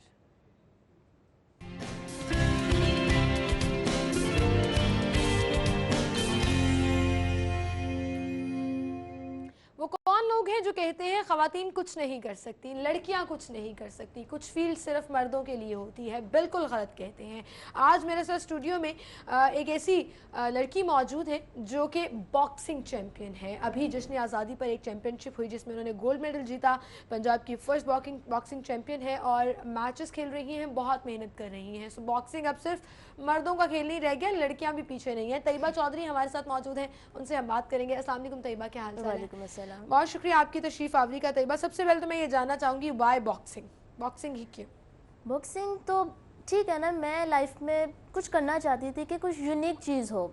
वो कौन लोग हैं जो कहते हैं ख़वातीन कुछ नहीं कर सकती, लड़कियां कुछ नहीं कर सकती, कुछ फील्ड सिर्फ मर्दों के लिए होती है? बिल्कुल गलत कहते हैं। आज मेरे साथ स्टूडियो में एक ऐसी लड़की मौजूद है जो कि बॉक्सिंग चैम्पियन है। अभी जश्न आज़ादी पर एक चैम्पियनशिप हुई जिसमें उन्होंने गोल्ड मेडल जीता। पंजाब की फर्स्ट बॉक्सिंग चैम्पियन है और मैचेस खेल रही हैं, बहुत मेहनत कर रही हैं। सो बॉक्सिंग अब सिर्फ मर्दों का खेल नहीं रह गया, लड़कियां भी पीछे नहीं हैं। तैयबा चौधरी हमारे साथ मौजूद हैं, उनसे हम बात करेंगे। अस्सलाम वालेकुम तैयबा, क्या हाल चाल है? बहुत शुक्रिया आपकी तशरीफ़ आवरी का तैयबा। सबसे पहले तो मैं ये जानना चाहूँगी वाई बॉक्सिंग, बॉक्सिंग ही क्यों? बॉक्सिंग तो ठीक है ना, मैं लाइफ में कुछ करना चाहती थी कि कुछ यूनिक चीज़ हो।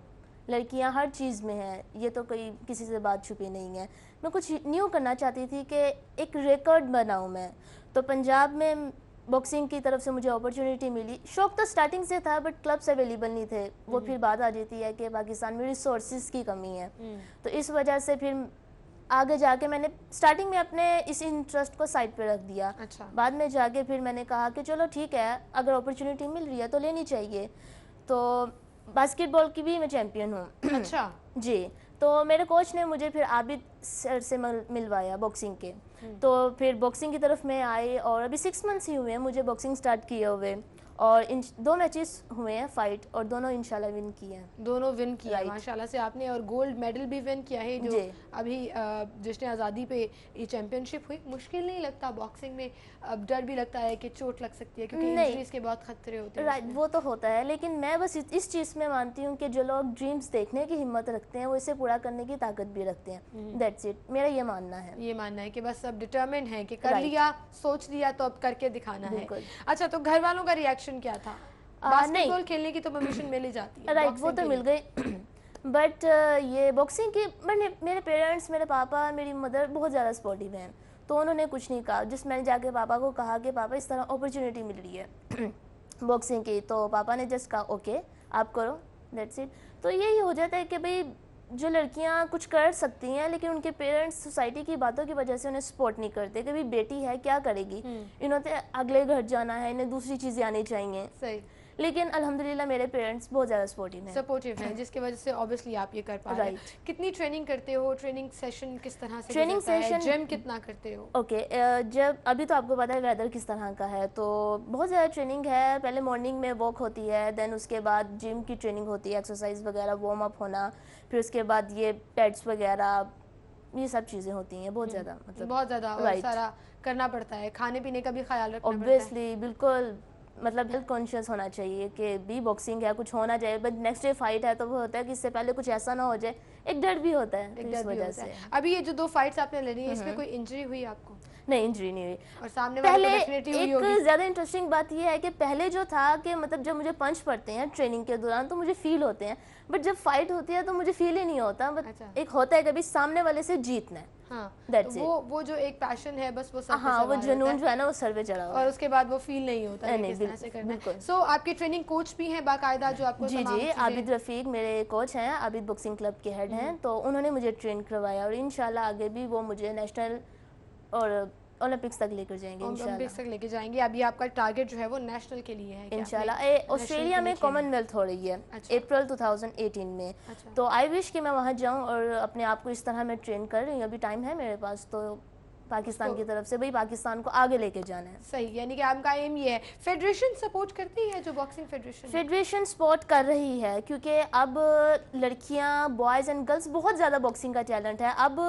लड़कियां हर चीज़ में हैं, ये तो कोई किसी से बात छुपी नहीं है। मैं कुछ न्यू करना चाहती थी कि एक रिकॉर्ड बनाऊँ मैं। तो पंजाब में बॉक्सिंग की तरफ से मुझे अपॉर्चुनिटी मिली। शौक तो स्टार्टिंग से था बट क्लब्स अवेलेबल नहीं थे। वो फिर बात आ जाती है कि पाकिस्तान में रिसोर्सेज की कमी है, तो इस वजह से फिर आगे जाके मैंने स्टार्टिंग में अपने इस इंटरेस्ट को साइड पे रख दिया। अच्छा। बाद में जाके फिर मैंने कहा कि चलो ठीक है, अगर अपॉर्चुनिटी मिल रही है तो लेनी चाहिए। तो बास्केटबॉल की भी मैं चैम्पियन हूँ। अच्छा जी, तो मेरे कोच ने मुझे फिर आबिद सर से मिलवाया बॉक्सिंग के। तो फिर बॉक्सिंग की तरफ मैं आई और अभी 6 मंथ्स ही हुए हैं मुझे बॉक्सिंग स्टार्ट किए हुए। और 2 मैचेस हुए हैं फाइट और दोनों इंशाल्लाह विन किए हैं। दोनों विन किया माशाल्लाह से आपने, और गोल्ड मेडल भी विन किया है जो अभी जश्न आज़ादी पे ये चैम्पियनशिप हुई। मुश्किल नहीं लगता बॉक्सिंग में? अब डर भी लगता है कि चोट लग सकती है क्योंकि इंजरीज के बहुत खतरे होते हैं। राइट, वो तो होता है, लेकिन मैं बस इस चीज़ में मानती हूँ कि जो लोग ड्रीम्स देखने की हिम्मत रखते हैं वो इसे पूरा करने की ताकत भी रखते हैं। दैट्स इट, मेरा ये मानना है। ये मानना है कि बस अब डिटरमिन है कि कर लिया, सोच लिया तो अब करके दिखाना है। अच्छा, तो घर वालों का रिएक्शन क्या था? बास्केटबॉल खेलने की तो परमिशन मिल ही जाती है। राइट, वो तो मिल गई बट ये बॉक्सिंग की मेरे पेरेंट्स, मेरे पापा, मेरी मदर बहुत ज़्यादा सपोर्टिव हैं, तो उन्होंने कुछ नहीं कहा। जिस मैंने जाके पापा को कहा कि पापा इस तरह अपॉर्चुनिटी मिल रही है बॉक्सिंग की, तो पापा ने जस्ट कहा ओके आप करो, दैट्स इट। तो यही हो जाता है कि भाई जो लड़कियां कुछ कर सकती हैं लेकिन उनके पेरेंट्स सोसाइटी की बातों की वजह से उन्हें सपोर्ट नहीं करते कि भाई बेटी है क्या करेगी, इन्होंने अगले घर जाना है, इन्हें दूसरी चीज़ें आनी चाहिए। सही। लेकिन अल्हम्दुलिल्लाह मेरे पेरेंट्स बहुत ज़्यादा सपोर्टिव हैं जिसकी वजह से ऑब्वियसली आप ये कर पा रहे हैं। कितनी ट्रेनिंग करते हो? ट्रेनिंग सेशन किस तरह से? ट्रेनिंग सेशन, जिम कितना करते हो? ओके, जब अभी तो आपको पता है वेदर किस तरह का है, तो बहुत ज़्यादा ट्रेनिंग है। पहले मॉर्निंग में वॉक होती है, देन उसके बाद जिम की ट्रेनिंग होती है, एक्सरसाइज वगैरह, वार्म अप होना, फिर उसके बाद ये पैड्स वगैरह, ये सब चीज़ें होती हैं। बहुत ज़्यादा, मतलब बहुत ज़्यादा सारा करना पड़ता है। खाने पीने का भी ख्याल रखना पड़ता है। ऑब्वियसली, बिल्कुल, मतलब हेल्थ कॉन्शियस होना चाहिए कि भी बॉक्सिंग है, कुछ होना चाहिए, बट नेक्स्ट डे फाइट है तो वो होता है कि इससे पहले कुछ ऐसा ना हो जाए, एक डर भी होता है इस वजह से। अभी ये जो 2 फाइट्स आपने लड़ी है इसमें कोई इंजरी हुई आपको? नहीं, इंजरी नहीं हुई। और सामने पहले एक ज़्यादा इंटरेस्टिंग बात यह है कि पहले जो था कि मतलब जब मुझे पंच पड़ते हैं ट्रेनिंग के दौरान तो मुझे फील होते हैं, बट जब फाइट होती है तो मुझे फील ही नहीं होता। बट एक होता है कभी सामने वाले से जीतना है। हाँ, That's तो वो जो एक पैशन है बस वो सर पे हाँ, वो जुनून जो है ना वो सर पे चढ़ा हुआ है और उसके बाद वो फील नहीं होता है किस तरह से करना है। सो आपके ट्रेनिंग कोच भी हैं बाकायदा जो आपको? जी, आबिद रफीक मेरे कोच हैं, आबिद बॉक्सिंग क्लब के हेड हैं, तो उन्होंने मुझे ट्रेन करवाया और इंशाल्लाह आगे भी वो मुझे नेशनल और ओलंपिक्स तक लेकर जाएंगे। ओलंपिक्स तक लेके जाएंगे। अभी आपका टारगेट जो है वो नेशनल के लिए है इंशाल्लाह। ऑस्ट्रेलिया में कॉमनवेल्थ हो रही है अप्रैल 2018 में, तो आई विश कि मैं वहाँ जाऊँ और अपने आप को इस तरह मैं ट्रेन कर रही हूँ। अभी टाइम है मेरे पास, तो पाकिस्तान की तरफ से भाई पाकिस्तान को आगे लेके जाना है। सही, यानी कि आपका एम ये है। फेडरेशन सपोर्ट करती है जो बॉक्सिंग फेडरेशन सपोर्ट कर रही है क्योंकि अब लड़कियां, बॉयज़ एंड गर्ल्स बहुत ज़्यादा बॉक्सिंग का टैलेंट है। अब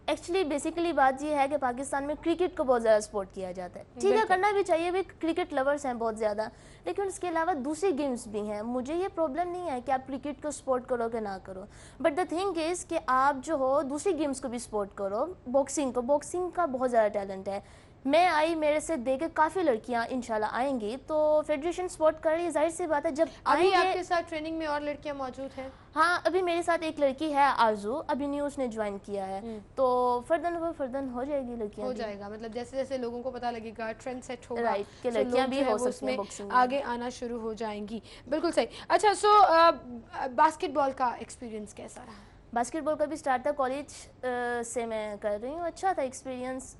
एक्चुअली बेसिकली बात यह है कि पाकिस्तान में क्रिकेट को बहुत ज़्यादा सपोर्ट किया जाता है। ठीक है, करना भी चाहिए, भी क्रिकेट लवर्स हैं बहुत ज़्यादा, लेकिन उसके अलावा दूसरी गेम्स भी हैं। मुझे ये प्रॉब्लम नहीं है कि आप क्रिकेट को सपोर्ट करो कि ना करो, बट द थिंग इज़ कि आप जो हो दूसरी गेम्स को भी सपोर्ट करो। बॉक्सिंग का बहुत ज़्यादा टैलेंट है। मैं आई, मेरे से देख के काफ़ी लड़कियां इंशाल्लाह आएंगी, तो फेडरेशन सपोर्ट कर रही है, जाहिर सी बात है। जब अभी आपके साथ ट्रेनिंग में और लड़कियां मौजूद हैं? हाँ, अभी मेरे साथ एक लड़की है आरजू, अभी न्यू उसने ज्वाइन किया है, तो फर्दन हो जाएगी लड़कियां। हो जाएगा, मतलब जैसे जैसे लोगों को पता लगेगा, ट्रेंड सेट होगा, राइट, कि लड़कियां भी हो सकती हैं बॉक्सिंग में, आगे आना शुरू हो जाएंगी। बिल्कुल सही। अच्छा, सो बास्केटबॉल का एक्सपीरियंस कैसा रहा? बास्केटबॉल का भी स्टार्ट था, कॉलेज से मैं कर रही हूँ, अच्छा था एक्सपीरियंस।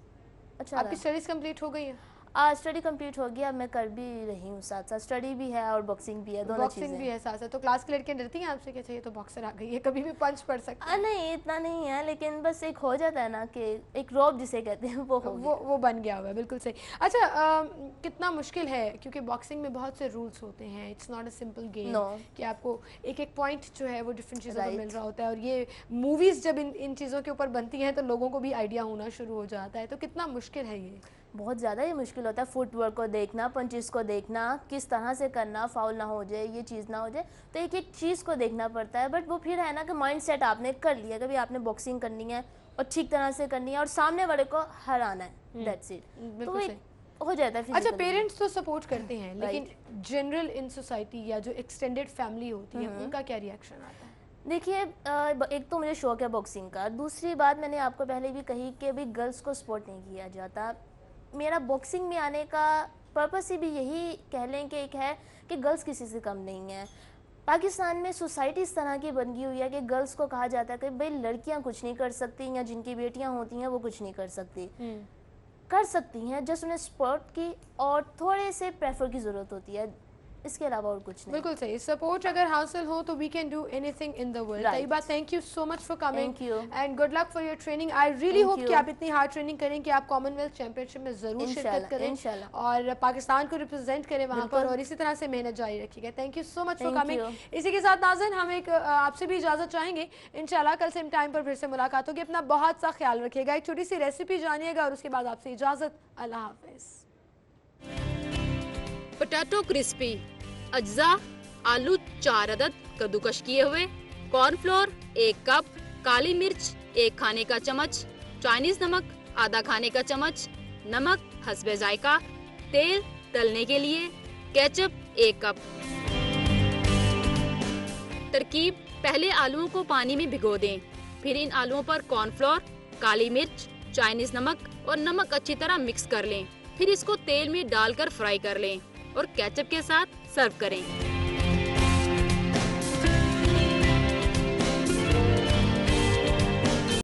अच्छा, आपकी स्टडीज कंप्लीट हो गई है? स्टडी कंप्लीट हो गया, मैं कर भी रही हूँ साथ साथ, स्टडी भी है और बॉक्सिंग भी है, दोनों चीज़ें। बॉक्सिंग भी है साथ साथ। तो क्लास की लड़कियां डरती हैं आपसे कि अच्छा ये तो बॉक्सर आ गई है, कभी भी पंच पड़ सकता है? नहीं इतना नहीं है, लेकिन बस एक हो जाता है ना कि एक रौब जिसे कहते हैं वो बन गया हुआ है। बिल्कुल सही। अच्छा कितना मुश्किल है, क्योंकि बॉक्सिंग में बहुत से रूल्स होते हैं, it's not a simple game कि आपको एक एक पॉइंट जो है वो डिफरेंट चीज़ों पर मिल रहा होता है, और ये मूवीज़ जब इन चीज़ों के ऊपर बनती हैं तो लोगों को भी आइडिया होना शुरू हो जाता है। तो कितना मुश्किल है ये? बहुत ज़्यादा ये मुश्किल होता है, फुटवर्क को देखना, पंचेस को देखना, किस तरह से करना, फाउल ना हो जाए, ये चीज़ ना हो जाए, तो एक एक चीज़ को देखना पड़ता है। बट वो फिर है ना कि माइंड सेट आपने कर लिया, कभी आपने बॉक्सिंग करनी है और ठीक तरह से करनी है और सामने वाले को हराना है, दैट्स इट, तो हो जाता है। अच्छा पेरेंट्स तो सपोर्ट करते हैं, लेकिन जनरल इन सोसाइटी या जो एक्सटेंडेड फैमिली होती है उनका क्या रिएक्शन आता है? देखिए एक तो मुझे शौक है बॉक्सिंग का, दूसरी बात मैंने आपको पहले भी कही कि अभी गर्ल्स को सपोर्ट नहीं किया जाता। मेरा बॉक्सिंग में आने का पर्पस ही भी यही कह लें कि एक है कि गर्ल्स किसी से कम नहीं है। पाकिस्तान में सोसाइटी इस तरह की बन गई हुई है कि गर्ल्स को कहा जाता है कि भाई लड़कियां कुछ नहीं कर सकती, या जिनकी बेटियां होती हैं वो कुछ नहीं कर सकती। कर सकती हैं, जस्ट उन्हें सपोर्ट की और थोड़े से प्रेफर की ज़रूरत होती है, इसके अलावा और कुछ नहीं। बिल्कुल सही। सपोर्ट अगर हासिल हो तो we can do anything in the world. Tayyaba, thank you so much for coming and good luck for your training. I really hope कि आप इतनी हार्ड ट्रेनिंग करें कि आप कॉमनवेल्थ चैंपियनशिप में जरूर शिरकत करें और पाकिस्तान को रिप्रेजेंट करें वहाँ पर, और इसी तरह से मेहनत जारी रखिएगा। Thank you so much for coming. इसी के साथ नाज़रीन हम एक आपसे भी इजाज़त चाहेंगे, इंशाल्लाह कल सेम टाइम पर फिर से मुलाकात होगी। अपना बहुत सा ख्याल रखिएगा। एक छोटी सी रेसिपी जानिएगा और उसके बाद आपसे इजाज़त। अल्लाह हाफिज़। पोटैटो क्रिस्पी अज्जा आलू 4 अदद कद्दूकश किए हुए, कॉर्नफ्लोर 1 कप, काली मिर्च 1 खाने का चम्मच, चाइनीज नमक आधा खाने का चम्मच, नमक हस्बे जायका, तेल तलने के लिए, केचप 1 कप। तरकीब: पहले आलूओं को पानी में भिगो दें, फिर इन आलूओं पर कॉर्नफ्लोर, काली मिर्च, चाइनीज नमक और नमक अच्छी तरह मिक्स कर लें, फिर इसको तेल में डालकर फ्राई कर लें और केचप के साथ सर्व करें।